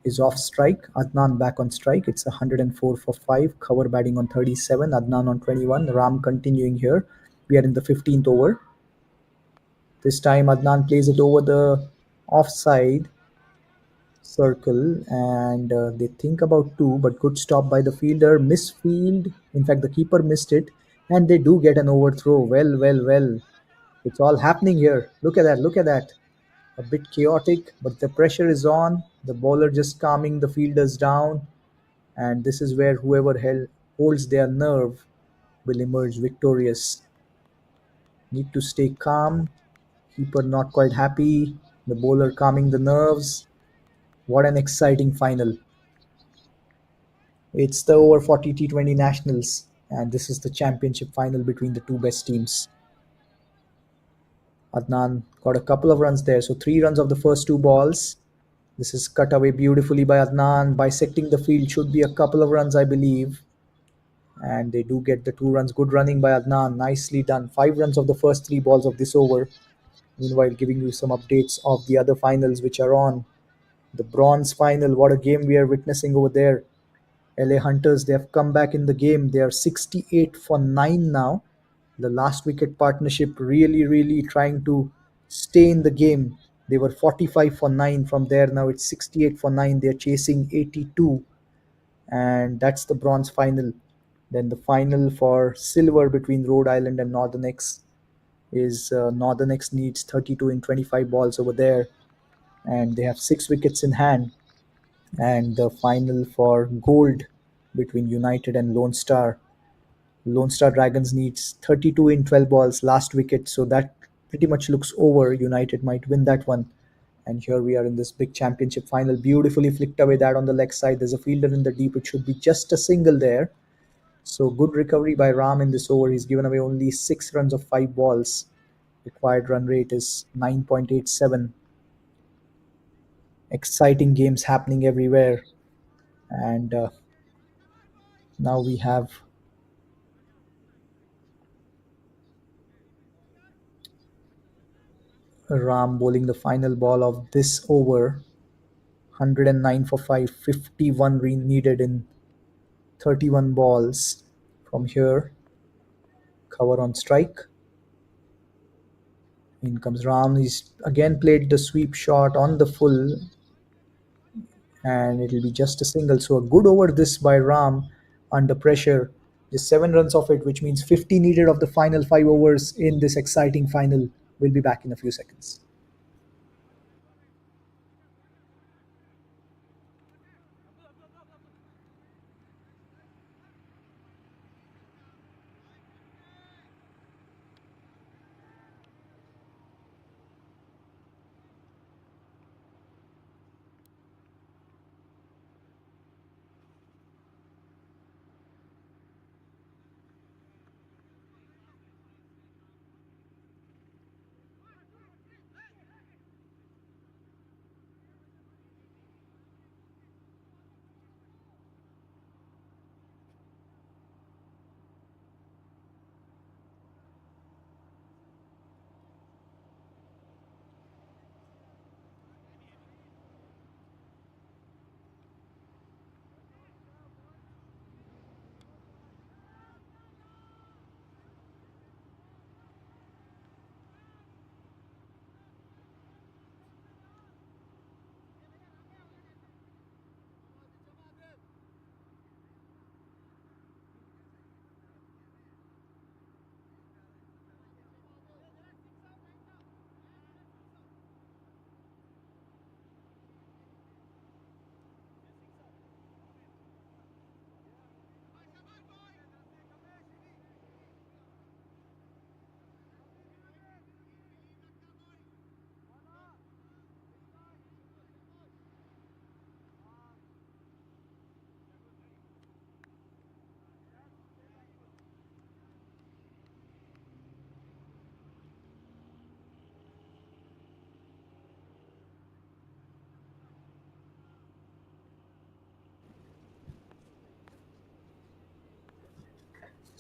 is off strike. Adnan back on strike. It's 104 for 5. Cover batting on 37. Adnan on 21. Ram continuing here. We are in the 15th over. This time Adnan plays it over the offside circle, and they think about two, but good stop by the fielder. Misfield. In fact, the keeper missed it, and they do get an overthrow. Well, well, well. It's all happening here. Look at that. Look at that. A bit chaotic, but the pressure is on. The bowler just calming the fielders down, and this is where whoever holds their nerve will emerge victorious. Need to stay calm. Keeper not quite happy. The bowler calming the nerves. What an exciting final. It's the over 40 T20 Nationals, and this is the championship final between the two best teams. Adnan got a couple of runs there, so 3 runs of the first two balls. This is cut away beautifully by Adnan, bisecting the field. Should be a couple of runs, I believe. And they do get the 2 runs. Good running by Adnan. Nicely done. 5 runs of the first 3 balls of this over. Meanwhile, giving you some updates of the other finals which are on. The bronze final. What a game we are witnessing over there. LA Hunters, they have come back in the game. They are 68 for 9 now. The last wicket partnership really, really trying to stay in the game. They were 45 for 9 from there. Now it's 68 for 9. They're chasing 82, and that's the bronze final. Then the final for silver between Rhode Island and Northern X is Northern X needs 32 in 25 balls over there, and they have 6 wickets in hand. And the final for gold between United and Lone Star. Lone Star Dragons needs 32 in 12 balls, last wicket, so that pretty much looks over. United might win that one. And here we are in this big championship final. Beautifully flicked away that on the leg side. There's a fielder in the deep. It should be just a single there. So good recovery by Ram in this over. He's given away only 6 runs of 5 balls. Required run rate is 9.87. Exciting games happening everywhere. And now we have Ram bowling the final ball of this over. 109 for 5, 51 needed in 31 balls. From here, cover on strike. In comes Ram. He's again played the sweep shot on the full, and it'll be just a single. So a good over this by Ram under pressure. Just 7 runs of it, which means 50 needed of the final 5 overs in this exciting final. We'll be back in a few seconds.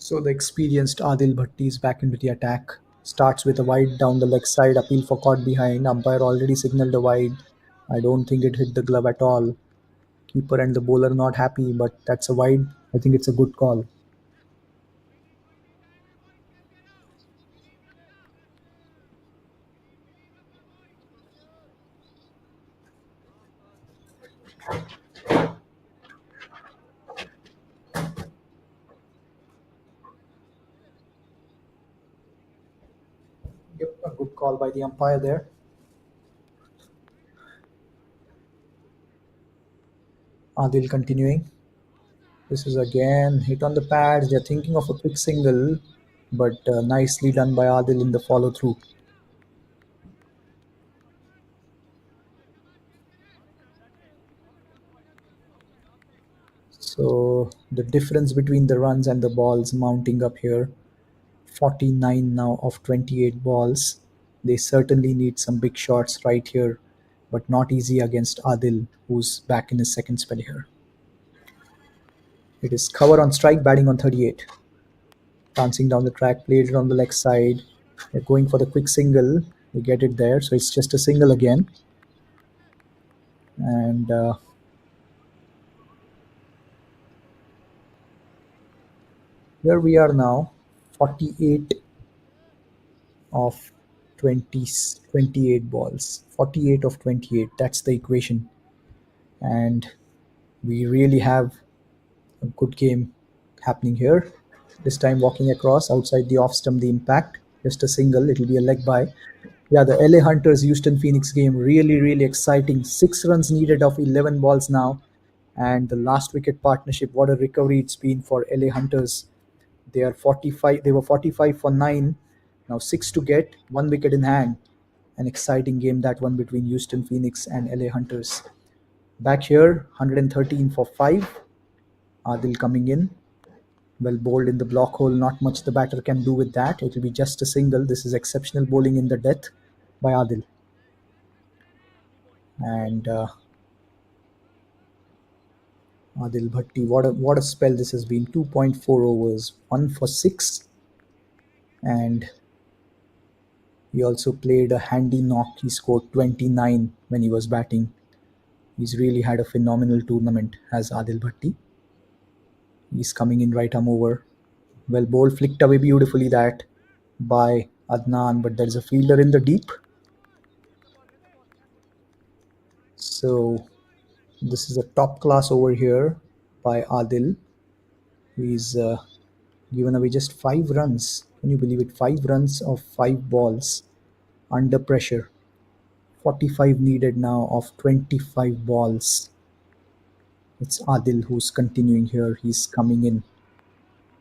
So the experienced Adil Bhatti is back into the attack. Starts with a wide down the leg side, appeal for caught behind. Umpire already signaled a wide. I don't think it hit the glove at all. Keeper and the bowler not happy, but that's a wide. I think it's a good call. Yep, a good call by the umpire there. Adil continuing. This is again hit on the pads. They're thinking of a quick single, but nicely done by Adil in the follow through. So the difference between the runs and the balls mounting up here. 49 now of 28 balls. They certainly need some big shots right here, but not easy against Adil, who's back in his second spell here. It is cover on strike, batting on 38. Dancing down the track, played it on the leg side. They're going for the quick single. They get it there, so it's just a single again. And here we are now, 48 of 20, 28 balls. 48 of 28. That's the equation. And we really have a good game happening here. This time walking across outside the off stump, the impact, just a single, it'll be a leg by. Yeah, the LA Hunters Houston Phoenix game, really, really exciting. 6 runs needed of 11 balls now. And the last wicket partnership, what a recovery it's been for LA Hunters. They are 45, they were 45 for 9. Now 6 to get, 1 wicket in hand. An exciting game that one between Houston Phoenix and LA Hunters. Back here, 113 for 5. Adil coming in. Well bowled in the block hole. Not much the batter can do with that. It will be just a single. This is exceptional bowling in the death by Adil. And Adil Bhatti, what a spell this has been. 2.4 overs, 1 for 6, and he also played a handy knock. He scored 29 when he was batting. He's really had a phenomenal tournament as Adil Bhatti. He's coming in right arm over. Well bowled, flicked away beautifully that by Adnan, but there is a fielder in the deep. So this is a top class over here by Adil. He's given away just 5 runs. Can you believe it? 5 runs of 5 balls under pressure. 45 needed now of 25 balls. It's Adil who's continuing here. He's coming in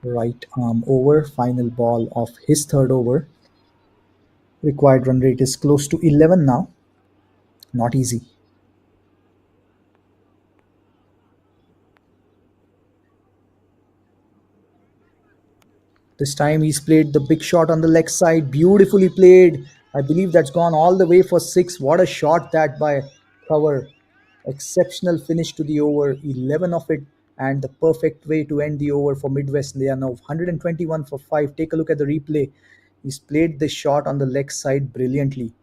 right arm over. Final ball of his third over. Required run rate is close to 11 now. Not easy. This time he's played the big shot on the leg side. Beautifully played. I believe that's gone all the way for 6. What a shot that by Cover. Exceptional finish to the over. 11 of it, and the perfect way to end the over for Midwest. They are now 121 for 5. Take a look at the replay. He's played this shot on the leg side brilliantly.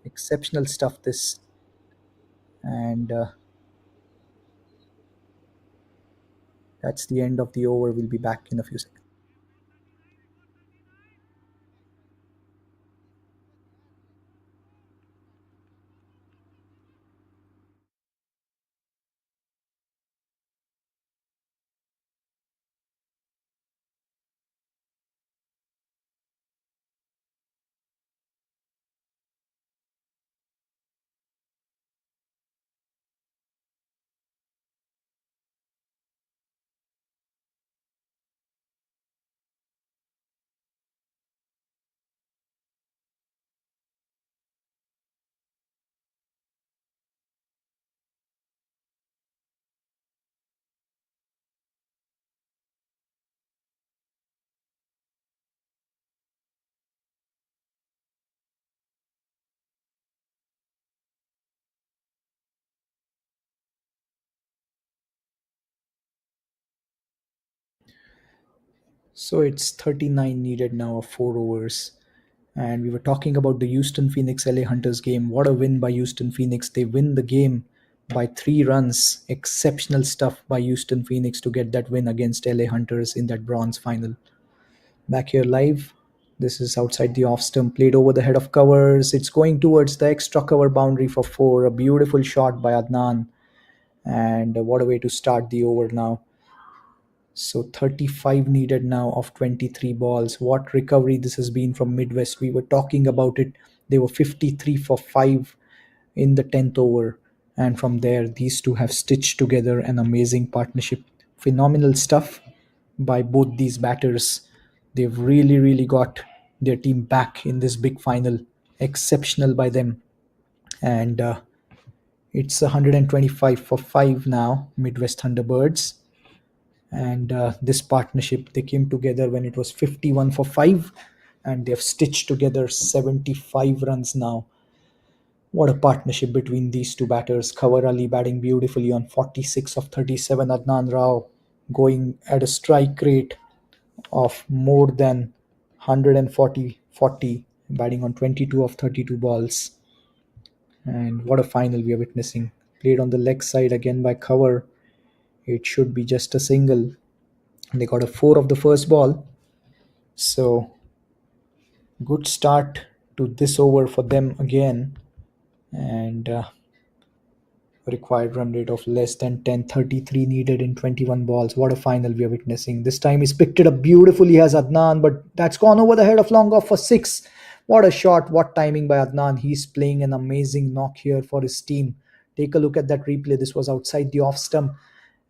Exceptional stuff, this. And that's the end of the over. We'll be back in a few seconds. So it's 39 needed now of 4 overs. And we were talking about the Houston Phoenix LA Hunters game. What a win by Houston Phoenix. They win the game by 3 runs. Exceptional stuff by Houston Phoenix to get that win against LA Hunters in that bronze final. Back here live. This is outside the off stump, played over the head of covers. It's going towards the extra cover boundary for four. A beautiful shot by Adnan. And what a way to start the over now. So 35 needed now of 23 balls. What recovery this has been from Midwest. We were talking about it. They were 53 for 5 in the 10th over. And from there, these two have stitched together an amazing partnership. Phenomenal stuff by both these batters. They've really, really got their team back in this big final. Exceptional by them. And it's 125 for 5 now, Midwest Thunderbirds. And this partnership, they came together when it was 51 for 5, and they've stitched together 75 runs now. What a partnership between these two batters. Khavar Ali batting beautifully on 46 of 37. Adnan Rao going at a strike rate of more than 140, batting on 22 of 32 balls. And what a final we are witnessing. Played on the leg side again by Khavar. It should be just a single. They got a 4 of the first ball. So, good start to this over for them again. And required run rate of less than 10, 33 needed in 21 balls. What a final we are witnessing. This time he's picked it up beautifully as Adnan, but that's gone over the head of long off for 6. What a shot, what timing by Adnan. He's playing an amazing knock here for his team. Take a look at that replay. This was outside the off stump,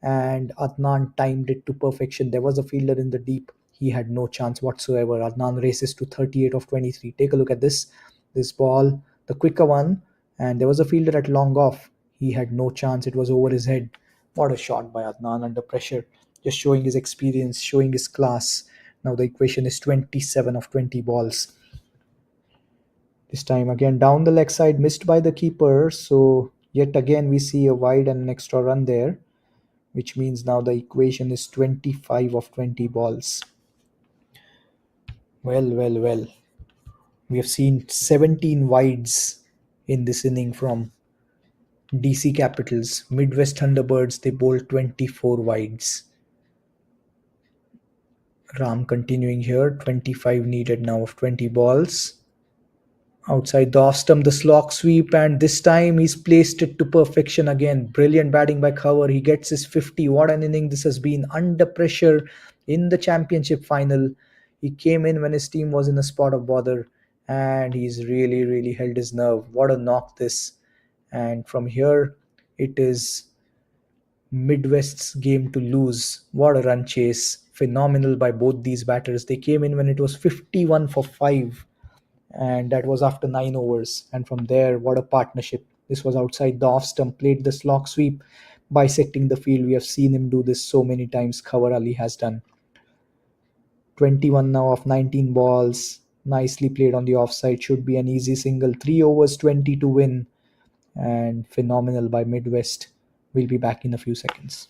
and Adnan timed it to perfection. There was a fielder in the deep. He had no chance whatsoever. Adnan races to 38 of 23. Take a look at this. This ball, the quicker one, and there was a fielder at long off. He had no chance. It was over his head. What a shot by Adnan under pressure. Just showing his experience, showing his class. Now the equation is 27 of 20 balls. This time again down the leg side, missed by the keeper. So yet again we see a wide and an extra run there, which means now the equation is 25 of 20 balls. Well, well, well. We have seen 17 wides in this inning from DC Capitals. Midwest Thunderbirds, they bowled 24 wides. Ram continuing here, 25 needed now of 20 balls. Outside the off stump, the slog sweep, and this time he's placed it to perfection again. Brilliant batting by Khavar. He gets his 50. What an inning this has been. Under pressure in the championship final. He came in when his team was in a spot of bother, and he's really, really held his nerve. What a knock this. And from here, it is Midwest's game to lose. What a run chase. Phenomenal by both these batters. They came in when it was 51 for 5, and that was after 9 overs. And from there, what a partnership. This was outside the off stump, played the slog sweep, bisecting the field. We have seen him do this so many times. Khavar Ali has done. 21 now of 19 balls. Nicely played on the offside. Should be an easy single. 3 overs, 20 to win. And phenomenal by Midwest. We'll be back in a few seconds.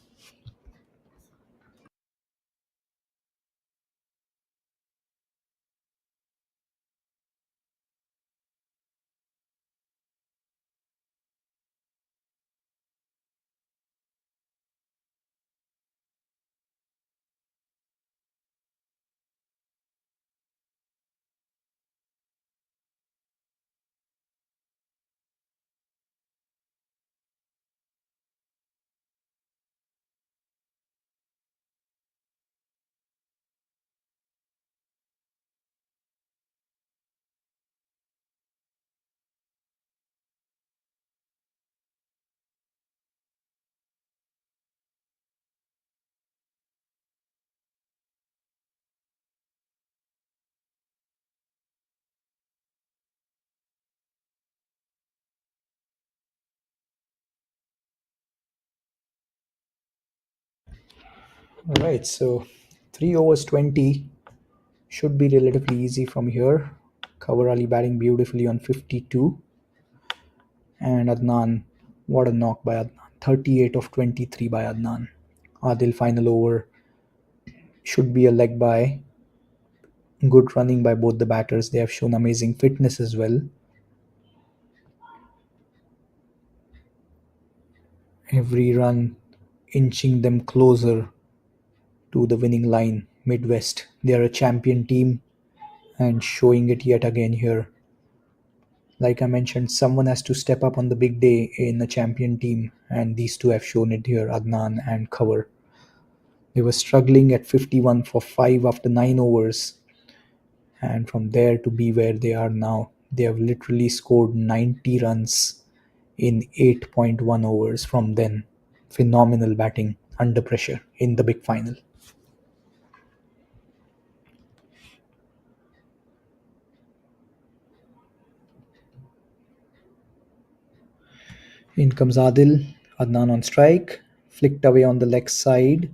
All right, so 3 overs 20 should be relatively easy from here. Khavar Ali batting beautifully on 52. And Adnan, what a knock by Adnan. 38 of 23 by Adnan. Adil final over should be a leg by. Good running by both the batters. They have shown amazing fitness as well. Every run inching them closer to the winning line. Midwest, they are a champion team and showing it yet again here. Like I mentioned, someone has to step up on the big day in a champion team, and these two have shown it here, Adnan and Cover. They were struggling at 51 for 5 after 9 overs, and from there to be where they are now, they have literally scored 90 runs in 8.1 overs from then. Phenomenal batting under pressure in the big final. In comes Adil, Adnan on strike, flicked away on the leg side.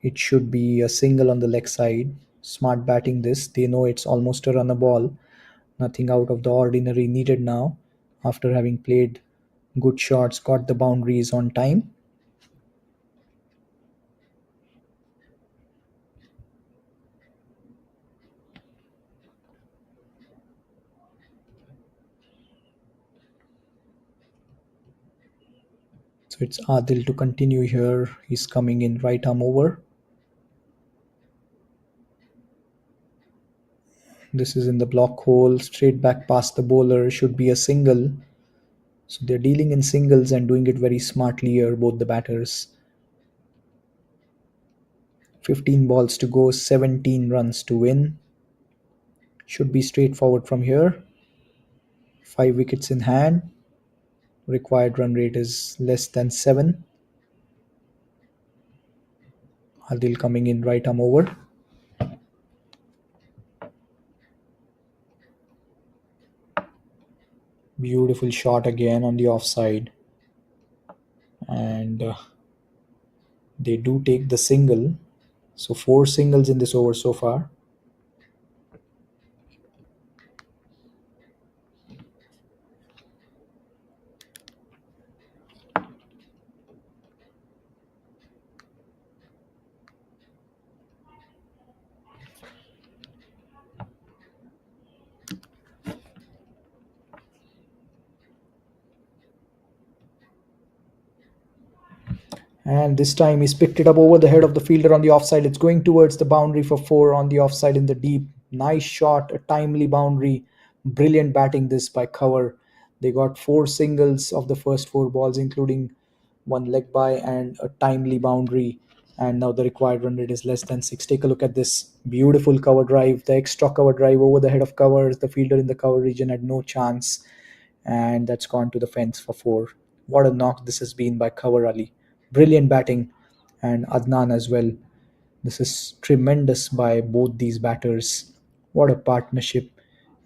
It should be a single on the leg side. Smart batting this. They know it's almost a runner ball. Nothing out of the ordinary needed now. After having played good shots, got the boundaries on time. So it's Adil to continue here. He's coming in right arm over. This is in the block hole. Straight back past the bowler. Should be a single. So they're dealing in singles and doing it very smartly here, both the batters. 15 balls to go, 17 runs to win. Should be straightforward from here. 5 wickets in hand. Required run rate is less than 7. Adil coming in right arm over. Beautiful shot again on the offside. And they do take the single. So 4 singles in this over so far. And this time he's picked it up over the head of the fielder on the offside. It's going towards the boundary for 4 on the offside in the deep. Nice shot, a timely boundary. Brilliant batting this by Cover. They got 4 singles of the first 4 balls, including one leg by and a timely boundary. And now the required run rate is less than 6. Take a look at this beautiful cover drive, the extra cover drive over the head of covers. The fielder in the cover region had no chance, and that's gone to the fence for 4. What a knock this has been by Cover Ali. Brilliant batting, and Adnan as well. This is tremendous by both these batters. What a partnership,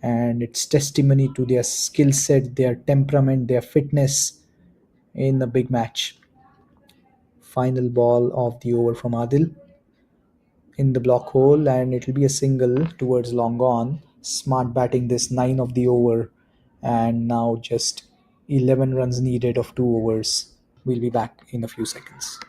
and it's testimony to their skill set, their temperament, their fitness in a big match. Final ball of the over from Adil in the block hole, and it'll be a single towards long on. Smart batting this 9 of the over, and now just 11 runs needed of 2 overs. We'll be back in a few seconds.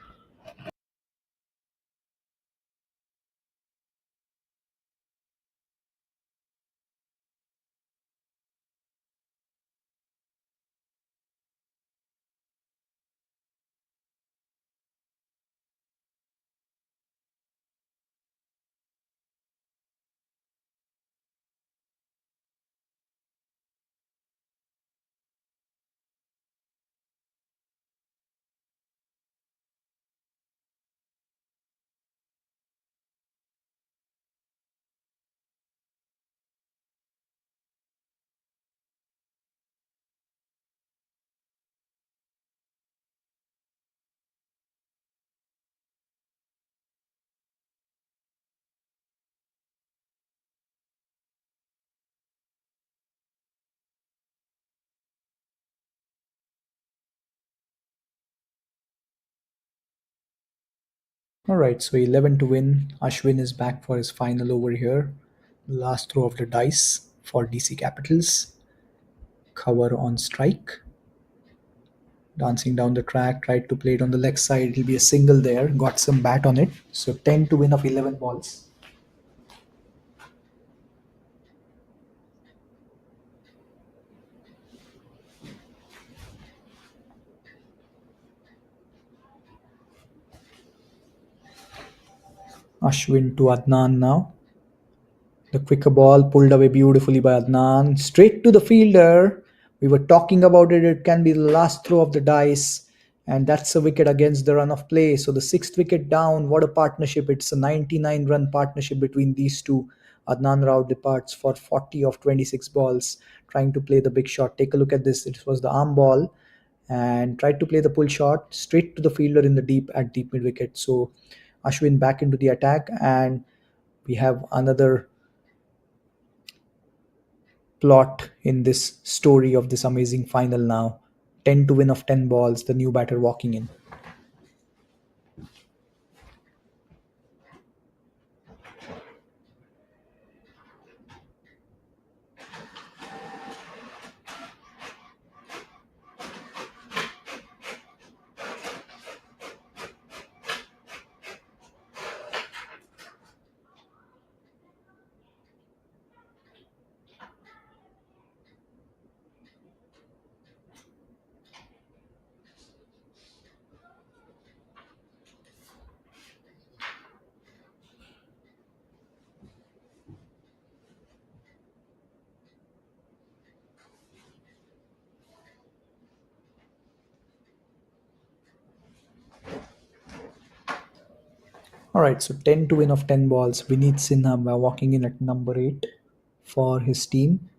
All right, so 11 to win. Ashwin is back for his final over here. Last throw of the dice for DC Capitals. Cover on strike. Dancing down the track, tried to play it on the leg side. It'll be a single there. Got some bat on it. So 10 to win of 11 balls. Ashwin to Adnan now. The quicker ball pulled away beautifully by Adnan. Straight to the fielder. We were talking about it. It can be the last throw of the dice. And that's a wicket against the run of play. So the sixth wicket down. What a partnership. It's a 99 run partnership between these two. Adnan Rao departs for 40 of 26 balls, trying to play the big shot. Take a look at this. It was the arm ball and tried to play the pull shot straight to the fielder in the deep mid wicket. So Ashwin back into the attack, and we have another plot in this story of this amazing final now. 10 to win of 10 balls, the new batter walking in. All right, so 10 to win of 10 balls. Vineet Sinha walking in at number 8 for his team.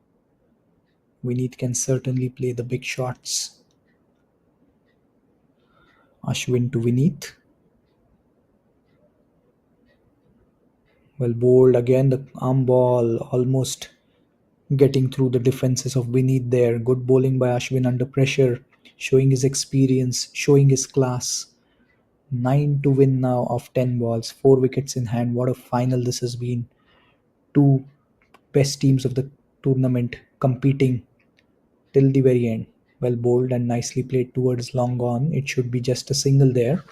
Vineet can certainly play the big shots. Ashwin to Vineet. Well bowled again, the arm ball almost getting through the defenses of Vineet there. Good bowling by Ashwin under pressure, showing his experience, showing his class. 9 to win now of 10 balls, 4 wickets in hand. What a final this has been. Two best teams of the tournament competing till the very end. Well bowled and nicely played towards long on. It should be just a single there.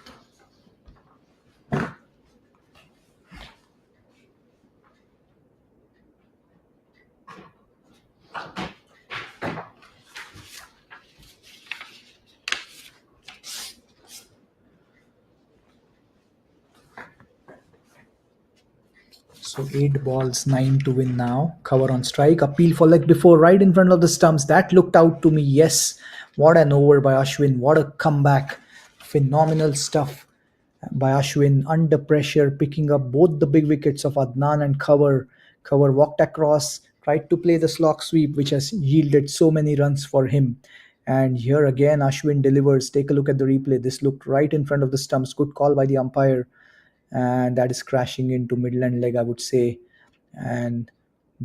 So 8 balls, 9 to win now. Cover on strike. Appeal for leg before, right in front of the stumps. That looked out to me. Yes. What an over by Ashwin. What a comeback. Phenomenal stuff by Ashwin under pressure, picking up both the big wickets of Adnan and Cover. Cover walked across, tried to play the slog sweep, which has yielded so many runs for him. And here again, Ashwin delivers. Take a look at the replay. This looked right in front of the stumps. Good call by the umpire, and that is crashing into Midland leg, I would say. And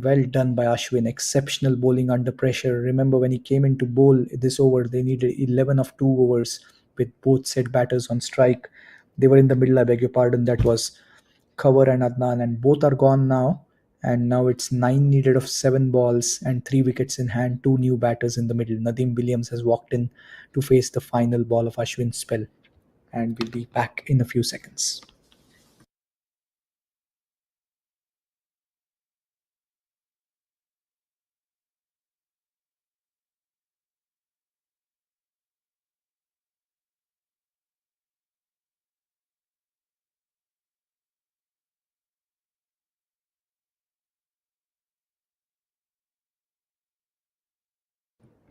well done by Ashwin. Exceptional bowling under pressure. Remember when he came in to bowl this over, they needed 11 of 2 overs with both set batters on strike. They were in the middle, I beg your pardon. That was Cover and Adnan, and both are gone now. And now it's 9 needed of 7 balls and 3 wickets in hand, 2 new batters in the middle. Nadeem Williams has walked in to face the final ball of Ashwin's spell. And we'll be back in a few seconds.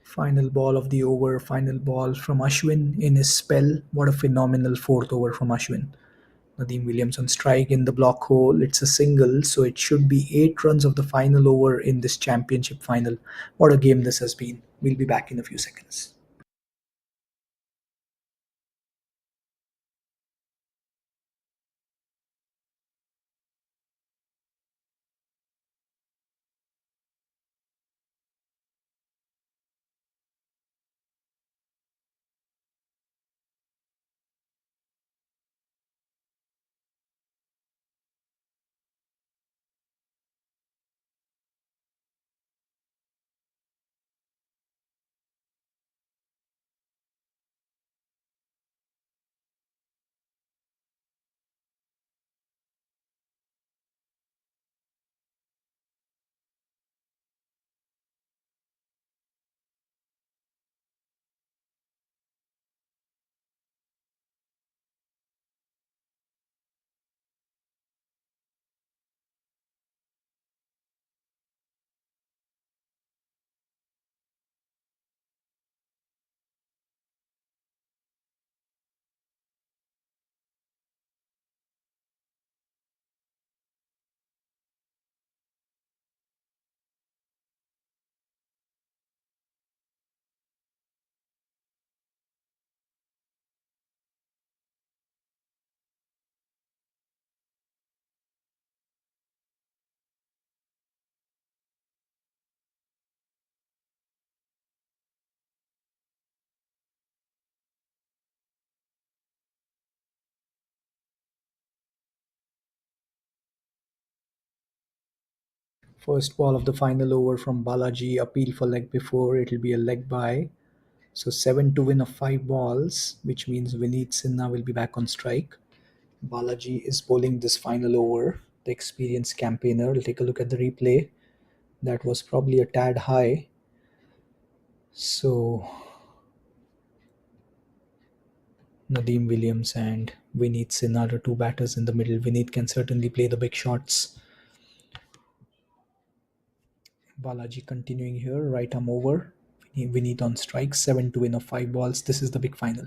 Final ball of the over, final ball from Ashwin in his spell. What a phenomenal fourth over from Ashwin. Nadeem Williams on strike in the block hole. It's a single, so it should be 8 runs of the final over in this championship final. What a game this has been. We'll be back in a few seconds. First ball of the final over from Balaji. Appeal for leg before. It'll be a leg by. So 7 to win of 5 balls, which means Vineet Sinha will be back on strike. Balaji is bowling this final over. The experienced campaigner. We'll take a look at the replay. That was probably a tad high. So Nadeem Williams and Vineet Sinha are two batters in the middle. Vineet can certainly play the big shots. Balaji continuing here, right arm over. Vineet on strike, 7 to win of 5 balls. This is the big final.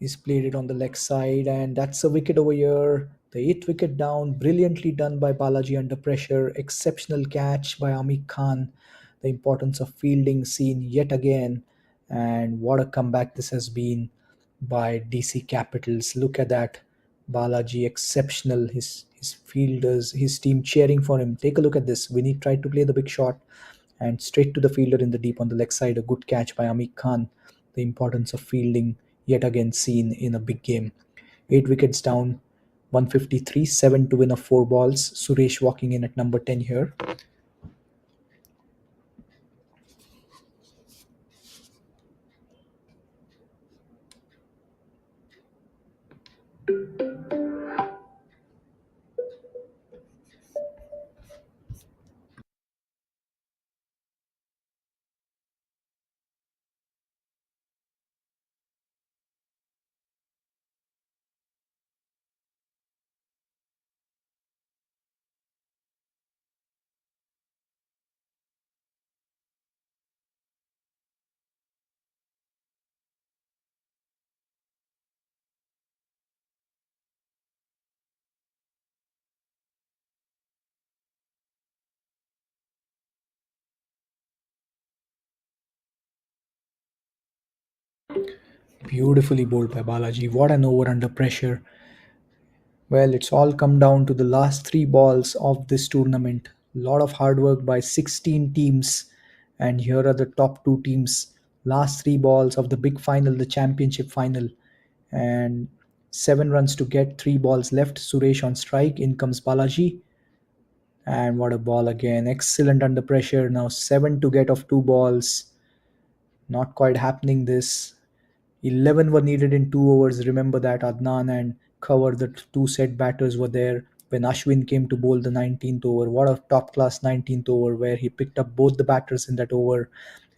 He's played it on the leg side, and that's a wicket over here. The eighth wicket down, brilliantly done by Balaji under pressure. Exceptional catch by Amir Khan. The importance of fielding seen yet again, and what a comeback this has been by DC Capitals. Look at that, Balaji exceptional. His fielders, his team cheering for him. Take a look at this. Vinny tried to play the big shot, and straight to the fielder in the deep on the leg side. A good catch by Amir Khan. The importance of fielding yet again seen in a big game. 8 wickets down, 153, 7 to win of 4 balls. Suresh walking in at number 10 here. Beautifully bowled by Balaji. What an over under pressure. Well, it's all come down to the last 3 balls of this tournament. A lot of hard work by 16 teams, and here are the top 2 teams. Last 3 balls of the big final, the championship final, and 7 runs to get, 3 balls left. Suresh on strike. In comes Balaji, and what a ball again! Excellent under pressure. Now 7 to get of 2 balls. Not quite happening this. 11 were needed in 2 overs. Remember that Adnan and Cover, the two set batters, were there when Ashwin came to bowl the 19th over. What a top class 19th over where he picked up both the batters in that over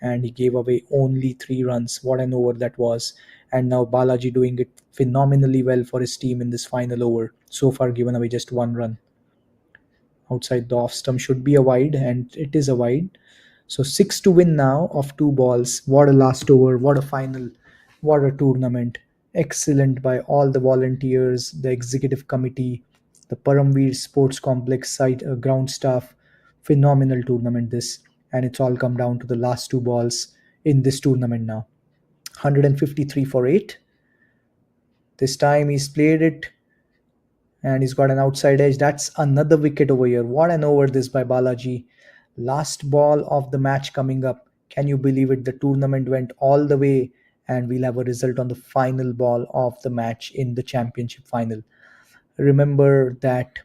and he gave away only 3 runs. What an over that was. And now Balaji doing it phenomenally well for his team in this final over. So far, given away just 1 run outside the off stump, should be a wide, and it is a wide. So 6 to win now of 2 balls. What a last over! What a final! What a tournament! Excellent by all the volunteers, the executive committee, the Paramveer Sports Complex site ground staff. Phenomenal tournament this, and it's all come down to the last 2 balls in this tournament now. 153 for 8. This time he's played it and he's got an outside edge. That's another wicket over here. What an over this by Balaji. Last ball of the match coming up. Can you believe it? The tournament went all the way, and we'll have a result on the final ball of the match in the championship final. Remember that.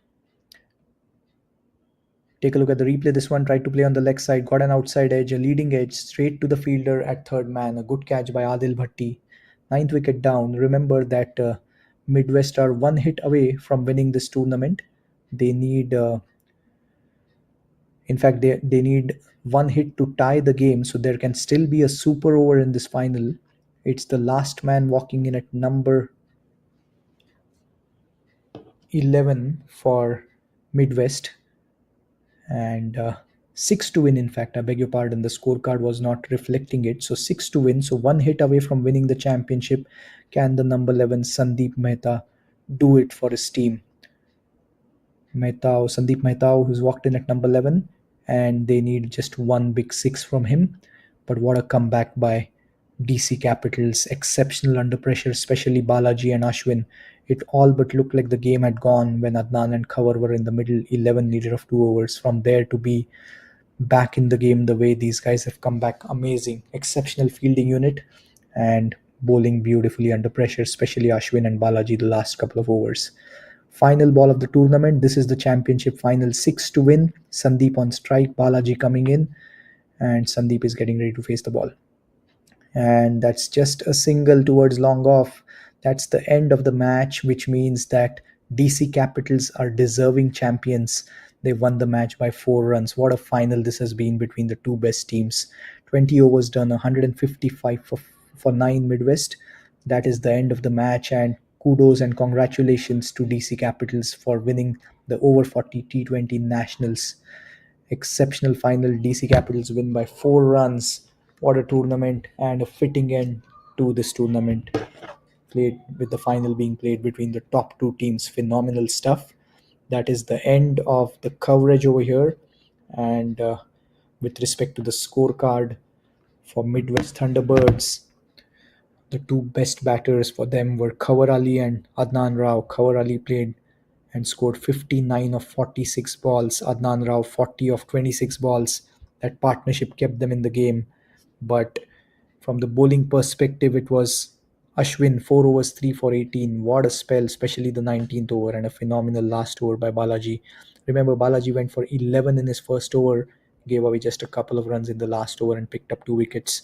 Take a look at the replay. This one tried to play on the leg side, got an outside edge, a leading edge, straight to the fielder at third man. A good catch by Adil Bhatti. Ninth wicket down. Remember that Midwest are 1 hit away from winning this tournament. They need, in fact, they need 1 hit to tie the game, so there can still be a super over in this final. It's the last man walking in at number 11 for Midwest, and 6 to win. In fact, I beg your pardon, the scorecard was not reflecting it. So 6 to win, so 1 hit away from winning the championship. Can the number 11 Sandeep Mehta do it for his team? Sandeep Mehta, who's walked in at number 11, and they need just one big six from him. But what a comeback by DC Capitals. Exceptional under pressure, especially Balaji and Ashwin. It all but looked like the game had gone when Adnan and Cover were in the middle. 11 needed of 2 overs. From there to be back in the game the way these guys have come back, amazing. Exceptional fielding unit and bowling beautifully under pressure, especially Ashwin and Balaji the last couple of overs. Final ball of the tournament. This is the championship final. Six to win. Sandeep on strike. Balaji coming in, and Sandeep is getting ready to face the ball. And that's just a single towards long off. That's the end of the match, which means that DC Capitals are deserving champions. They won the match by 4 runs. What a final this has been between the two best teams. 20 overs done, 155 for 9 Midwest. That is the end of the match, and kudos and congratulations to DC Capitals for winning the over 40 T20 Nationals. Exceptional final. DC Capitals win by 4 runs. What a tournament and a fitting end to this tournament. Played with the final being played between the top two teams. Phenomenal stuff. That is the end of the coverage over here. And with respect to the scorecard for Midwest Thunderbirds, the two best batters for them were Kawar Ali and Adnan Rao. Kawar Ali played and scored 59 of 46 balls. Adnan Rao 40 of 26 balls. That partnership kept them in the game. But from the bowling perspective, it was Ashwin 4 overs 3 for 18. What a spell, especially the 19th over, and a phenomenal last over by Balaji. Remember, Balaji went for 11 in his first over, gave away just a couple of runs in the last over, and picked up 2 wickets.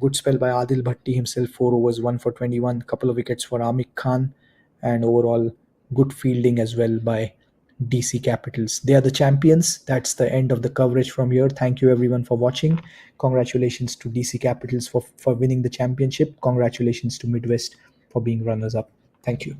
Good spell by Adil Bhatti himself, 4 overs, 1 for 21, couple of wickets for Amik Khan, and overall good fielding as well by DC Capitals. They are the champions. That's the end of the coverage from here. Thank you everyone for watching. Congratulations to DC Capitals for winning the championship. Congratulations to Midwest for being runners up. Thank you.